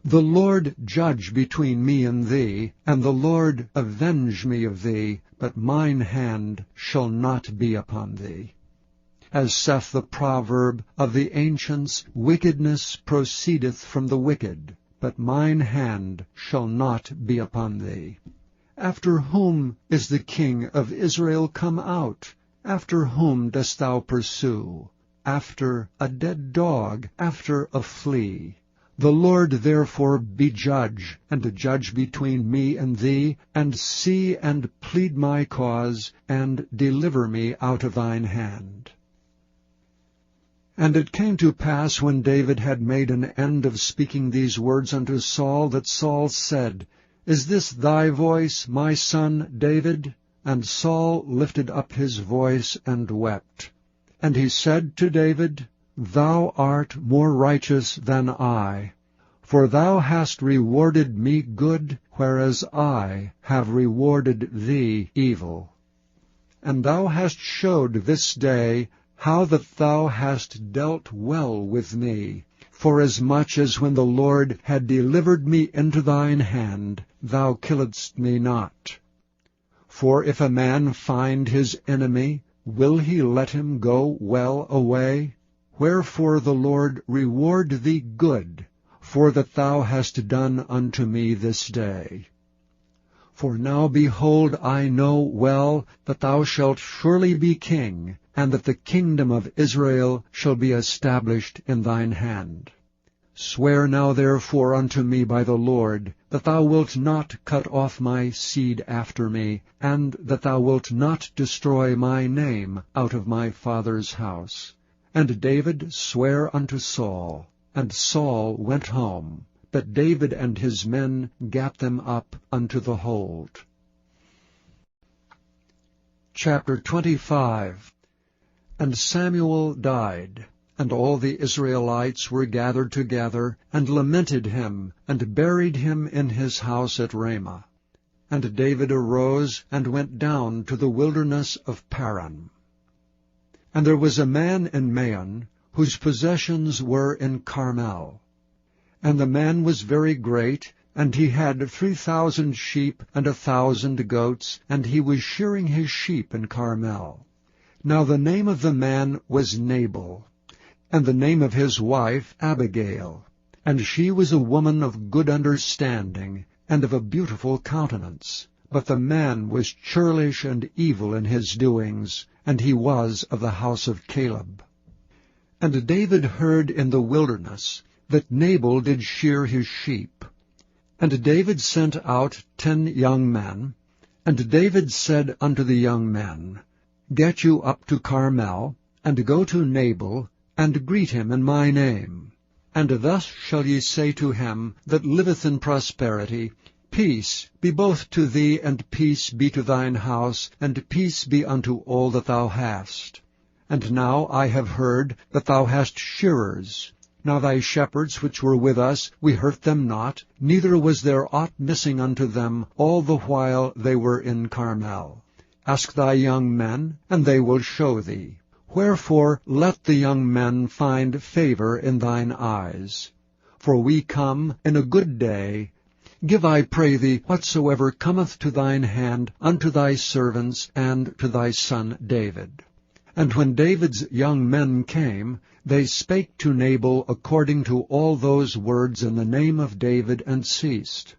The Lord judge between me and thee, and the Lord avenge me of thee, but mine hand shall not be upon thee. As saith the proverb of the ancients, wickedness proceedeth from the wicked, but mine hand shall not be upon thee. After whom is the king of Israel come out? After whom dost thou pursue? After a dead dog, after a flea. The Lord therefore be judge, and judge between me and thee, and see and plead my cause, and deliver me out of thine hand. And it came to pass, when David had made an end of speaking these words unto Saul, that Saul said, Is this thy voice, my son David? And Saul lifted up his voice and wept. And he said to David, Thou art more righteous than I, for thou hast rewarded me good, whereas I have rewarded thee evil. And thou hast showed this day how that thou hast dealt well with me, forasmuch as when the Lord had delivered me into thine hand, thou killedst me not. For if a man find his enemy, will he let him go well away? Wherefore the Lord reward thee good, for that thou hast done unto me this day. For now, behold, I know well that thou shalt surely be king, and that the kingdom of Israel shall be established in thine hand. Swear now therefore unto me by the Lord, that thou wilt not cut off my seed after me, and that thou wilt not destroy my name out of my father's house. And David sware unto Saul, and Saul went home. But David and his men gat them up unto the hold. Chapter 25. And Samuel died, and all the Israelites were gathered together, and lamented him, and buried him in his house at Ramah. And David arose and went down to the wilderness of Paran. And there was a man in Maon, whose possessions were in Carmel. And the man was very great, and he had 3,000 sheep and 1,000 goats, and he was shearing his sheep in Carmel. Now the name of the man was Nabal, and the name of his wife Abigail. And she was a woman of good understanding, and of a beautiful countenance. But the man was churlish and evil in his doings, and he was of the house of Caleb. And David heard in the wilderness that Nabal did shear his sheep. And David sent out 10 young men. And David said unto the young men, Get you up to Carmel, and go to Nabal, and greet him in my name. And thus shall ye say to him that liveth in prosperity, Peace be both to thee, and peace be to thine house, and peace be unto all that thou hast. And now I have heard that thou hast shearers. Now thy shepherds which were with us, we hurt them not, neither was there aught missing unto them all the while they were in Carmel. Ask thy young men, and they will show thee. Wherefore let the young men find favor in thine eyes. For we come in a good day. Give, I pray thee, whatsoever cometh to thine hand unto thy servants and to thy son David. And when David's young men came, they spake to Nabal according to all those words in the name of David, and ceased.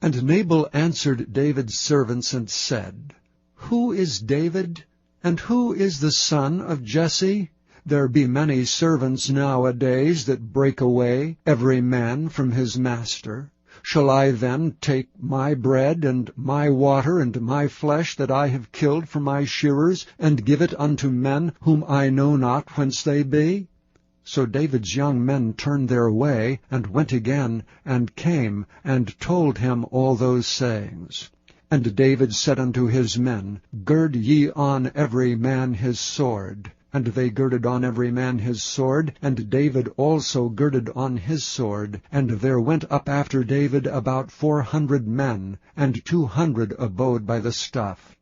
And Nabal answered David's servants and said, Who is David? And who is the son of Jesse? There be many servants nowadays that break away, every man from his master. Shall I then take my bread and my water and my flesh that I have killed for my shearers, and give it unto men whom I know not whence they be? So David's young men turned their way, and went again, and came, and told him all those sayings. And David said unto his men, Gird ye on every man his sword. And they girded on every man his sword, and David also girded on his sword. And there went up after David about 400 men, and 200 abode by the stuff.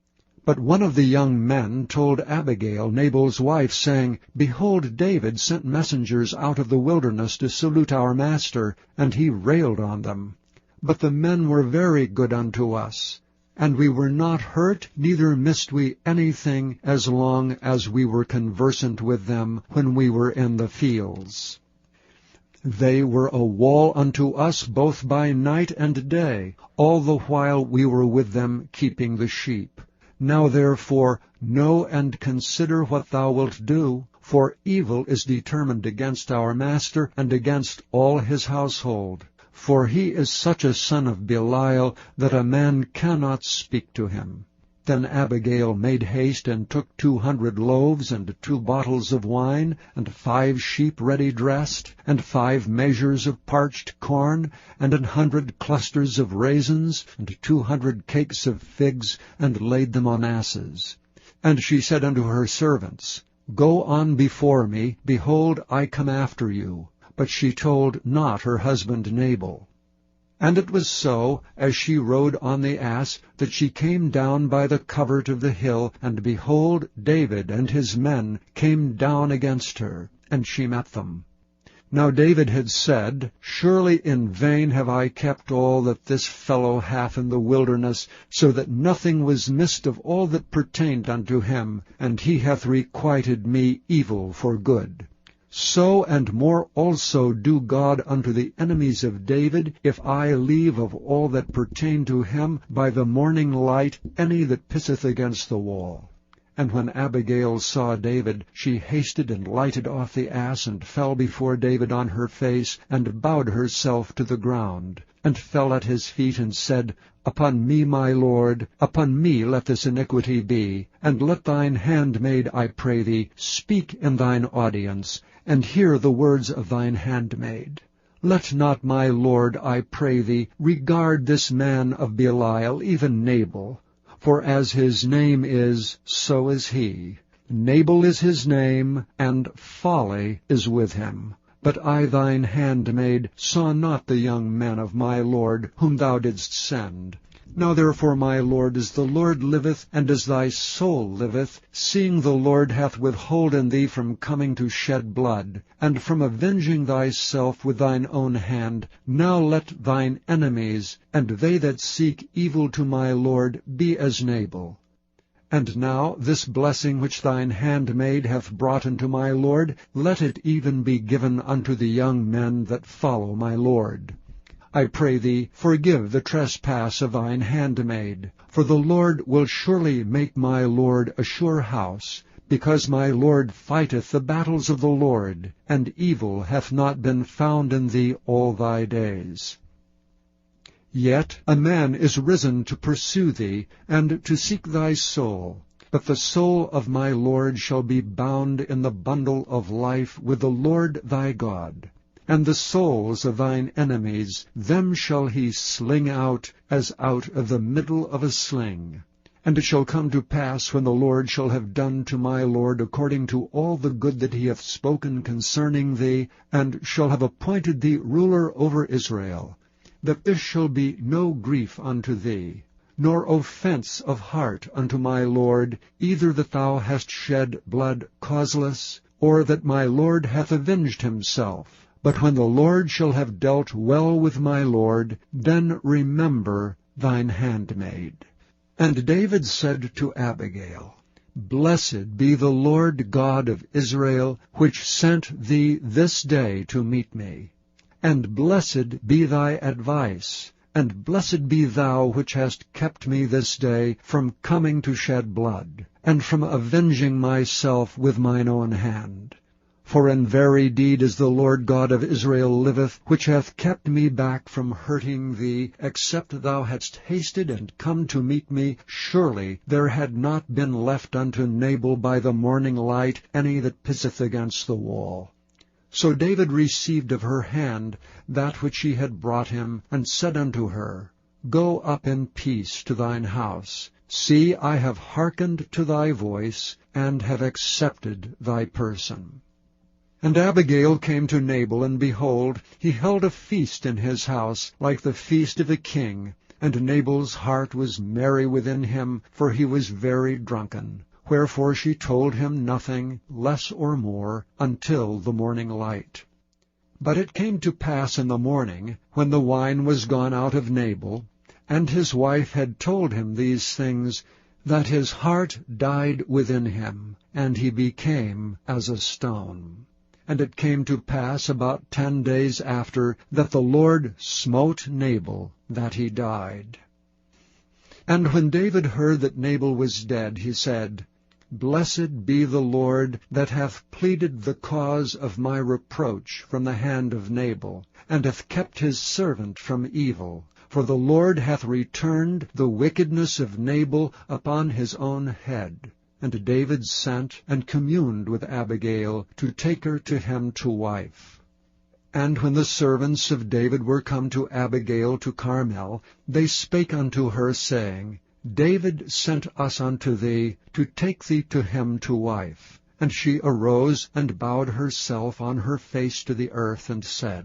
But one of the young men told Abigail, Nabal's wife, saying, Behold, David sent messengers out of the wilderness to salute our master, and he railed on them. But the men were very good unto us. And we were not hurt, neither missed we anything, as long as we were conversant with them when we were in the fields. They were a wall unto us both by night and day, all the while we were with them keeping the sheep. Now therefore know and consider what thou wilt do, for evil is determined against our master and against all his household. For he is such a son of Belial that a man cannot speak to him. Then Abigail made haste, and took 200 loaves, and 2 bottles of wine, and 5 sheep ready dressed, and 5 measures of parched corn, and 100 clusters of raisins, and 200 cakes of figs, and laid them on asses. And she said unto her servants, Go on before me, behold, I come after you. But she told not her husband Nabal. And it was so, as she rode on the ass, that she came down by the covert of the hill, and behold, David and his men came down against her, and she met them. Now David had said, Surely in vain have I kept all that this fellow hath in the wilderness, so that nothing was missed of all that pertained unto him, and he hath requited me evil for good. So and more also do God unto the enemies of David, if I leave of all that pertain to him by the morning light any that pisseth against the wall. And when Abigail saw David, she hasted and lighted off the ass, and fell before David on her face, and bowed herself to the ground, and fell at his feet, and said, Upon me, my lord, upon me let this iniquity be, and let thine handmaid, I pray thee, speak in thine audience, and hear the words of thine handmaid. Let not my lord, I pray thee, regard this man of Belial, even Nabal, for as his name is, so is he. Nabal is his name, and folly is with him. But I thine handmaid saw not the young men of my lord, whom thou didst send. Now therefore, my lord, as the Lord liveth, and as thy soul liveth, seeing the Lord hath withholden thee from coming to shed blood, and from avenging thyself with thine own hand, now let thine enemies, and they that seek evil to my lord, be as Nabal. And now this blessing which thine handmaid hath brought unto my lord, let it even be given unto the young men that follow my lord. I pray thee, forgive the trespass of thine handmaid. For the Lord will surely make my lord a sure house, because my lord fighteth the battles of the Lord, and evil hath not been found in thee all thy days. Yet a man is risen to pursue thee, and to seek thy soul. But the soul of my lord shall be bound in the bundle of life with the Lord thy God. And the souls of thine enemies, them shall he sling out, as out of the middle of a sling. And it shall come to pass, when the Lord shall have done to my lord according to all the good that he hath spoken concerning thee, and shall have appointed thee ruler over Israel, that this shall be no grief unto thee, nor offense of heart unto my lord, either that thou hast shed blood causeless, or that my lord hath avenged himself. But when the Lord shall have dealt well with my lord, then remember thine handmaid. And David said to Abigail, Blessed be the Lord God of Israel, which sent thee this day to meet me. And blessed be thy advice, and blessed be thou which hast kept me this day from coming to shed blood, and from avenging myself with mine own hand. For in very deed as the Lord God of Israel liveth, which hath kept me back from hurting thee, except thou hadst hasted and come to meet me, surely there had not been left unto Nabal by the morning light any that pisseth against the wall. So David received of her hand that which she had brought him, and said unto her, Go up in peace to thine house. See, I have hearkened to thy voice, and have accepted thy person. And Abigail came to Nabal, and behold, he held a feast in his house, like the feast of a king. And Nabal's heart was merry within him, for he was very drunken. Wherefore she told him nothing, less or more, until the morning light. But it came to pass in the morning, when the wine was gone out of Nabal, and his wife had told him these things, that his heart died within him, and he became as a stone. And it came to pass about 10 days after, that the Lord smote Nabal, that he died. And when David heard that Nabal was dead, he said, Blessed be the Lord, that hath pleaded the cause of my reproach from the hand of Nabal, and hath kept his servant from evil. For the Lord hath returned the wickedness of Nabal upon his own head. And David sent and communed with Abigail, to take her to him to wife. And when the servants of David were come to Abigail to Carmel, they spake unto her, saying, David sent us unto thee, to take thee to him to wife. And she arose, and bowed herself on her face to the earth, and said,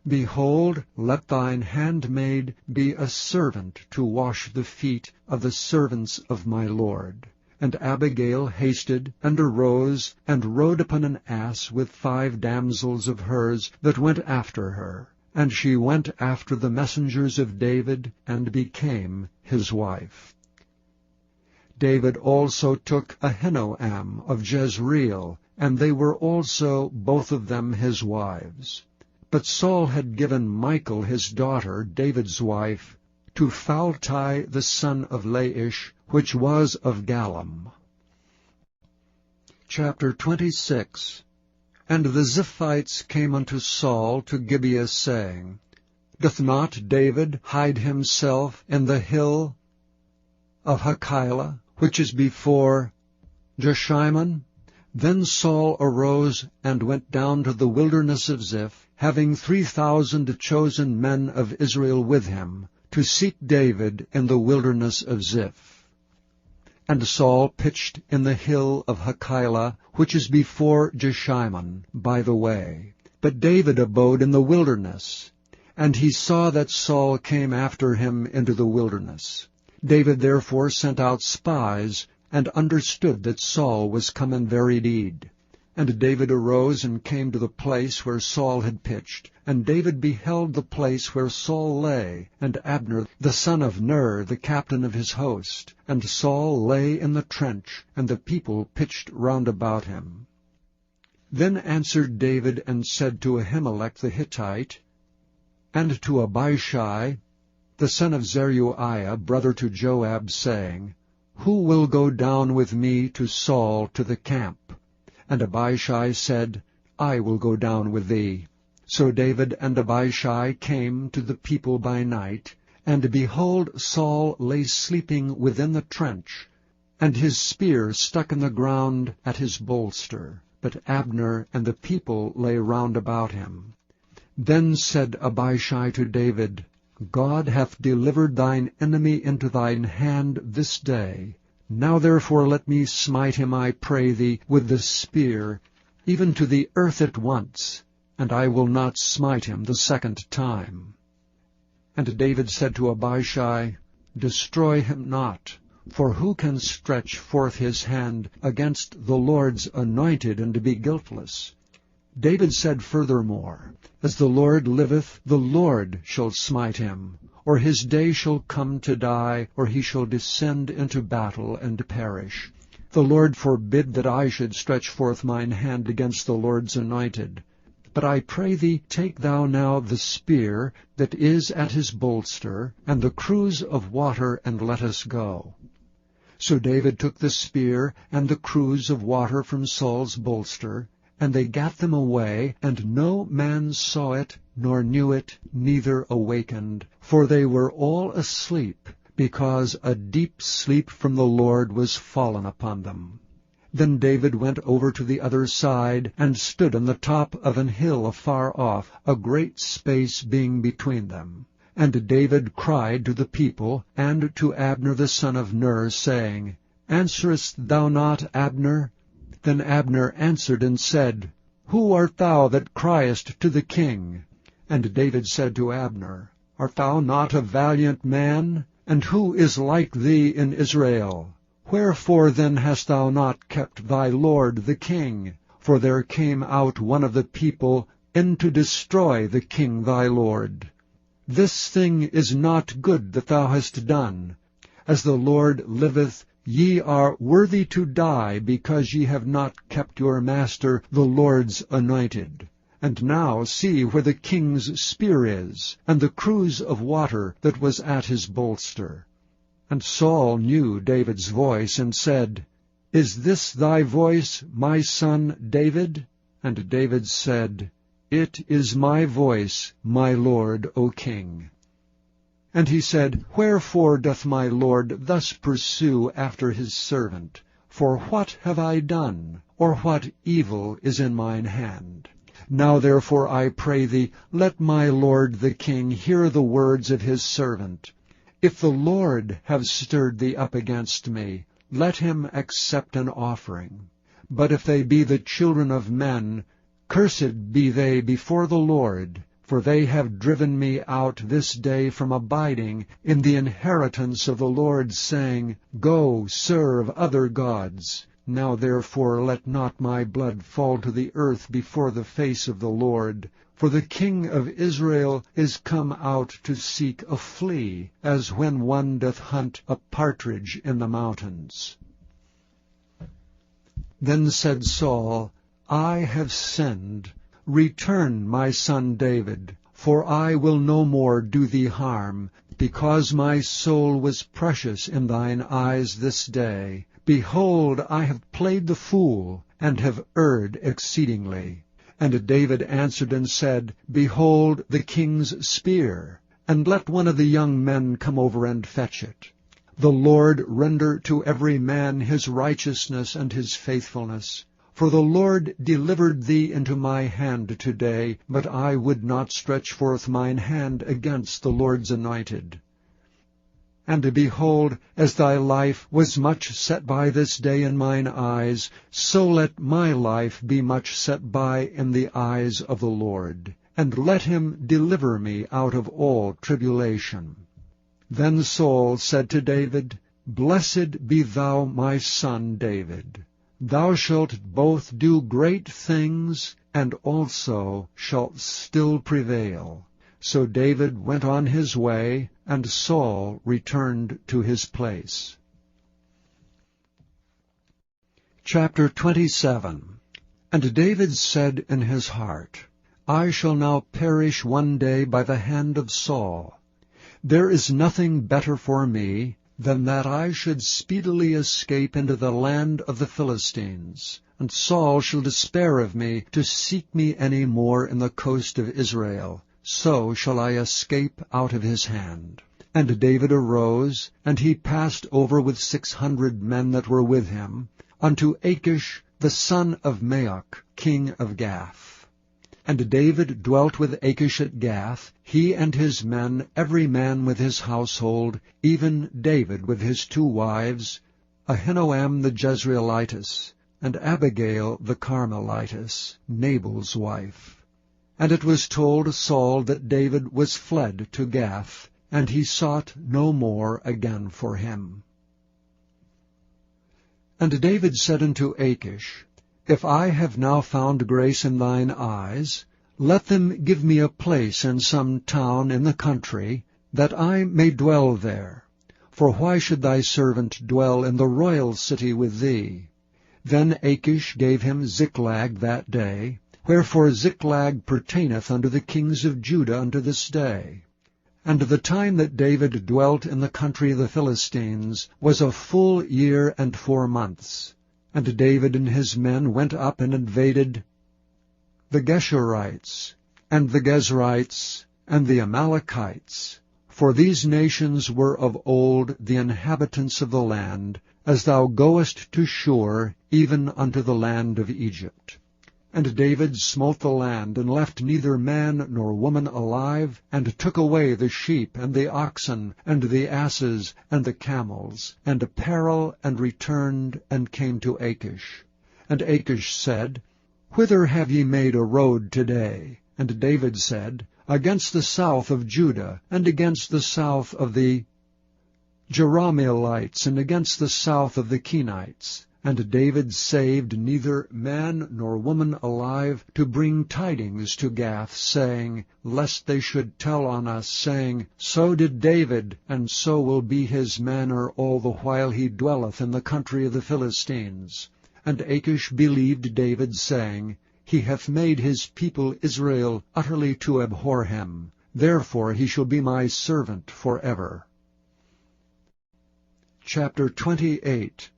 Behold, let thine handmaid be a servant to wash the feet of the servants of my lord. And Abigail hasted, and arose, and rode upon an ass with 5 damsels of hers that went after her. And she went after the messengers of David, and became his wife. David also took Ahinoam of Jezreel, and they were also both of them his wives. But Saul had given Michal his daughter, David's wife, to Phalti the son of Laish, which was of Gallim. Chapter 26. And the Ziphites came unto Saul to Gibeah, saying, Doth not David hide himself in the hill of Hachilah, which is before Jeshimon? Then Saul arose and went down to the wilderness of Ziph, having 3,000 chosen men of Israel with him, to seek David in the wilderness of Ziph. And Saul pitched in the hill of Hachilah, which is before Jeshimon, by the way. But David abode in the wilderness. And he saw that Saul came after him into the wilderness. David therefore sent out spies, and understood that Saul was come in very deed. And David arose and came to the place where Saul had pitched. And David beheld the place where Saul lay, and Abner the son of Ner, the captain of his host. And Saul lay in the trench, and the people pitched round about him. Then answered David and said to Ahimelech the Hittite, and to Abishai, the son of Zeruiah, brother to Joab, saying, Who will go down with me to Saul to the camp? And Abishai said, I will go down with thee. So David and Abishai came to the people by night, and behold, Saul lay sleeping within the trench, and his spear stuck in the ground at his bolster. But Abner and the people lay round about him. Then said Abishai to David, God hath delivered thine enemy into thine hand this day. Now therefore let me smite him, I pray thee, with the spear, even to the earth at once, and I will not smite him the second time. And David said to Abishai, Destroy him not, for who can stretch forth his hand against the Lord's anointed and be guiltless? David said furthermore, As the Lord liveth, the Lord shall smite him, or his day shall come to die, or he shall descend into battle and perish. The Lord forbid that I should stretch forth mine hand against the Lord's anointed. But I pray thee, take thou now the spear that is at his bolster, and the cruse of water, and let us go. So David took the spear and the cruse of water from Saul's bolster, and they gat them away, and no man saw it, nor knew it, neither awakened, for they were all asleep, because a deep sleep from the Lord was fallen upon them. Then David went over to the other side, and stood on the top of an hill afar off, a great space being between them. And David cried to the people, and to Abner the son of Ner, saying, Answerest thou not, Abner? Then Abner answered and said, Who art thou that criest to the king? And David said to Abner, Art thou not a valiant man? And who is like thee in Israel? Wherefore then hast thou not kept thy lord the king? For there came out one of the people in to destroy the king thy lord. This thing is not good that thou hast done. As the Lord liveth, ye are worthy to die, because ye have not kept your master the Lord's anointed. And now see where the king's spear is, and the cruse of water that was at his bolster. And Saul knew David's voice, and said, Is this thy voice, my son David? And David said, It is my voice, my lord, O king. And he said, Wherefore doth my lord thus pursue after his servant? For what have I done, or what evil is in mine hand? Now therefore I pray thee, let my lord the king hear the words of his servant. If the Lord have stirred thee up against me, let him accept an offering. But if they be the children of men, cursed be they before the Lord, for they have driven me out this day from abiding in the inheritance of the Lord, saying, Go, serve other gods. Now therefore let not my blood fall to the earth before the face of the Lord. For the king of Israel is come out to seek a flea, as when one doth hunt a partridge in the mountains. Then said Saul, I have sinned. Return, my son David, for I will no more do thee harm, because my soul was precious in thine eyes this day. Behold, I have played the fool, and have erred exceedingly. And David answered and said, Behold the king's spear, and let one of the young men come over and fetch it. The Lord render to every man his righteousness and his faithfulness. For the Lord delivered thee into my hand today, but I would not stretch forth mine hand against the Lord's anointed. And behold, as thy life was much set by this day in mine eyes, so let my life be much set by in the eyes of the Lord, and let him deliver me out of all tribulation. Then Saul said to David, Blessed be thou, my son David. Thou shalt both do great things, and also shalt still prevail. So David went on his way, and Saul returned to his place. Chapter 27. And David said in his heart, I shall now perish one day by the hand of Saul. There is nothing better for me than that I should speedily escape into the land of the Philistines, and Saul shall despair of me to seek me any more in the coast of Israel. So shall I escape out of his hand. And David arose, and he passed over with 600 men that were with him, unto Achish the son of Maoch, king of Gath. And David dwelt with Achish at Gath, he and his men, every man with his household, even David with his 2 wives, Ahinoam the Jezreelitess, and Abigail the Carmelitess, Nabal's wife. And it was told Saul that David was fled to Gath, and he sought no more again for him. And David said unto Achish, If I have now found grace in thine eyes, let them give me a place in some town in the country, that I may dwell there. For why should thy servant dwell in the royal city with thee? Then Achish gave him Ziklag that day, wherefore Ziklag pertaineth unto the kings of Judah unto this day. And the time that David dwelt in the country of the Philistines was a full year and 4 months. And David and his men went up and invaded the Geshurites, and the Gezrites, and the Amalekites. For these nations were of old the inhabitants of the land, as thou goest to Shur, even unto the land of Egypt. And David smote the land, and left neither man nor woman alive, and took away the sheep, and the oxen, and the asses, and the camels, and apparel, and returned, and came to Achish. And Achish said, Whither have ye made a road today? And David said, Against the south of Judah, and against the south of the Jerahmeelites, and against the south of the Kenites. And David saved neither man nor woman alive to bring tidings to Gath, saying, Lest they should tell on us, saying, So did David, and so will be his manner all the while he dwelleth in the country of the Philistines. And Achish believed David, saying, He hath made his people Israel utterly to abhor him. Therefore he shall be my servant forever. Chapter 28.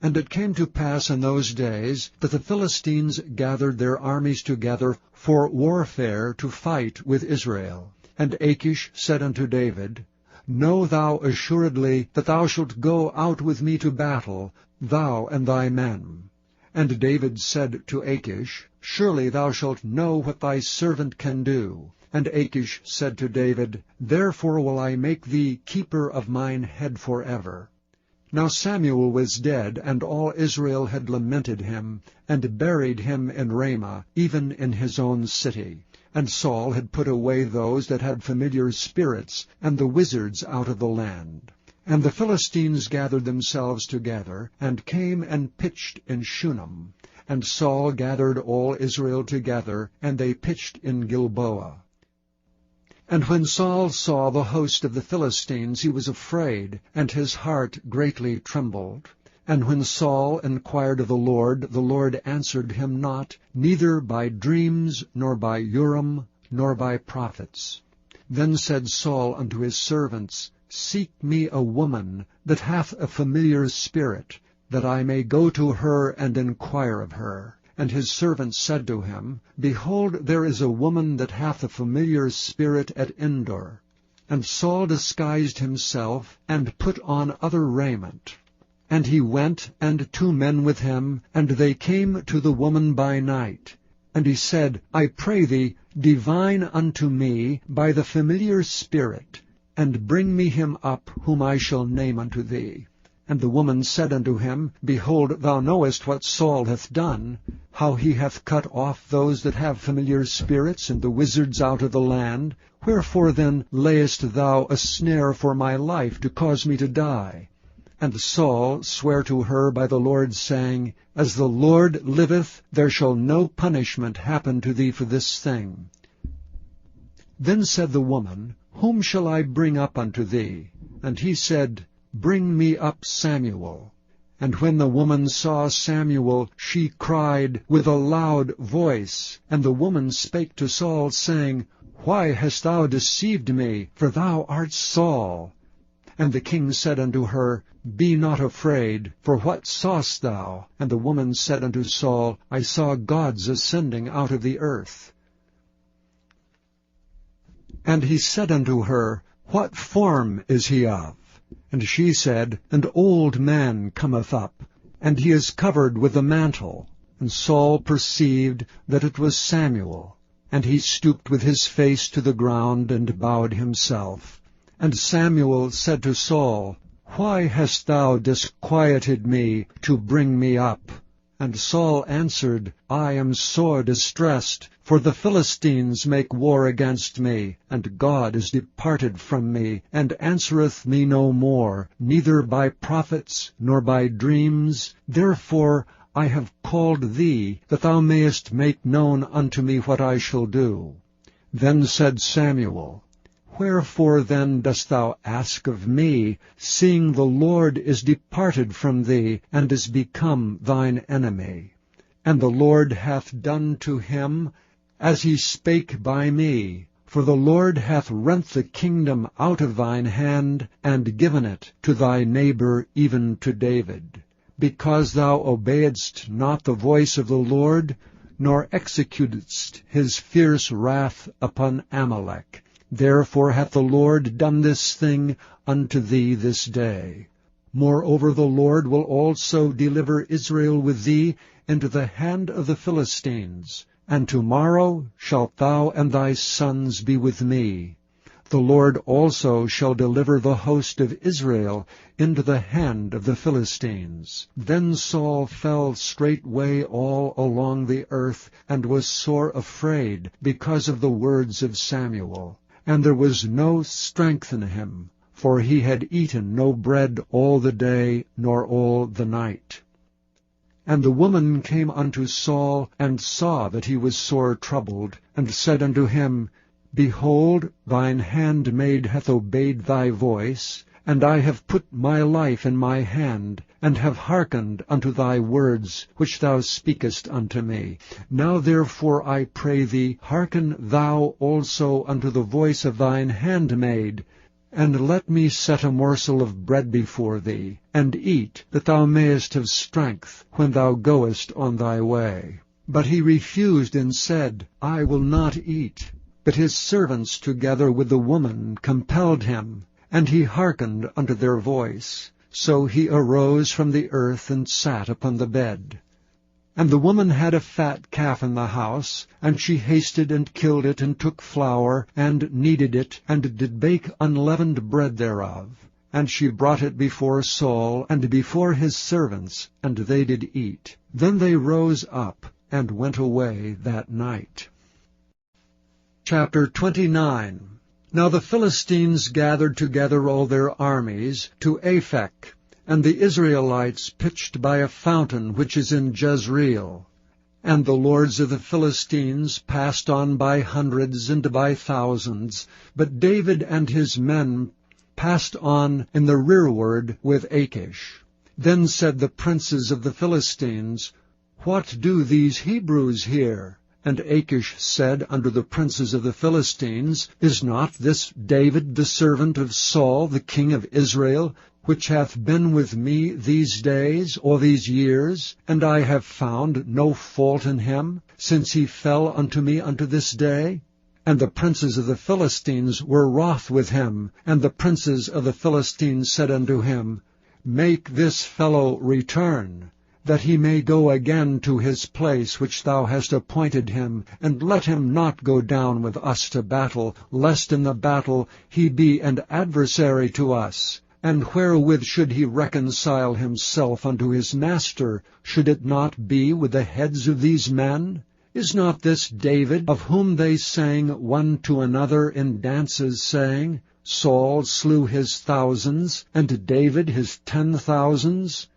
And it came to pass in those days that the Philistines gathered their armies together for warfare to fight with Israel. And Achish said unto David, Know thou assuredly that thou shalt go out with me to battle, thou and thy men. And David said to Achish, Surely thou shalt know what thy servant can do. And Achish said to David, Therefore will I make thee keeper of mine head forever. Now Samuel was dead, and all Israel had lamented him, and buried him in Ramah, even in his own city. And Saul had put away those that had familiar spirits, and the wizards out of the land. And the Philistines gathered themselves together, and came and pitched in Shunem. And Saul gathered all Israel together, and they pitched in Gilboa. And when Saul saw the host of the Philistines, he was afraid, and his heart greatly trembled. And when Saul inquired of the Lord answered him not, neither by dreams, nor by Urim, nor by prophets. Then said Saul unto his servants, Seek me a woman that hath a familiar spirit, that I may go to her and inquire of her. And his servants said to him, Behold, there is a woman that hath a familiar spirit at Endor. And Saul disguised himself, and put on other raiment. And he went, and 2 men with him, and they came to the woman by night. And he said, I pray thee, divine unto me by the familiar spirit, and bring me him up, whom I shall name unto thee. And the woman said unto him, Behold, thou knowest what Saul hath done, how he hath cut off those that have familiar spirits, and the wizards out of the land. Wherefore then layest thou a snare for my life, to cause me to die? And Saul sware to her by the Lord, saying, As the Lord liveth, there shall no punishment happen to thee for this thing. Then said the woman, Whom shall I bring up unto thee? And he said, Bring me up Samuel. And when the woman saw Samuel, she cried with a loud voice. And the woman spake to Saul, saying, Why hast thou deceived me? For thou art Saul. And the king said unto her, Be not afraid, for what sawest thou? And the woman said unto Saul, I saw gods ascending out of the earth. And he said unto her, What form is he of? And she said, An old man cometh up, and he is covered with a mantle. And Saul perceived that it was Samuel. And he stooped with his face to the ground, and bowed himself. And Samuel said to Saul, Why hast thou disquieted me to bring me up? And Saul answered, I am sore distressed, for the Philistines make war against me, and God is departed from me, and answereth me no more, neither by prophets, nor by dreams. Therefore I have called thee, that thou mayest make known unto me what I shall do. Then said Samuel, Wherefore then dost thou ask of me, seeing the Lord is departed from thee, and is become thine enemy? And the Lord hath done to him as he spake by me. For the Lord hath rent the kingdom out of thine hand, and given it to thy neighbor, even to David. Because thou obeyedst not the voice of the Lord, nor executedst his fierce wrath upon Amalek. Therefore hath the Lord done this thing unto thee this day. Moreover the Lord will also deliver Israel with thee into the hand of the Philistines. And tomorrow shalt thou and thy sons be with me. The Lord also shall deliver the host of Israel into the hand of the Philistines. Then Saul fell straightway all along the earth, and was sore afraid, because of the words of Samuel. And there was no strength in him, for he had eaten no bread all the day, nor all the night. And the woman came unto Saul, and saw that he was sore troubled, and said unto him, Behold, thine handmaid hath obeyed thy voice, and I have put my life in my hand, and have hearkened unto thy words, which thou speakest unto me. Now therefore I pray thee, hearken thou also unto the voice of thine handmaid, and let me set a morsel of bread before thee, and eat, that thou mayest have strength when thou goest on thy way. But he refused, and said, I will not eat. But his servants together with the woman compelled him, and he hearkened unto their voice. So he arose from the earth, and sat upon the bed. And the woman had a fat calf in the house, and she hasted and killed it, and took flour, and kneaded it, and did bake unleavened bread thereof. And she brought it before Saul, and before his servants, and they did eat. Then they rose up, and went away that night. Chapter 29. Now the Philistines gathered together all their armies to Aphek, and the Israelites pitched by a fountain which is in Jezreel. And the lords of the Philistines passed on by hundreds and by thousands, but David and his men passed on in the rearward with Achish. Then said the princes of the Philistines, What do these Hebrews here? And Achish said unto the princes of the Philistines, Is not this David the servant of Saul the king of Israel, which hath been with me these days, or these years, and I have found no fault in him, since he fell unto me unto this day? And the princes of the Philistines were wroth with him, and the princes of the Philistines said unto him, Make this fellow return, that he may go again to his place which thou hast appointed him, and let him not go down with us to battle, lest in the battle he be an adversary to us. And wherewith should he reconcile himself unto his master? Should it not be with the heads of these men? Is not this David, of whom they sang one to another in dances, saying, Saul slew his thousands, and David his 10,000s?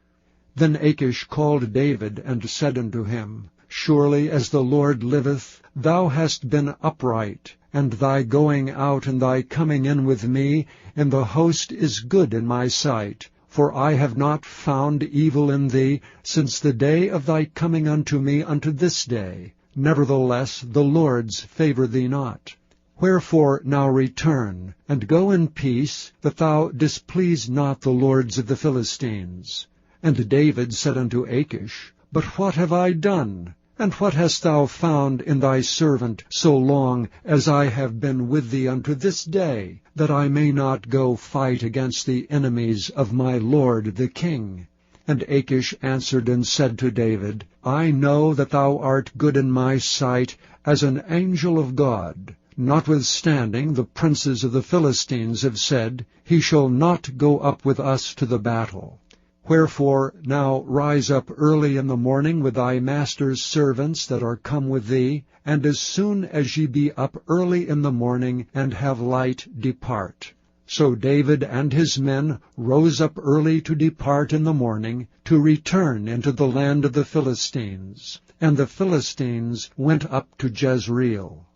Then Achish called David, and said unto him, Surely as the Lord liveth, thou hast been upright, and thy going out and thy coming in with me in the host is good in my sight. For I have not found evil in thee since the day of thy coming unto me unto this day. Nevertheless the Lord's favour thee not. Wherefore now return, and go in peace, that thou displease not the lords of the Philistines. And David said unto Achish, But what have I done? And what hast thou found in thy servant so long as I have been with thee unto this day, that I may not go fight against the enemies of my lord the king? And Achish answered and said to David, I know that thou art good in my sight as an angel of God. Notwithstanding, the princes of the Philistines have said, He shall not go up with us to the battle. Wherefore now rise up early in the morning with thy master's servants that are come with thee, and as soon as ye be up early in the morning and have light, depart. So David and his men rose up early to depart in the morning, to return into the land of the Philistines. And the Philistines went up to Jezreel.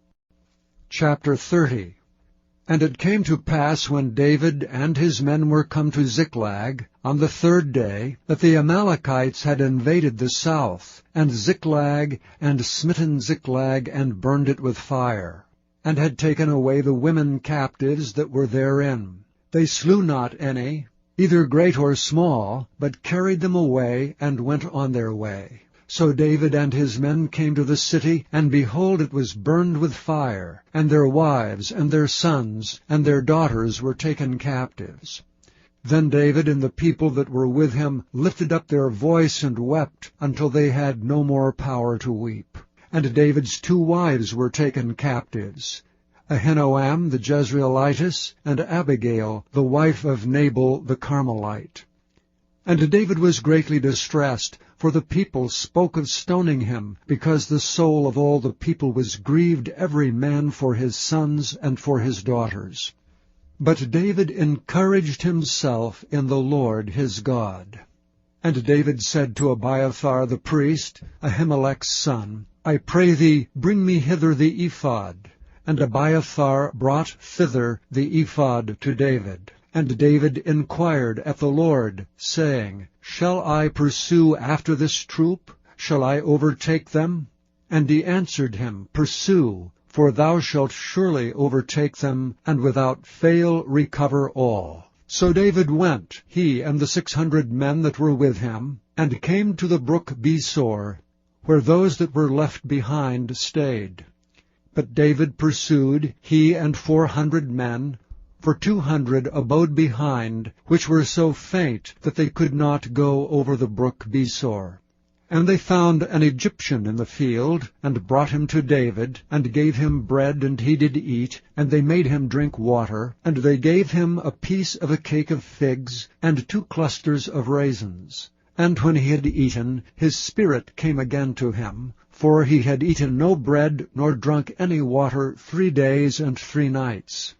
Chapter 30. And it came to pass, when David and his men were come to Ziklag, on the 3rd day, that the Amalekites had invaded the south, and Ziklag, and smitten Ziklag, and burned it with fire, and had taken away the women captives that were therein. They slew not any, either great or small, but carried them away, and went on their way. So David and his men came to the city, and behold, it was burned with fire, and their wives, and their sons, and their daughters were taken captives. Then David and the people that were with him lifted up their voice and wept, until they had no more power to weep. And David's 2 wives were taken captives, Ahinoam the Jezreelitess, and Abigail, the wife of Nabal the Carmelite. And David was greatly distressed, for the people spoke of stoning him, because the soul of all the people was grieved, every man for his sons and for his daughters. But David encouraged himself in the Lord his God. And David said to Abiathar the priest, Ahimelech's son, I pray thee, bring me hither the ephod. And Abiathar brought thither the ephod to David. And David inquired at the Lord, saying, Shall I pursue after this troop? Shall I overtake them? And he answered him, Pursue, for thou shalt surely overtake them, and without fail recover all. So David went, he and the 600 men that were with him, and came to the brook Besor, where those that were left behind stayed. But David pursued, he and 400 men, for 200 abode behind, which were so faint that they could not go over the brook Besor. And they found an Egyptian in the field, and brought him to David, and gave him bread, and he did eat, and they made him drink water, and they gave him a piece of a cake of figs, and 2 clusters of raisins. And when he had eaten, his spirit came again to him, for he had eaten no bread, nor drunk any water 3 days and 3 nights.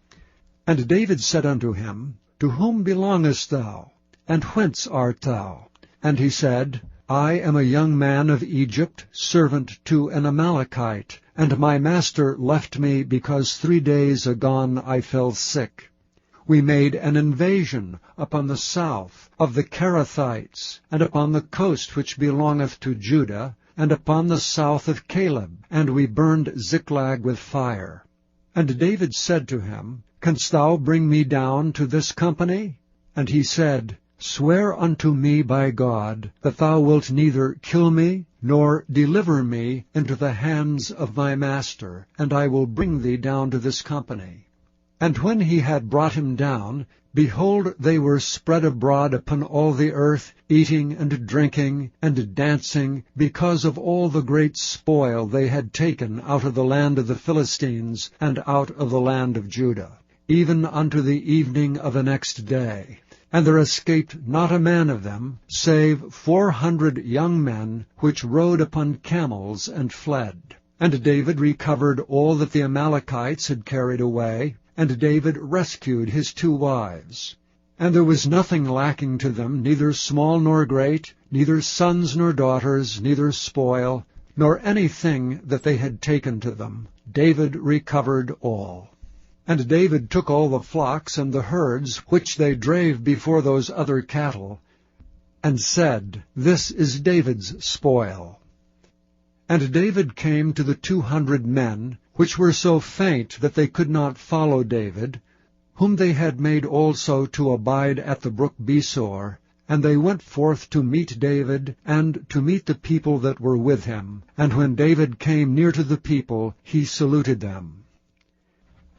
And David said unto him, To whom belongest thou? And whence art thou? And he said, I am a young man of Egypt, servant to an Amalekite, and my master left me because 3 days agone I fell sick. We made an invasion upon the south of the Kerethites, and upon the coast which belongeth to Judah, and upon the south of Caleb, and we burned Ziklag with fire. And David said to him, Canst thou bring me down to this company? And he said, Swear unto me by God, that thou wilt neither kill me, nor deliver me into the hands of my master, and I will bring thee down to this company. And when he had brought him down, behold, they were spread abroad upon all the earth, eating and drinking and dancing, because of all the great spoil they had taken out of the land of the Philistines and out of the land of Judah. even unto the evening of the next day. And there escaped not a man of them, save 400 young men, which rode upon camels and fled. And David recovered all that the Amalekites had carried away, and David rescued his 2 wives. And there was nothing lacking to them, neither small nor great, neither sons nor daughters, neither spoil, nor anything that they had taken to them. David recovered all. And David took all the flocks and the herds which they drave before those other cattle, and said, This is David's spoil. And David came to the 200 men, which were so faint that they could not follow David, whom they had made also to abide at the brook Besor, and they went forth to meet David, and to meet the people that were with him. And when David came near to the people, he saluted them.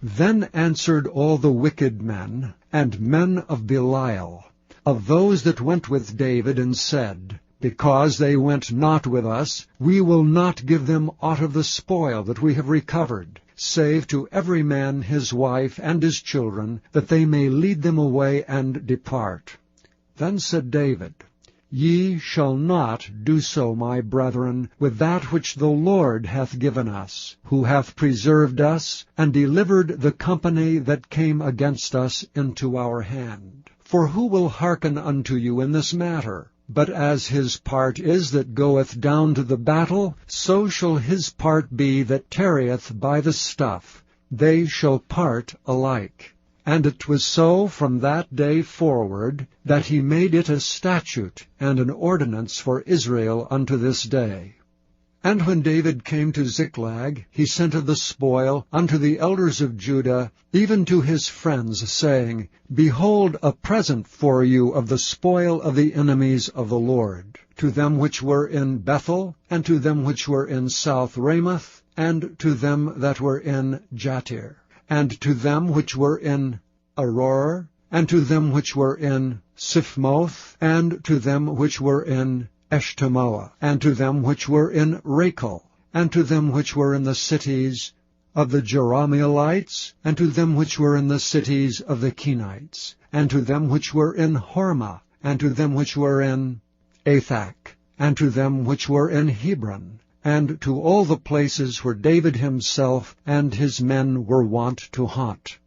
Then answered all the wicked men, and men of Belial, of those that went with David, and said, Because they went not with us, we will not give them aught of the spoil that we have recovered, save to every man his wife and his children, that they may lead them away and depart. Then said David, Ye shall not do so, my brethren, with that which the Lord hath given us, who hath preserved us, and delivered the company that came against us into our hand. For who will hearken unto you in this matter? But as his part is that goeth down to the battle, so shall his part be that tarrieth by the stuff. They shall part alike. And it was so from that day forward, that he made it a statute and an ordinance for Israel unto this day. And when David came to Ziklag, he sent of the spoil unto the elders of Judah, even to his friends, saying, Behold, a present for you of the spoil of the enemies of the Lord, to them which were in Bethel, and to them which were in South Ramoth, and to them that were in Jatir, and to them which were in Aroer, and to them which were in Siphmoth, and to them which were in Eshtemoa, and to them which were in Rachel, and to them which were in the cities of the Jerahmeelites, and to them which were in the cities of the Kenites, and to them which were in Hormah, and to them which were in Athach, and to them which were in Hebron, and to all the places where David himself and his men were wont to haunt.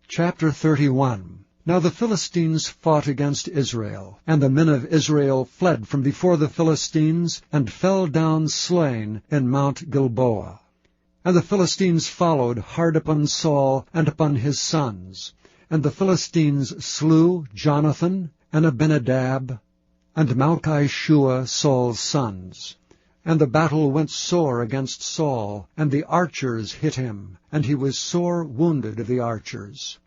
Chapter 31. Now the Philistines fought against Israel, and the men of Israel fled from before the Philistines, and fell down slain in Mount Gilboa. And the Philistines followed hard upon Saul and upon his sons. And the Philistines slew Jonathan, and Abinadab, and Malchishua, Saul's sons. And the battle went sore against Saul, and the archers hit him, and he was sore wounded of the archers.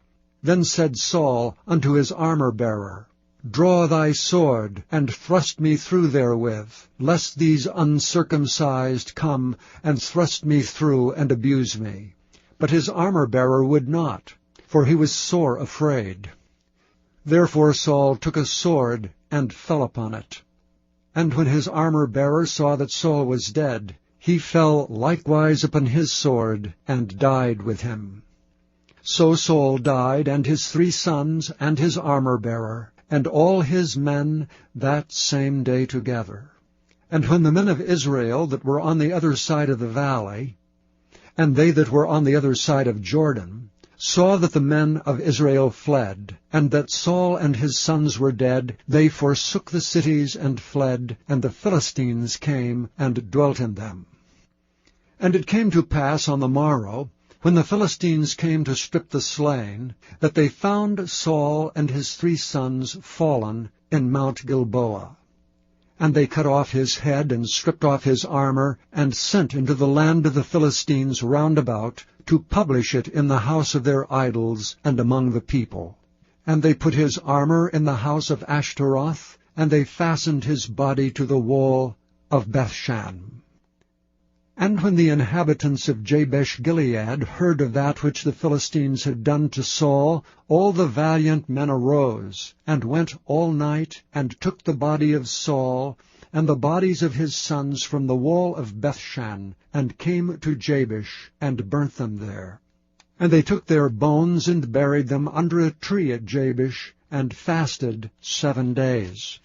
Then said Saul unto his armor-bearer, Draw thy sword, and thrust me through therewith, lest these uncircumcised come and thrust me through and abuse me. But his armor-bearer would not, for he was sore afraid. Therefore Saul took a sword and fell upon it. And when his armor-bearer saw that Saul was dead, he fell likewise upon his sword, and died with him. So Saul died, and his 3 sons, and his armor-bearer, and all his men that same day together. And when the men of Israel that were on the other side of the valley, and they that were on the other side of Jordan, saw that the men of Israel fled, and that Saul and his sons were dead, they forsook the cities and fled, and the Philistines came and dwelt in them. And it came to pass on the morrow, when the Philistines came to strip the slain, that they found Saul and his 3 sons fallen in Mount Gilboa. And they cut off his head, and stripped off his armor, and sent into the land of the Philistines round about, to publish it in the house of their idols, and among the people. And they put his armor in the house of Ashtaroth, and they fastened his body to the wall of Bethshan. And when the inhabitants of Jabesh-Gilead heard of that which the Philistines had done to Saul, all the valiant men arose, and went all night, and took the body of Saul, and the bodies of his sons from the wall of Bethshan, and came to Jabesh, and burnt them there. And they took their bones and buried them under a tree at Jabesh, and fasted 7 days.